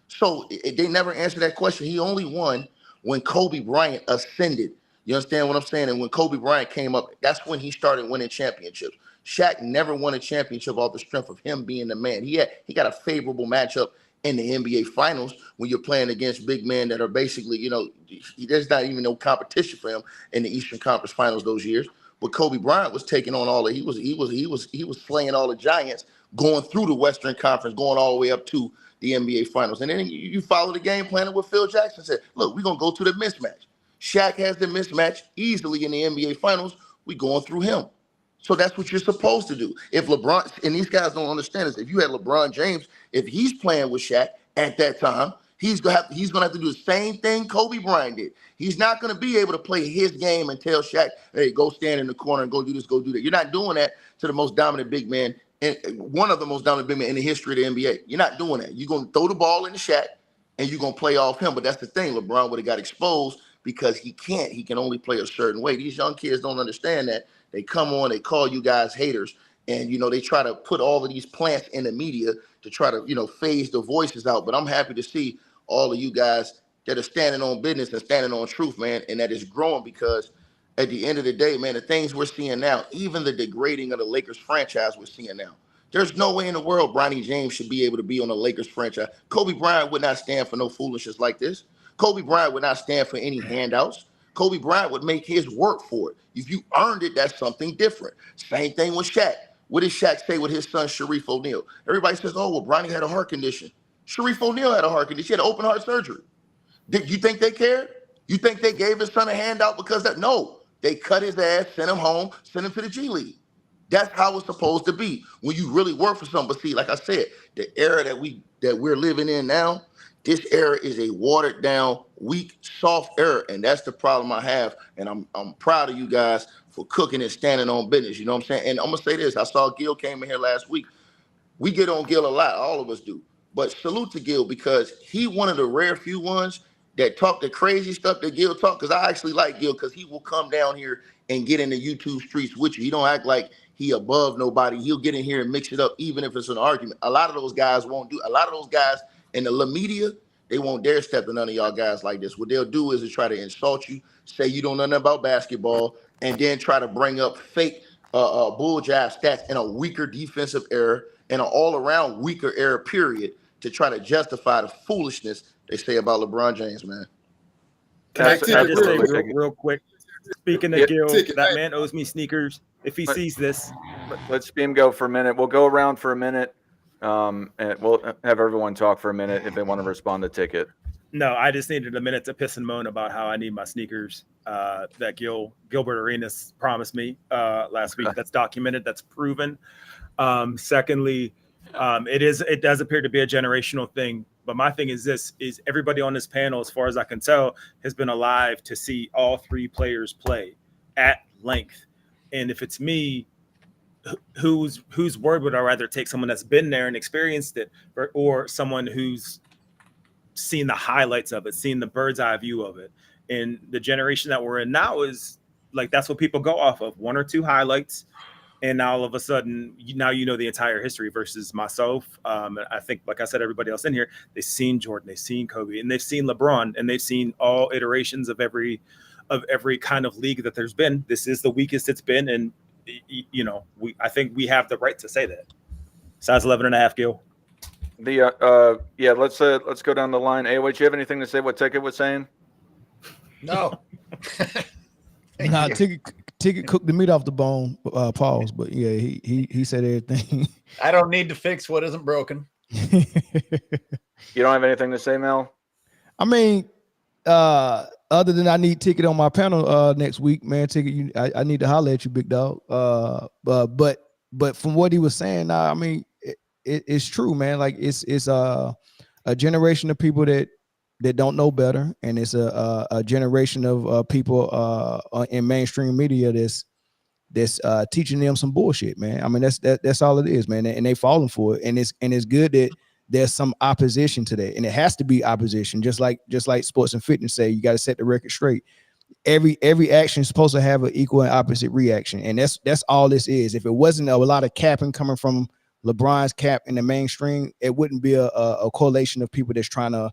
So they never answered that question. He only won when Kobe Bryant ascended. You understand what I'm saying? And when Kobe Bryant came up, that's when he started winning championships. Shaq never won a championship off the strength of him being the man. He got a favorable matchup in the NBA Finals when you're playing against big men that are basically, you know, there's not even no competition for him in the Eastern Conference Finals those years. But Kobe Bryant was taking on all the he was slaying all the giants, going through the Western Conference, going all the way up to the NBA Finals. And then you follow the game plan of what Phil Jackson said. Look, we're gonna go to the mismatch. Shaq has the mismatch easily in the NBA Finals. We going through him. So that's what you're supposed to do. If LeBron, and these guys don't understand this, if you had LeBron James, if he's playing with Shaq at that time, he's gonna have to do the same thing Kobe Bryant did. He's not gonna be able to play his game and tell Shaq, hey, go stand in the corner and go do this, go do that. You're not doing that to the most dominant big man, and one of the most dominant big men in the history of the NBA. You're not doing that. You're gonna throw the ball into Shaq and you're gonna play off him. But that's the thing, LeBron would have got exposed because he can't. He can only play a certain way. These young kids don't understand that. They come on, they call you guys haters, and you know they try to put all of these plants in the media to try to, you know, phase the voices out. But I'm happy to see all of you guys that are standing on business and standing on truth, man, and that is growing because at the end of the day, man, the things we're seeing now, even the degrading of the Lakers franchise we're seeing now. There's no way in the world Bronny James should be able to be on the Lakers franchise. Kobe Bryant would not stand for no foolishness like this. Kobe Bryant would not stand for any handouts. Kobe Bryant would make his work for it. If you earned it, that's something different. Same thing with Shaq. What did Shaq say with his son, Sharif O'Neal? Everybody says, oh, well, Bronny had a heart condition. Sharif O'Neal had a heart condition. He had open heart surgery. Did you think they cared? You think they gave his son a handout because that? No, they cut his ass, sent him home, sent him to the G League. That's how it's supposed to be when you really work for something. But see, like I said, the era that we're living in now, this era is a watered down, weak, soft era, and that's the problem I have. And I'm proud of you guys for cooking and standing on business. You know what I'm saying? And I'm gonna say this: I saw Gil came in here last week. We get on Gil a lot, all of us do. But salute to Gil because he one of the rare few ones that talk the crazy stuff that Gil talk. Because I actually like Gil because he will come down here and get in the YouTube streets with you. He don't act like he above nobody. He'll get in here and mix it up, even if it's an argument. A lot of those guys won't do. A lot of those guys in the media, they won't dare step to none of y'all guys like this. What they'll do is to try to insult you, say you don't know nothing about basketball, and then try to bring up fake bull jive stats in a weaker defensive era and an all-around weaker era period to try to justify the foolishness they say about LeBron James, man. Can I just say real quick? Speaking of Gil, that man owes me sneakers. If he sees this, let's see him go for a minute. We'll go around for a minute, and we'll have everyone talk for a minute if they want to respond to Ticket. No, I just needed a minute to piss and moan about how I need my sneakers that Gilbert Arenas promised me last week. That's documented. That's proven. Secondly, it does appear to be a generational thing. But my thing is this: is everybody on this panel, as far as I can tell, has been alive to see all three players play at length. And if it's me, whose word would I rather take? Someone that's been there and experienced it, or someone who's seen the highlights of it, seen the bird's eye view of it? And the generation that we're in now is like, that's what people go off of, one or two highlights. And now all of a sudden, now you know the entire history versus myself. I think, like I said, everybody else in here, they've seen Jordan, they've seen Kobe, and they've seen LeBron, and they've seen all iterations of every kind of league that there's been. This is the weakest it's been, and I think we have the right to say that. Size 11.5, Gil. Let's go down the line. AOH, you have anything to say what Ticket was saying? No. Nah, Ticket cooked the meat off the bone. Pause. But yeah, he said everything. I don't need to fix what isn't broken. You don't have anything to say, Mel? I mean, other than I need Ticket on my panel next week, man. Ticket, I need to holler at you, big dog. But from what he was saying, I mean, it's true, man. Like it's a generation of people that don't know better, and it's a generation of people in mainstream media that's teaching them some bullshit, man. I mean, that's all it is, man. And they falling for it, and it's good that there's some opposition to that, and it has to be opposition. Just like sports and fitness say, you got to set the record straight. Every action is supposed to have an equal and opposite reaction, and that's all this is. If it wasn't a lot of capping coming from LeBron's cap in the mainstream, it wouldn't be a correlation of people that's trying to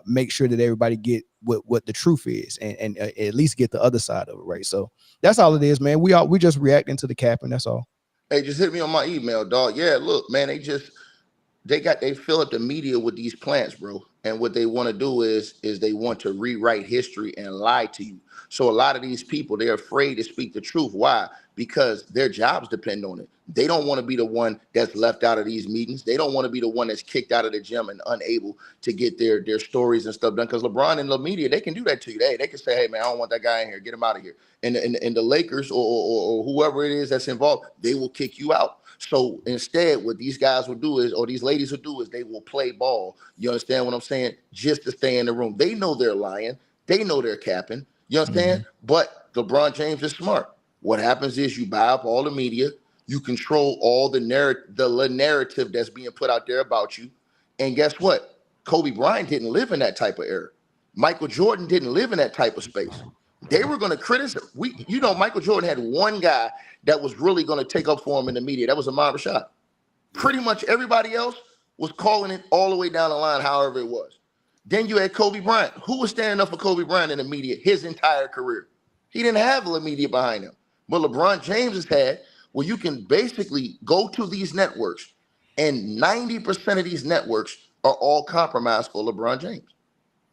make sure that everybody get what the truth is, and at least get the other side of it, right? So that's all it is, man. We just reacting to the capping. That's all. Hey, just hit me on my email, dog. Yeah, look, man, they fill up the media with these plants, bro. And what they want to do is they want to rewrite history and lie to you. So a lot of these people, they're afraid to speak the truth. Why? Because their jobs depend on it. They don't want to be the one that's left out of these meetings. They don't want to be the one that's kicked out of the gym and unable to get their stories and stuff done. Because LeBron and the media, they can do that to you. They can say, hey, man, I don't want that guy in here. Get him out of here. And the Lakers or whoever it is that's involved, they will kick you out. So instead, what these guys will do is, or these ladies will do is, they will play ball. You understand what I'm saying? Just to stay in the room. They know they're lying. They know they're capping. You understand? Mm-hmm. But LeBron James is smart. What happens is you buy up all the media. You control all the narrative that's being put out there about you. And guess what? Kobe Bryant didn't live in that type of era. Michael Jordan didn't live in that type of space. They were going to criticize. Michael Jordan had one guy that was really going to take up for him in the media. That was Ahmad Rashad. Pretty much everybody else was calling it all the way down the line, however it was. Then you had Kobe Bryant. Who was standing up for Kobe Bryant in the media his entire career? He didn't have the media behind him. But LeBron James has had, where you can basically go to these networks, and 90% of these networks are all compromised for LeBron James.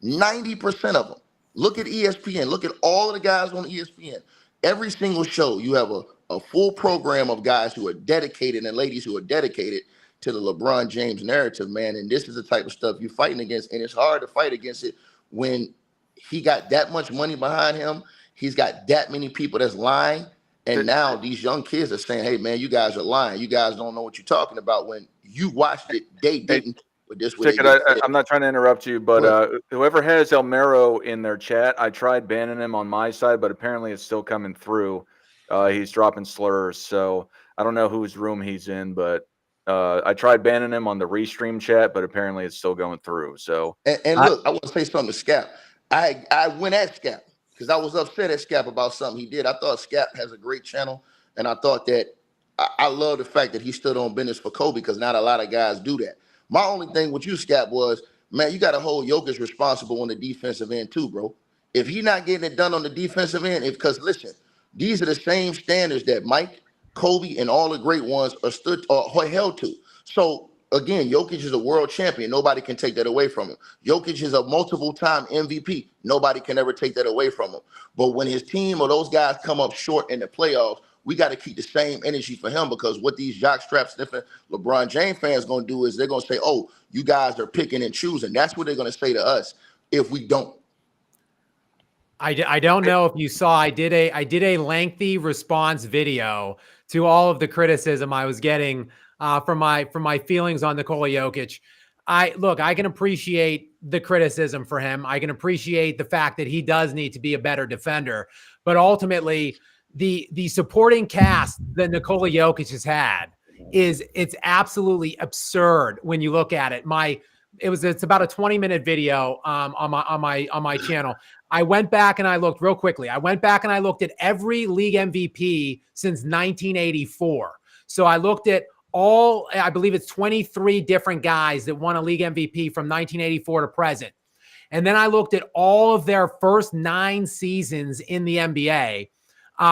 90% of them. Look at ESPN. Look at all of the guys on ESPN. Every single show, you have a full program of guys who are dedicated and ladies who are dedicated to the LeBron James narrative, man. And this is the type of stuff you're fighting against. And it's hard to fight against it when he got that much money behind him, he's got that many people that's lying. And now these young kids are saying, hey, man, you guys are lying. You guys don't know what you're talking about. When you watched it, they didn't. But this way Ticket, I'm not trying to interrupt you, but whoever has Elmero in their chat, I tried banning him on my side, but apparently it's still coming through. He's dropping slurs, so I don't know whose room he's in, but I tried banning him on the restream chat, but apparently it's still going through. So and look, I want to say something to Scap. I went at Scap because I was upset at Scap about something he did. I thought Scap has a great channel, and I thought that I love the fact that he stood on business for Kobe because not a lot of guys do that. My only thing with you, Scap, was, man, you got to hold Jokic responsible on the defensive end too, bro. If he's not getting it done on the defensive end, because listen, these are the same standards that Mike, Kobe, and all the great ones are held to. So again, Jokic is a world champion. Nobody can take that away from him. Jokic is a multiple-time MVP. Nobody can ever take that away from him. But when his team or those guys come up short in the playoffs, we got to keep the same energy for him, because what these jockstrap sniffing LeBron James fans going to do is they're going to say, oh, you guys are picking and choosing. That's what they're going to say to us if we don't. I don't know if you saw, I did a lengthy response video to all of the criticism I was getting from my feelings on Nikola Jokic. I can appreciate the criticism for him. I can appreciate the fact that he does need to be a better defender, but ultimately the supporting cast that Nikola Jokic has had it's absolutely absurd when you look at it. It's about a 20-minute video on my channel. I went back and I looked real quickly. I went back and I looked at every league MVP since 1984. So I looked at I believe it's 23 different guys that won a league MVP from 1984 to present. And then I looked at all of their first 9 seasons in the NBA,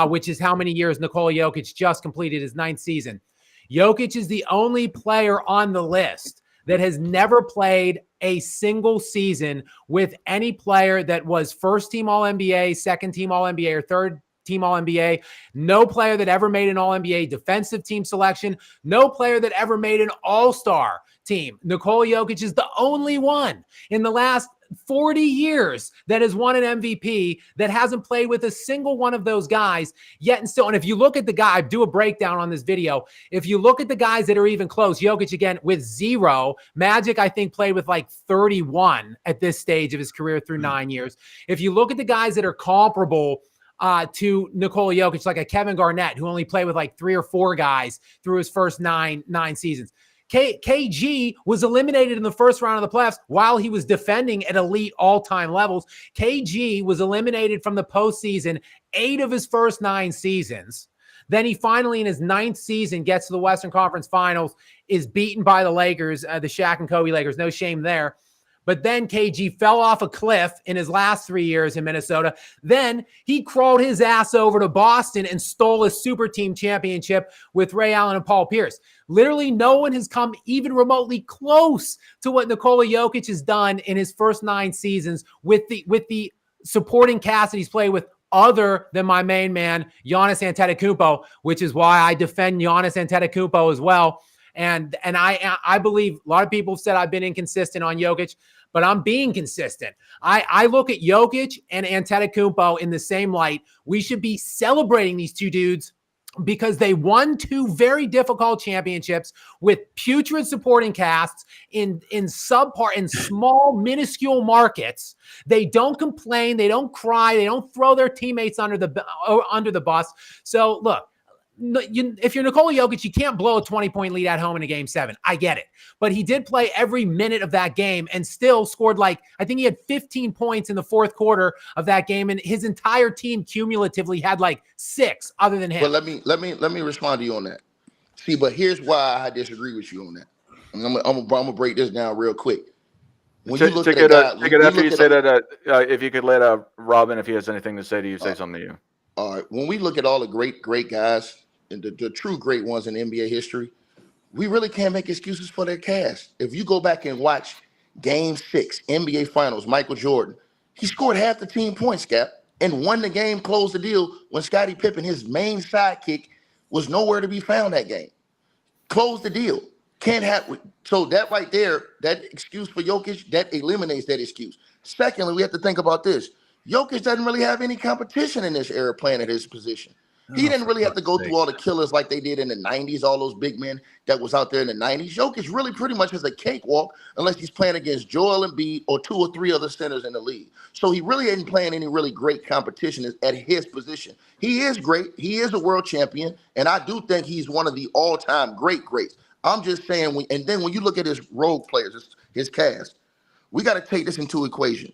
which is how many years Nikola Jokic just completed his 9th season. Jokic is the only player on the list that has never played a single season with any player that was first team All-NBA, second team All-NBA, or third team All-NBA. No player that ever made an All-NBA defensive team selection. No player that ever made an All-Star team. Nikola Jokic is the only one in the last 40 years that has won an MVP that hasn't played with a single one of those guys yet. And still, and if you look at the guy, I do a breakdown on this video. If you look at the guys that are even close, Jokic again with 0. Magic, I think, played with like 31 at this stage of his career through 9 years. If you look at the guys that are comparable to Nikola Jokic, like a Kevin Garnett, who only played with like 3 or 4 guys through his first nine seasons. KG was eliminated in the first round of the playoffs while he was defending at elite all-time levels. KG was eliminated from the postseason 8 of his first 9 seasons. Then he finally, in his 9th season, gets to the Western Conference Finals, is beaten by the Lakers, the Shaq and Kobe Lakers. No shame there. But then KG fell off a cliff in his last 3 years in Minnesota. Then he crawled his ass over to Boston and stole a super team championship with Ray Allen and Paul Pierce. Literally no one has come even remotely close to what Nikola Jokic has done in his first 9 seasons with the supporting cast that he's played with, other than my main man, Giannis Antetokounmpo, which is why I defend Giannis Antetokounmpo as well. And I believe a lot of people have said I've been inconsistent on Jokic, but I'm being consistent. I look at Jokic and Antetokounmpo in the same light. We should be celebrating these two dudes because they won 2 very difficult championships with putrid supporting casts in small, minuscule markets. They don't complain. They don't cry. They don't throw their teammates under the bus. So look, if you're Nikola Jokic, you can't blow a 20-point lead at home in a game 7. I get it. But he did play every minute of that game and still scored I think he had 15 points in the 4th quarter of that game. And his entire team cumulatively had 6 other than him. But let me respond to you on that. See, but here's why I disagree with you on that. I'm gonna break this down real quick. When you look at after you say that, if you could let Robin, if he has anything to say to you, say something to you. All right. When we look at all the great guys and the true great ones in NBA history, we really can't make excuses for their cast. If you go back and watch Game 6, NBA Finals, Michael Jordan, he scored half the team points, Scap, and won the game, closed the deal when Scotty Pippen, his main sidekick, was nowhere to be found that game. Closed the deal. Can't have so that right there, that excuse for Jokic, that eliminates that excuse. Secondly, we have to think about this. Jokic doesn't really have any competition in this era playing at his position. He Oh, didn't for really have to fuck's go sake. through all the killers like they did in the 90s, all those big men that was out there in the 90s. Jokic really pretty much has a cakewalk unless he's playing against Joel Embiid or 2 or 3 other centers in the league. So he really isn't playing any really great competition at his position. He is great. He is a world champion, and I do think he's one of the all-time greats. I'm just saying, and then when you look at his role players, his cast, we got to take this into equation.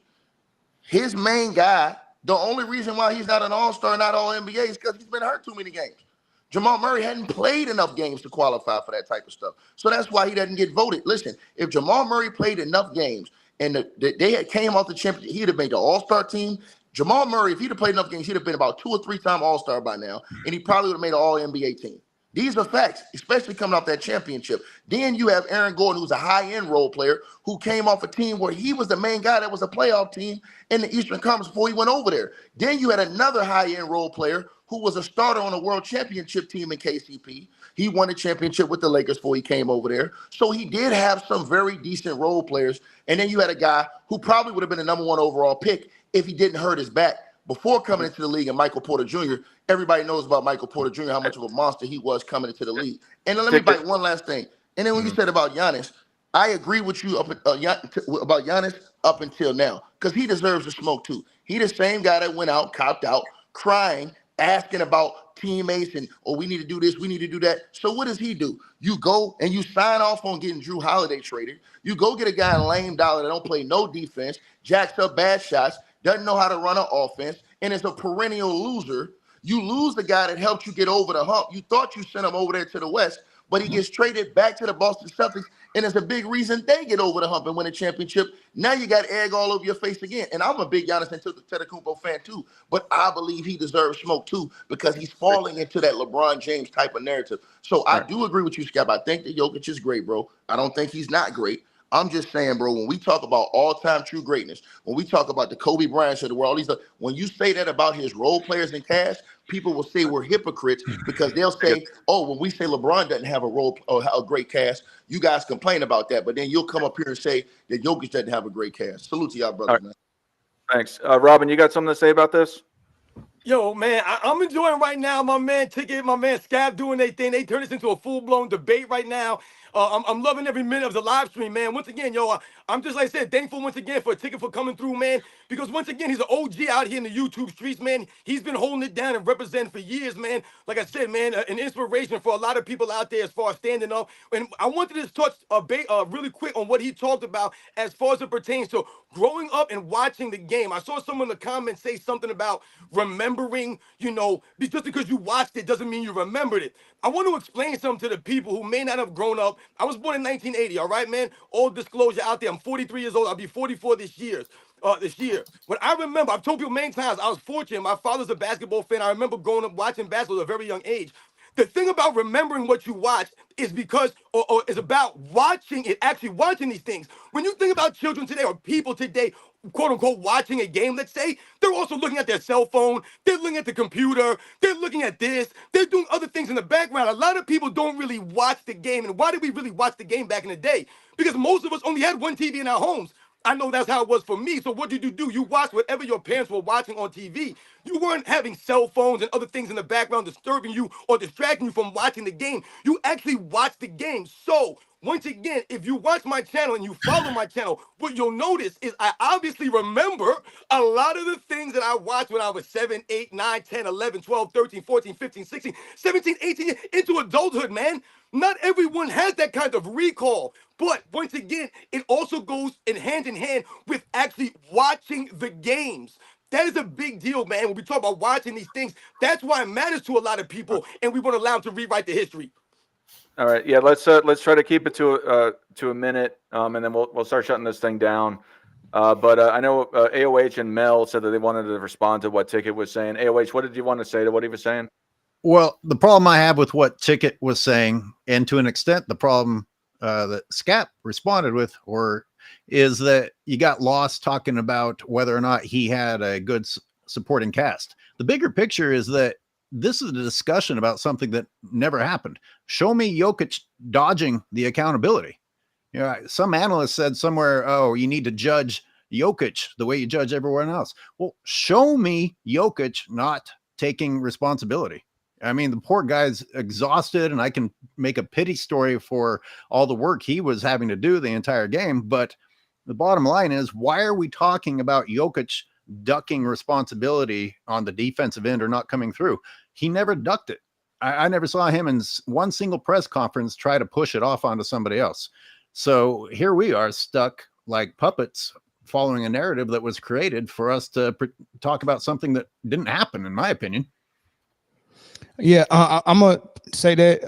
His main guy, the only reason why he's not an all-star, not all NBA, is because he's been hurt too many games. Jamal Murray hadn't played enough games to qualify for that type of stuff. So that's why he doesn't get voted. Listen, if Jamal Murray played enough games and they had came off the championship, he'd have made the all-star team. Jamal Murray, if he'd have played enough games, he'd have been about 2 or 3 time all-star by now, and he probably would have made an all-NBA team. These are facts, especially coming off that championship. Then you have Aaron Gordon, who's a high-end role player, who came off a team where he was the main guy that was a playoff team in the Eastern Conference before he went over there. Then you had another high-end role player who was a starter on a world championship team in KCP. He won the championship with the Lakers before he came over there. So he did have some very decent role players. And then you had a guy who probably would have been the number 1 overall pick if he didn't hurt his back before coming into the league, and Michael Porter Jr. Everybody knows about Michael Porter Jr., how much of a monster he was coming into the league. And then let me bite one last thing. And then when you said about Giannis, I agree with you about Giannis up until now, because he deserves the smoke too. He the same guy that went out, copped out, crying, asking about teammates and, oh, we need to do this, we need to do that. So what does he do? You go and you sign off on getting Drew Holiday traded. You go get a guy in Lame Dollar that don't play no defense, jacks up bad shots, doesn't know how to run an offense, and is a perennial loser. You lose the guy that helped you get over the hump. You thought you sent him over there to the West, but he gets traded back to the Boston Celtics, and it's a big reason they get over the hump and win a championship. Now you got egg all over your face again. And I'm a big Giannis Antetokounmpo fan too, but I believe he deserves smoke too because he's falling into that LeBron James type of narrative. So I do agree with you, Scap. I think that Jokic is great, bro. I don't think he's not great. I'm just saying, bro, when we talk about all-time true greatness, when we talk about the Kobe Bryant of the world, when you say that about his role players and cast, people will say we're hypocrites because they'll say, oh, when we say LeBron doesn't have a role or a great cast, you guys complain about that. But then you'll come up here and say that Jokic doesn't have a great cast. Salute to y'all, brothers, man. Thanks. Robin, you got something to say about this? Yo, man, I'm enjoying right now. My man Ticket, my man Scap doing their thing. They turn this into a full-blown debate right now. I'm loving every minute of the live stream, man. Once again, yo, I'm just like I said, thankful once again for Ticket for coming through, man. Because once again, he's an OG out here in the YouTube streets, man. He's been holding it down and representing for years, man. Like I said, man, an inspiration for a lot of people out there as far as standing up. And I wanted to touch really quick on what he talked about as far as it pertains to growing up and watching the game. I saw someone in the comments say something about remembering, you know, just because you watched it doesn't mean you remembered it. I want to explain something to the people who may not have grown up. I was born in 1980, all right, man? All disclosure out there. I'm 43 years old. I'll be 44 this year. When I remember, I've told people many times, I was fortunate. My father's a basketball fan. I remember growing up watching basketball at a very young age. The thing about remembering what you watched is because, or is about watching it, actually watching these things. When you think about children today or people today, quote unquote, watching a game, let's say, they're also looking at their cell phone, they're looking at the computer, they're looking at this, they're doing other things in the background. A lot of people don't really watch the game. And why did we really watch the game back in the day? Because most of us only had one TV in our homes. I know that's how it was for me. So what did you do? You watched whatever your parents were watching on TV. You weren't having cell phones and other things in the background disturbing you or distracting you from watching the game. You actually watched the game. So once again, if you watch my channel and you follow my channel, what you'll notice is I obviously remember a lot of the things that I watched when I was 7, 8, 9, 10, 11, 12, 13, 14, 15, 16, 17, 18, into adulthood, man. Not everyone has that kind of recall. But once again, it also goes in hand with actually watching the games. That is a big deal, man. When we talk about watching these things, that's why it matters to a lot of people, and we want to allow them to rewrite the history. All right, yeah. Let's try to keep it to a minute, and then we'll start shutting this thing down. But I know AOH and Mel said that they wanted to respond to what Ticket was saying. AOH, what did you want to say to what he was saying? Well, the problem I have with what Ticket was saying, and to an extent, the problem that Scap responded with, is that you got lost talking about whether or not he had a good supporting cast. The bigger picture is that this is a discussion about something that never happened. Show me Jokic dodging the accountability. You know, some analyst said somewhere, oh, you need to judge Jokic the way you judge everyone else. Well, show me Jokic not taking responsibility. I mean, the poor guy's exhausted, and I can make a pity story for all the work he was having to do the entire game. But the bottom line is, why are we talking about Jokic ducking responsibility on the defensive end or not coming through? He never ducked it. I never saw him in one single press conference try to push it off onto somebody else. So here we are stuck like puppets following a narrative that was created for us to talk about something that didn't happen, in my opinion. Yeah, I'm gonna say that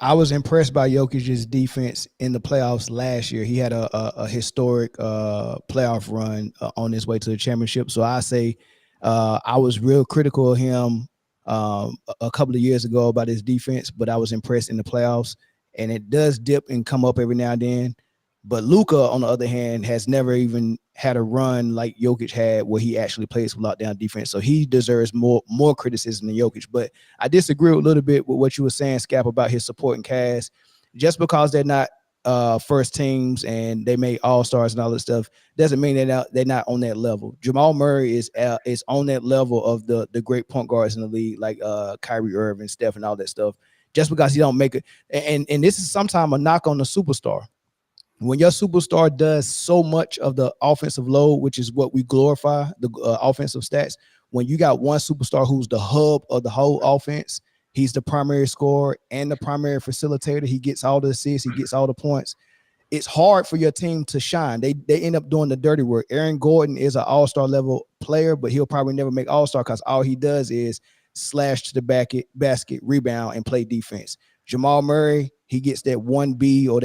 I was impressed by Jokic's defense in the playoffs last year. He had a historic playoff run on his way to the championship. So I say I was real critical of him a couple of years ago about his defense, but I was impressed in the playoffs. And it does dip and come up every now and then. But Luka, on the other hand, has never even had a run like Jokic had where he actually plays with lockdown defense. So he deserves more criticism than Jokic. But I disagree a little bit with what you were saying, Scap, about his supporting cast. Just because they're not first teams and they made all-stars and all that stuff doesn't mean they're not on that level. Jamal Murray is on that level of the great point guards in the league, like Kyrie Irving, Steph, and all that stuff. Just because he don't make it. And this is sometimes a knock on the superstar. When your superstar does so much of the offensive load, which is what we glorify, the offensive stats, when you got one superstar who's the hub of the whole offense, he's the primary scorer and the primary facilitator. He gets all the assists, he gets all the points. It's hard for your team to shine. They end up doing the dirty work. Aaron Gordon is an all-star level player, but he'll probably never make all-star because all he does is slash to the basket, rebound, and play defense. Jamal Murray, he gets that 1B or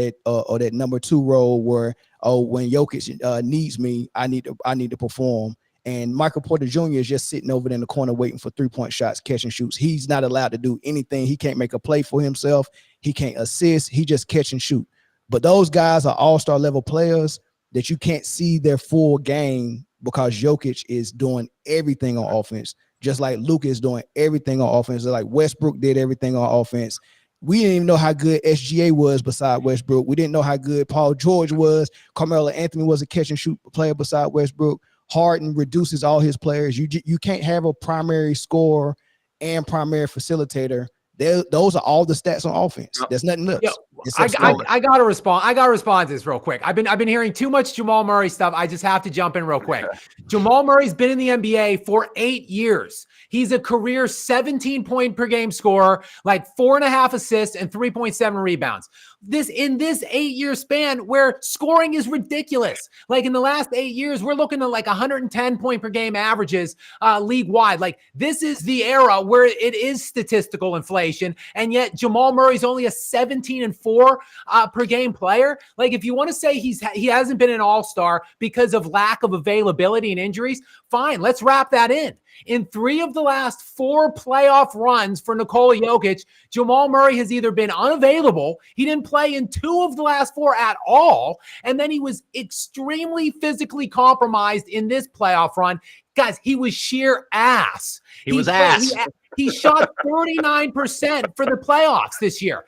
that number 2 role where, when Jokic needs me, I need to perform. And Michael Porter Jr. is just sitting over there in the corner waiting for 3-point shots, catch and shoots. He's not allowed to do anything. He can't make a play for himself. He can't assist. He just catch and shoot. But those guys are all-star level players that you can't see their full game because Jokic is doing everything on offense, just like Luka is doing everything on offense. Like Westbrook did everything on offense. We didn't even know how good SGA was beside Westbrook. We didn't know how good Paul George was. Carmelo Anthony was a catch and shoot player beside Westbrook. Harden reduces all his players. You can't have a primary scorer and primary facilitator. Those are all the stats on offense. There's nothing else. I gotta respond. I gotta respond to this real quick. I've been hearing too much Jamal Murray stuff. I just have to jump in real quick. Jamal Murray's been in the NBA for 8 years. He's a career 17 point per game scorer, like 4.5 assists and 3.7 rebounds. In this 8-year span where scoring is ridiculous. Like in the last 8 years, we're looking at like 110 point per game averages league wide. Like this is the era where it is statistical inflation. And yet Jamal Murray's only a 17-4 per game player. Like if you want to say he hasn't been an all-star because of lack of availability and injuries, fine, let's wrap that in. In 3 of the last 4 playoff runs for Nikola Jokic, Jamal Murray has either been unavailable, he didn't play in 2 of the last 4 at all, and then he was extremely physically compromised in this playoff run. Guys, he was sheer ass. He shot 39% for the playoffs this year.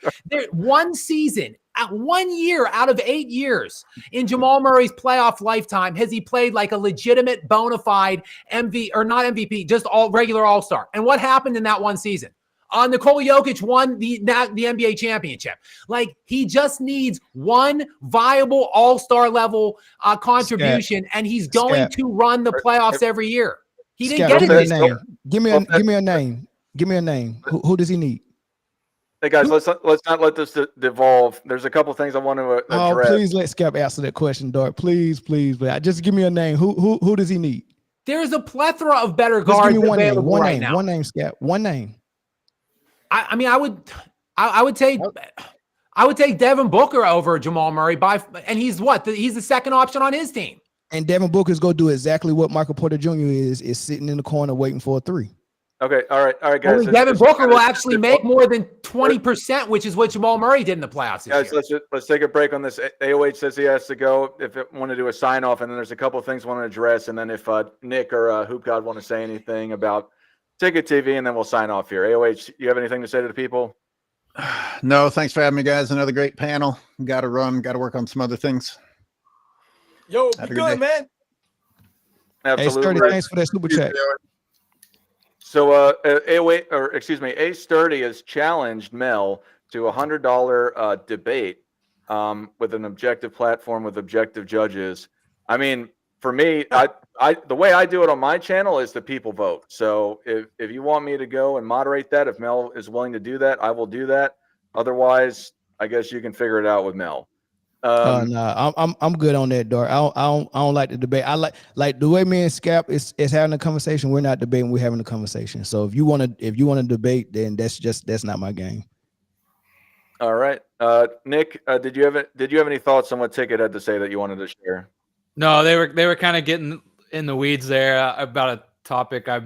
One season, 1 year out of 8 years in Jamal Murray's playoff lifetime has he played like a legitimate bona fide MVP, or not MVP, just regular all-star. And what happened in that one season? Nikola Jokic won the NBA championship. Like he just needs one viable all-star level contribution, and he's going to run the playoffs every year. He didn't get it this year. Give me a name. Give me a name. Who does he need? Hey guys, let's not let this devolve. There's a couple things I want to address. Oh, please let Scap answer that question, Dart. Please. But just give me a name. Who does he need? There's a plethora of better guards available right now. One name, Scap. One name. I mean, I would take Devin Booker over Jamal Murray and he's he's the second option on his team. And Devin Booker's going to do exactly what Michael Porter Jr. is sitting in the corner waiting for a 3. Okay, all right, guys. Devin Booker will actually make more than 20%, which is what Jamal Murray did in the playoffs this year. Let's take a break on this. AOH says he has to go. If it want to do a sign off, and then there's a couple of things I want to address, and then if Nick or Hoop God want to say anything about Ticket TV, and then we'll sign off here. AOH, you have anything to say to the people? No, thanks for having me, guys. Another great panel. Got to run. Got to work on some other things. Yo, Have be a good good, day. man. Absolutely. Hey, Sturdy, thanks for that super chat. So, A Sturdy has challenged Mel to $100 debate with an objective platform with objective judges. I mean, for me, the way I do it on my channel is the people vote. So if you want me to go and moderate that, if Mel is willing to do that, I will do that. Otherwise, I guess you can figure it out with Mel. Nah, I'm good on that, Dart. I don't like the debate. I like the way me and Scap is having a conversation. We're not debating. We're having a conversation. So if you want to debate, then that's not my game. All right, Nick, did you have any thoughts on what Ticket had to say that you wanted to share? No, they were kind of getting in the weeds there about a topic I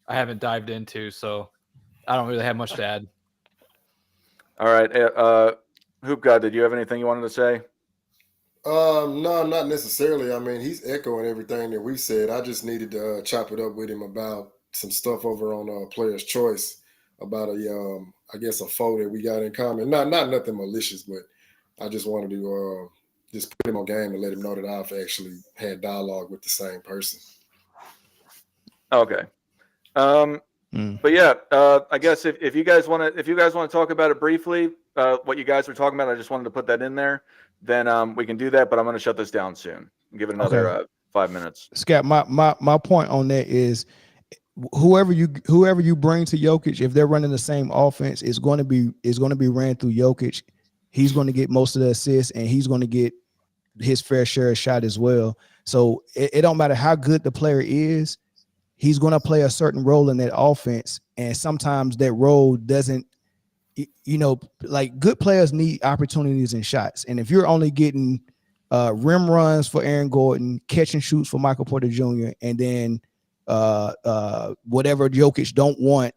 haven't dived into, so I don't really have much to add. All right, Hoop God, did you have anything you wanted to say? No, not necessarily. I mean, he's echoing everything that we said. I just needed to chop it up with him about some stuff over on Player's Choice about I guess a foe that we got in common. Not nothing malicious, but I just wanted to just put him on game and let him know that I've actually had dialogue with the same person. Okay. But yeah, I guess if you guys want to talk about it briefly, what you guys were talking about, I just wanted to put that in there. Then we can do that. But I'm going to shut this down soon. Give it another 5 minutes. Scap, my point on that is whoever you bring to Jokic, if they're running the same offense, is going to be ran through Jokic. He's going to get most of the assists, and he's going to get his fair share of shot as well. So it don't matter how good the player is, he's going to play a certain role in that offense, and sometimes that role doesn't. Like good players need opportunities and shots, and if you're only getting rim runs for Aaron Gordon, catch and shoots for Michael Porter Jr., and then whatever Jokic don't want,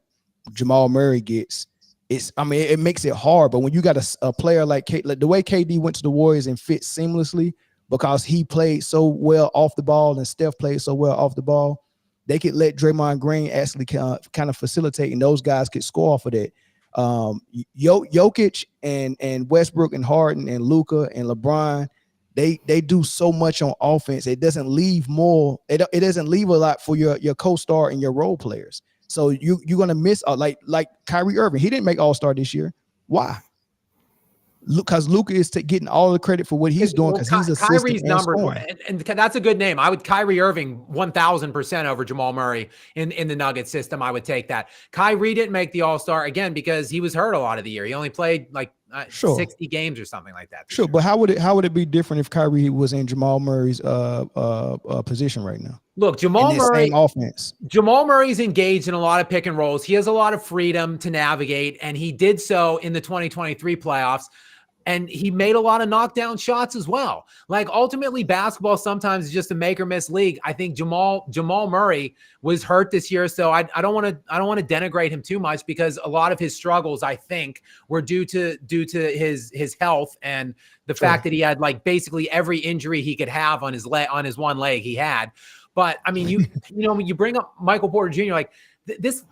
Jamal Murray gets. It makes it hard. But when you got a player like the way KD went to the Warriors and fit seamlessly because he played so well off the ball and Steph played so well off the ball, they could let Draymond Green actually kind of facilitate, and those guys could score off of that. Jokic and Westbrook and Harden and Luka and LeBron, they do so much on offense. It doesn't leave more. It doesn't leave a lot for your co-star and your role players. So you're gonna miss like Kyrie Irving. He didn't make All-Star this year. Why? Because Luka is getting all the credit for what he's doing because he's assisting Kyrie's and number, scoring. and that's a good name. I would Kyrie Irving 1,000% over Jamal Murray in the Nuggets system. I would take that. Kyrie didn't make the All-Star again because he was hurt a lot of the year. He only played like 60 games or something like that. Sure, but how would it be different if Kyrie was in Jamal Murray's position right now? Look, Jamal Murray, same offense. Jamal Murray's engaged in a lot of pick and rolls. He has a lot of freedom to navigate, and he did so in the 2023 playoffs. And he made a lot of knockdown shots as well. Like ultimately, basketball sometimes is just a make or miss league. I think Jamal Murray was hurt this year, so I don't want to denigrate him too much because a lot of his struggles, I think, were due to his health and the fact that he had like basically every injury he could have on his one leg he had. But I mean, when you bring up Michael Porter Jr., like.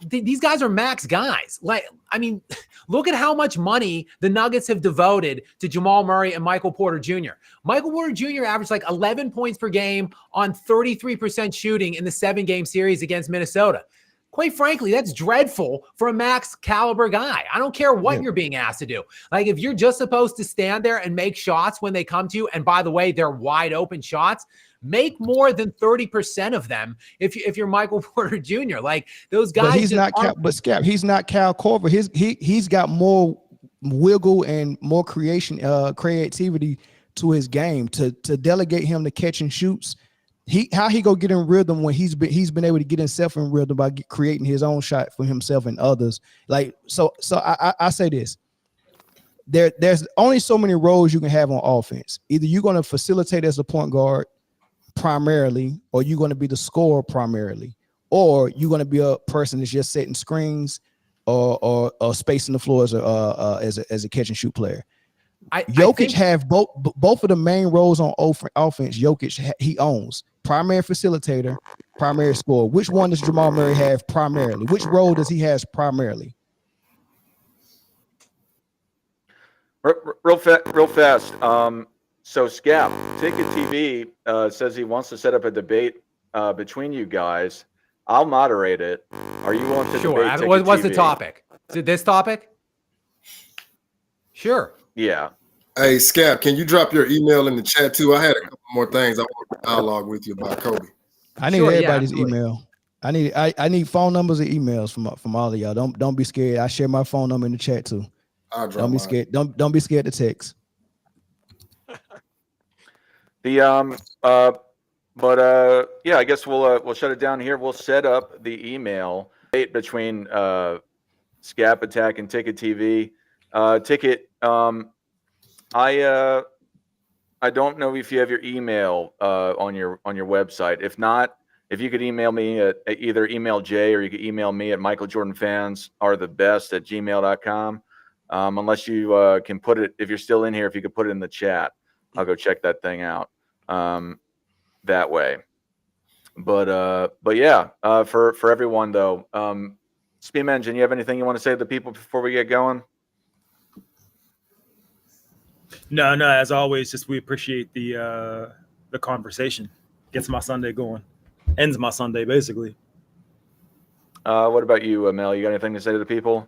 These guys are max guys. Like, I mean, look at how much money the Nuggets have devoted to Jamal Murray and Michael Porter Jr. Michael Porter Jr. averaged like 11 points per game on 33% shooting in the 7-game series against Minnesota. Quite frankly, that's dreadful for a max caliber guy. I don't care what you're being asked to do. Like, if you're just supposed to stand there and make shots when they come to you, and by the way, they're wide open shots, make more than 30% of them if you're Michael Porter Jr. Like those guys. But he's not Scap, he's not Cal Korver. He's got more wiggle and more creativity to his game to delegate him to catch and shoots. How he go get in rhythm when he's been able to get himself in rhythm by creating his own shot for himself and others. Like so I say this. There's only so many roles you can have on offense. Either you're going to facilitate as a point guard primarily, or you're going to be the scorer primarily, or you're going to be a person that's just setting screens or spacing the floor as a catch and shoot player. Jokic have both of the main roles on offense. Jokic he owns primary facilitator primary scorer. Which one does Jamal Murray have primarily? Which role does he has primarily? Real fast. So Scap, Ticket TV says he wants to set up a debate between you guys. I'll moderate it. Are you willing to Sure. debate Ticket What's the TV? topic? Is it this topic? Sure. Yeah. Hey, Scap, can you drop your email in the chat too? I had a couple more things I want to dialogue with you about Kobe. I need everybody's email. I need phone numbers and emails from all of y'all. Don't be scared. I share my phone number in the chat too. Don't be scared. Don't be scared to text. Yeah, I guess we'll shut it down here. We'll set up the email debate between Scap Attack and Ticket TV. Ticket, I don't know if you have your email on your website. If not, if you could email me at either email Jay or you could email me at michaeljordanfans@gmail.com. Unless you can put it, if you're still in here, if you could put it in the chat, I'll go check that thing out that way. But yeah, for everyone though, Steam Engine, you have anything you want to say to the people before we get going? No. As always, just we appreciate the conversation. Gets my Sunday going. Ends my Sunday basically. What about you, Mel? You got anything to say to the people?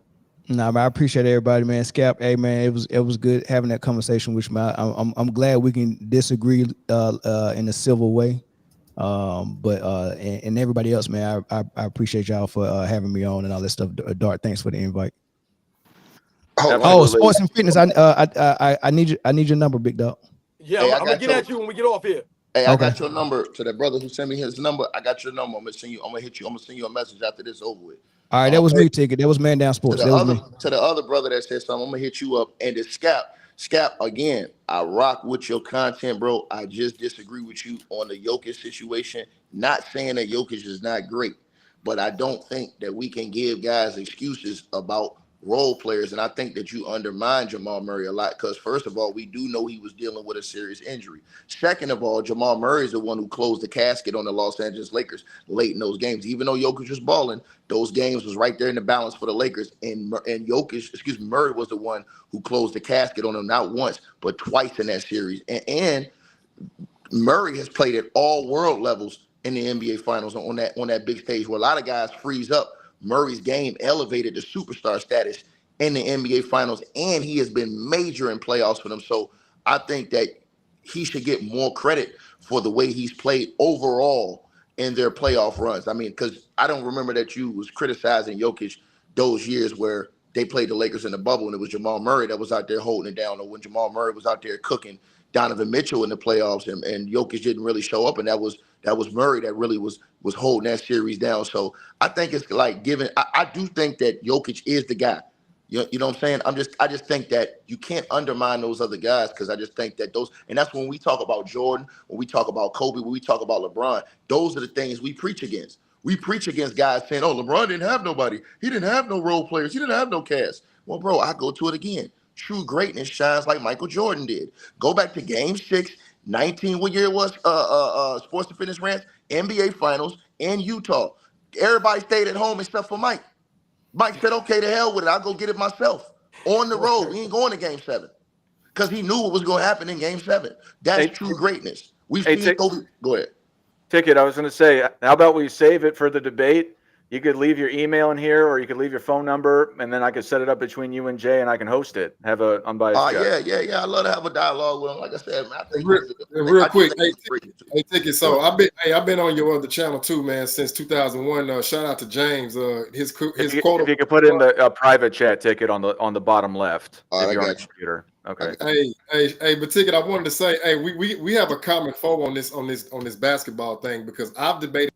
Nah, man, I appreciate everybody, man. Scap, hey man, it was good having that conversation with you, man. I'm glad we can disagree in a civil way. And everybody else, man, I appreciate y'all for having me on and all that stuff. Dart, thanks for the invite. Oh, sports and fitness. I need your number, big dog. Yeah, I'm gonna get at you when we get off here. Hey, I got your number. To that brother who sent me his number, I got your number. I'm gonna send you. I'm gonna hit you. I'm gonna send you a message after this over with. All right, that was me, Ticket. That was Man Down Sports. That was me. To the other brother that said something, I'm gonna hit you up. And the Scap again. I rock with your content, bro. I just disagree with you on the Jokic situation. Not saying that Jokic is not great, but I don't think that we can give guys excuses about role players. And I think that you undermine Jamal Murray a lot because, first of all, we do know he was dealing with a serious injury. Second of all, Jamal Murray is the one who closed the casket on the Los Angeles Lakers late in those games. Even though Jokic was balling, those games was right there in the balance for the Lakers. And Murray was the one who closed the casket on them not once, but twice in that series. And Murray has played at all world levels in the NBA Finals on that big stage where a lot of guys freeze up. Murray's game elevated to superstar status in the NBA Finals, and he has been major in playoffs for them. So I think that he should get more credit for the way he's played overall in their playoff runs. I mean, because I don't remember that you was criticizing Jokic those years where they played the Lakers in the bubble and it was Jamal Murray that was out there holding it down, or when Jamal Murray was out there cooking Donovan Mitchell in the playoffs and Jokic didn't really show up, and that was Murray that really was holding that series down. So I think it's like I do think that Jokic is the guy. You know what I'm saying? I just think that you can't undermine those other guys because I just think that and that's when we talk about Jordan, when we talk about Kobe, when we talk about LeBron, those are the things we preach against. We preach against guys saying, oh, LeBron didn't have nobody. He didn't have no role players. He didn't have no cast. Well, bro, I go to it again. True greatness shines like Michael Jordan did. Go back to Game 6, 19, what year it was? Sports and Fitness Rants, NBA Finals in Utah. Everybody stayed at home except for Mike. Mike said, okay, to hell with it. I'll go get it myself. On the road. We ain't going to Game 7. Because he knew what was going to happen in Game 7. That's true greatness. We've seen Kobe. Go ahead. Ticket, I was going to say, how about we save it for the debate? You could leave your email in here, or you could leave your phone number, and then I could set it up between you and Jay, and I can host it. Have a unbiased chat. Yeah. I love to have a dialogue with him. Like I said, man, I think real quick, hey, Ticket. So I've been on your other channel too, man, since 2001. Shout out to James. His quote. If you could put in the private chat, Ticket, on the bottom left. If you're on the computer. Okay. Hey, but Ticket, I wanted to say, hey, we have a common foe on this basketball thing because I've debated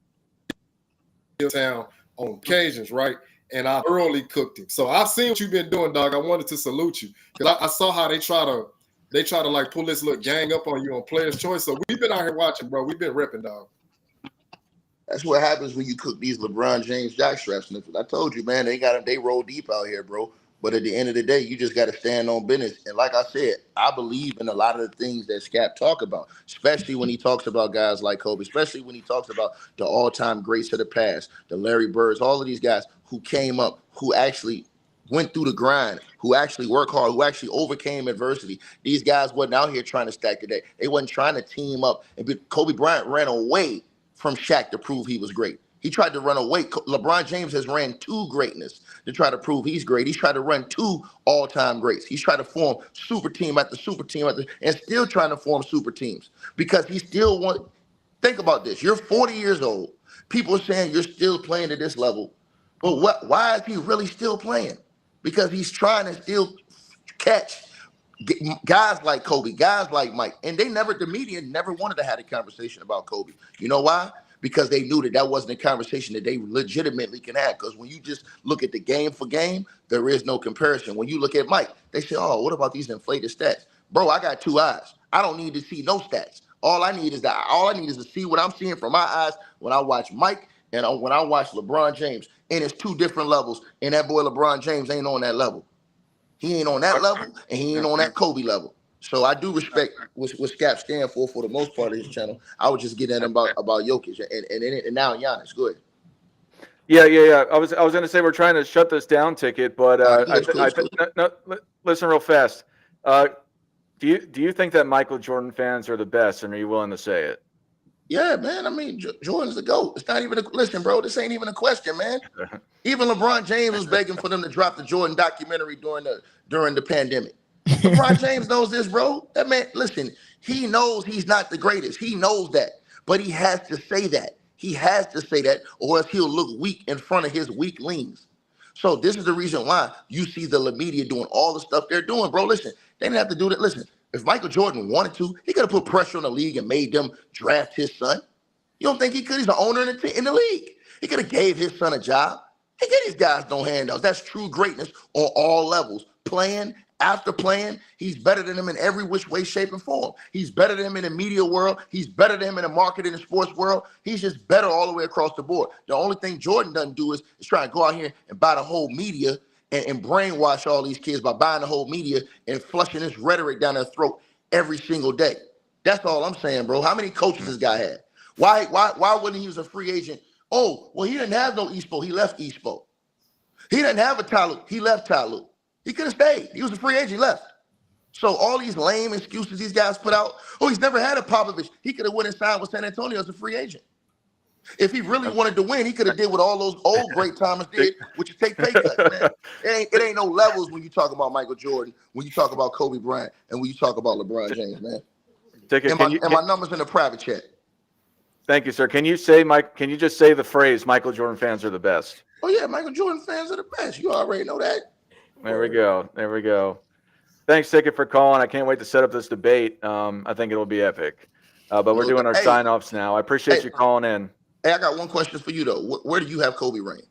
town on occasions, right? And I thoroughly cooked him. So I've seen what you've been doing, dog. I wanted to salute you because I saw how they try to like pull this little gang up on you on Player's Choice. So we've been out here watching, bro. We've been repping, dog. That's what happens when you cook these LeBron James jockstraps. I told you, man, they roll deep out here, bro. But at the end of the day, you just got to stand on business. And like I said, I believe in a lot of the things that Scap talk about, especially when he talks about guys like Kobe, especially when he talks about the all-time greats of the past, the Larry Birds, all of these guys who came up, who actually went through the grind, who actually worked hard, who actually overcame adversity. These guys wasn't out here trying to stack the deck. They wasn't trying to team up. And Kobe Bryant ran away from Shaq to prove he was great. He tried to run away. LeBron James has ran to greatness to try to prove he's great. He's tried to run two all-time greats. He's tried to form super team after super team and still trying to form super teams because he still want. Think about this. You're 40 years old. People are saying you're still playing at this level. But why is he really still playing? Because he's trying to still catch guys like Kobe, guys like Mike. And the media never wanted to have a conversation about Kobe. You know why? Because they knew that wasn't a conversation that they legitimately can have. Because when you just look at the game for game, there is no comparison. When you look at Mike, they say, oh, what about these inflated stats? Bro, I got two eyes. I don't need to see no stats. All I need is to see what I'm seeing from my eyes when I watch Mike and when I watch LeBron James. And it's two different levels. And that boy LeBron James ain't on that level. He ain't on that level, and he ain't on that Kobe level. So I do respect what Scap stand for the most part of his channel. I was just getting at him about Jokic and now Giannis. Go ahead. Yeah. I was going to say we're trying to shut this down, Ticket, but listen real fast. Do you think that Michael Jordan fans are the best, and are you willing to say it? Yeah, man. I mean, Jordan's the GOAT. It's not even listen, bro. This ain't even a question, man. Even LeBron James was begging for them to drop the Jordan documentary during the pandemic. LeBron James knows this, bro. That man, listen, he knows he's not the greatest. He knows that, but he has to say that. He has to say that, or else he'll look weak in front of his weaklings. So this is the reason why you see the media doing all the stuff they're doing, bro. Listen, they didn't have to do that. Listen, if Michael Jordan wanted to, he could have put pressure on the league and made them draft his son. You don't think he could? He's the owner in the league. He could have gave his son a job. He gave these guys no handouts. That's true greatness on all levels. Playing, after playing, he's better than him in every which way, shape, and form. He's better than him in the media world. He's better than him in the marketing and sports world. He's just better all the way across the board. The only thing Jordan doesn't do is try to go out here and buy the whole media and brainwash all these kids by buying the whole media and flushing this rhetoric down their throat every single day. That's all I'm saying, bro. How many coaches this guy had? Why wouldn't he was a free agent? Oh, well, he didn't have no Eastpo. He left Eastpo. He didn't have a Tyloo. He left Tyloo. He could have stayed. He was a free agent. He left. So all these lame excuses these guys put out, oh, he's never had a Popovich. He could have went and signed with San Antonio as a free agent. If he really wanted to win, he could have did what all those old great timers did, which is take pay cuts, man. It ain't no levels when you talk about Michael Jordan, when you talk about Kobe Bryant, and when you talk about LeBron James, man. My numbers in the private chat. Thank you, sir. Can you just say the phrase Michael Jordan fans are the best? Oh, yeah, Michael Jordan fans are the best. You already know that. There we go. Thanks, Ticket, for calling. I can't wait to set up this debate. I think it'll be epic. But we're doing our sign-offs now. I appreciate you calling in. Hey, I got one question for you, though. Where do you have Kobe rank?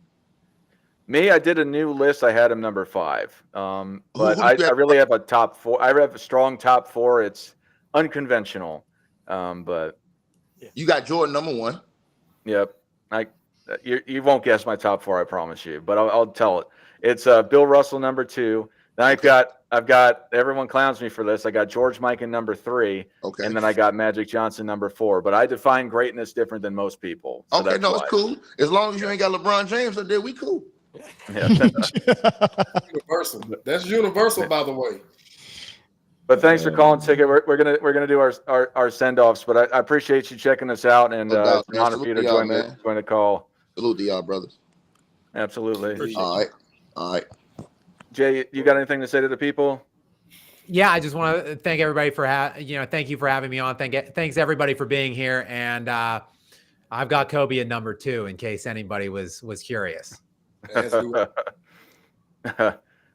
Me, I did a new list. I had him number 5. But I really have a top 4. I have a strong top 4. It's unconventional. But you got Jordan number 1. Yep. You won't guess my top 4, I promise you. But I'll tell it. It's Bill Russell number 2. Then I've got everyone clowns me for this. I got George Mikan number 3. Okay. And then I got Magic Johnson number 4. But I define greatness different than most people. So okay, no, it's cool. As long as you ain't got LeBron James up there, we cool. Yeah. Universal. That's universal, by the way. But thanks for calling, Ticket. We're gonna do our send offs. But I appreciate you checking us out, and it's an honor for you to join the call. Salute to y'all, brothers. Absolutely. All right. Jay, you got anything to say to the people? Yeah, I just want to thank everybody for thank you for having me on. Thanks everybody for being here, and I've got Kobe at number 2 in case anybody was curious.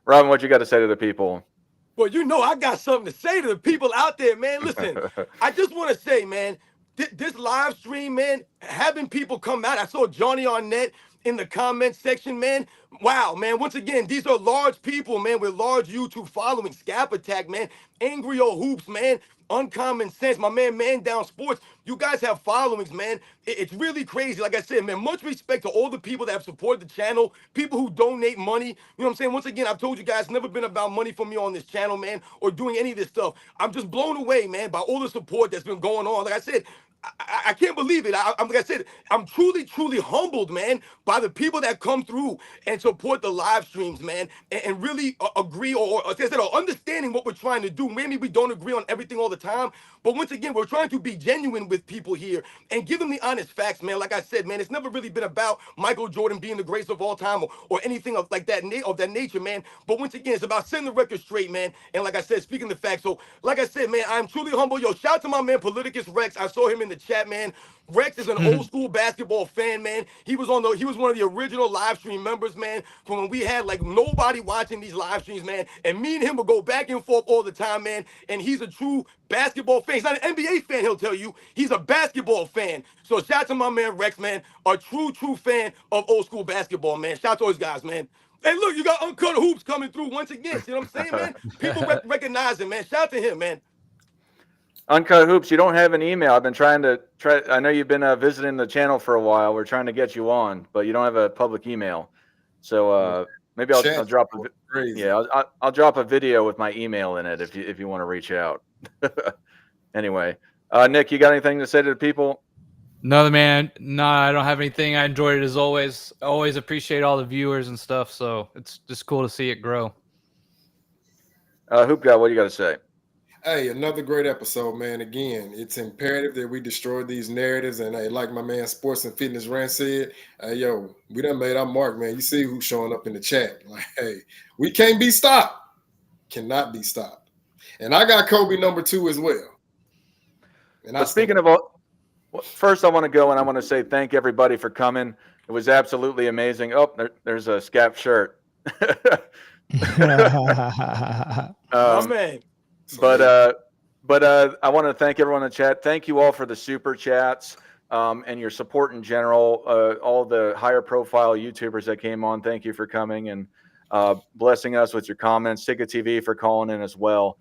Robin, what you got to say to the people? Well, I got something to say to the people out there, man. Listen, I just want to say, man, this live stream, man, having people come out. I saw Johnny Arnett in the comment section, man. Wow, man. Once again, these are large people, man, with large YouTube following. Scap Attack, man. Angry old Hoops, man. Uncommon Sense, my man Down Sports. You guys have followings, man. It's really crazy. Like I said, man, much respect to all the people that have supported the channel, people who donate money. You know what I'm saying? Once again, I've told you guys, never been about money for me on this channel, man, or doing any of this stuff. I'm just blown away, man, by all the support that's been going on. Like I said, I can't believe it. Like I said, I'm truly humbled, man, by the people that come through and support the live streams, man, and really agree or as I said, or understanding what we're trying to do. Maybe we don't agree on everything all the time, but once again, we're trying to be genuine with people here and give them the honest facts, man. Like I said, man, it's never really been about Michael Jordan being the greatest of all time or anything of like that of that nature, man. But once again, it's about setting the record straight, man. And like I said, speaking the facts. So, like I said, man, I'm truly humble. Yo, shout out to my man Politicus Rex. I saw him in the chat, man. Rex is an old school basketball fan, man. He was one of the original live stream members, man, from when we had like nobody watching these live streams, man. And me and him would go back and forth all the time, man. And he's a true basketball fan. He's not an NBA fan, he'll tell you. He's a basketball fan. So shout out to my man Rex, man, a true fan of old school basketball, man. Shout out to those guys, man. Hey, look, you got Uncut Hoops coming through once again. See what I'm saying, man? People recognize him, man. Shout out to him, man. Uncut Hoops, you don't have an email. I've been trying. I know you've been visiting the channel for a while. We're trying to get you on, but you don't have a public email. So maybe I'll drop I'll drop a video with my email in it if you want to reach out. Anyway, Nick, you got anything to say to the people? No, man. No, I don't have anything. I enjoyed it as always. Always appreciate all the viewers and stuff. So it's just cool to see it grow. Hoop guy, what do you got to say? Hey, another great episode, man. Again, it's imperative that we destroy these narratives. And hey, like my man Sports and Fitness Rant said, hey, yo, we done made our mark, man. You see who's showing up in the chat. Like, hey, we can't be stopped. Cannot be stopped. And I got Kobe number 2 as well. And speaking of all, first I want to go and I want to say thank everybody for coming. It was absolutely amazing. Oh, there's a Scap shirt. Oh, man. But I want to thank everyone in the chat. Thank you all for the super chats and your support in general. All the higher profile YouTubers that came on, thank you for coming and blessing us with your comments. Ticket TV for calling in as well.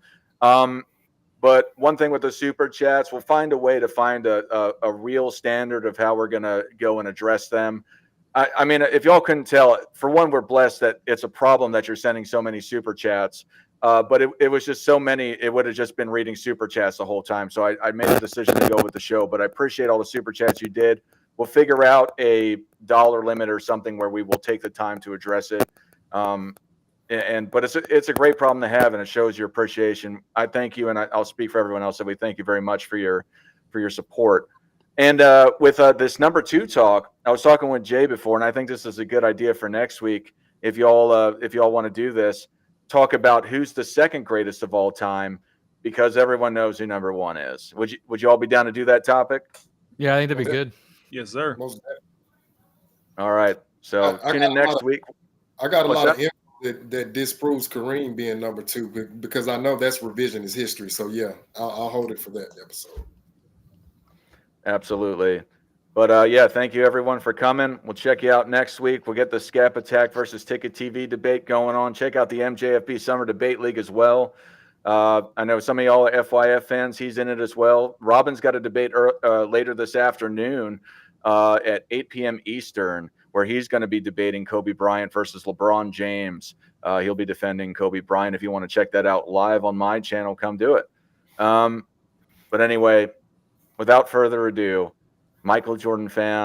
But one thing with the super chats, we'll find a way to find a real standard of how we're going to go and address them. I mean, if y'all couldn't tell, for one, we're blessed that it's a problem that you're sending so many super chats. But it was just so many, it would have just been reading super chats the whole time. So I made a decision to go with the show, but I appreciate all the super chats you did. We'll figure out a dollar limit or something where we will take the time to address it. But it's a great problem to have, and it shows your appreciation. I thank you, and I'll speak for everyone else. So we thank you very much for your support. And with this number 2 talk, I was talking with Jay before, and I think this is a good idea for next week. If y'all want to do this, talk about who's the second greatest of all time, because everyone knows who number 1 is. Would you all be down to do that topic? Yeah, I think that'd be good. Yes, sir. All right. So tune in next week. I got a lot of info that disproves Kareem being number 2 because I know that's revisionist history. So yeah, I'll hold it for that episode. Absolutely. But yeah, thank you everyone for coming. We'll check you out next week. We'll get the Scap Attack versus Ticket TV debate going on. Check out the MJFB Summer Debate League as well. I know some of y'all are FYF fans. He's in it as well. Robin's got a debate later this afternoon at 8 p.m. Eastern, where he's going to be debating Kobe Bryant versus LeBron James. He'll be defending Kobe Bryant. If you want to check that out live on my channel, come do it. But anyway, without further ado, Michael Jordan fan.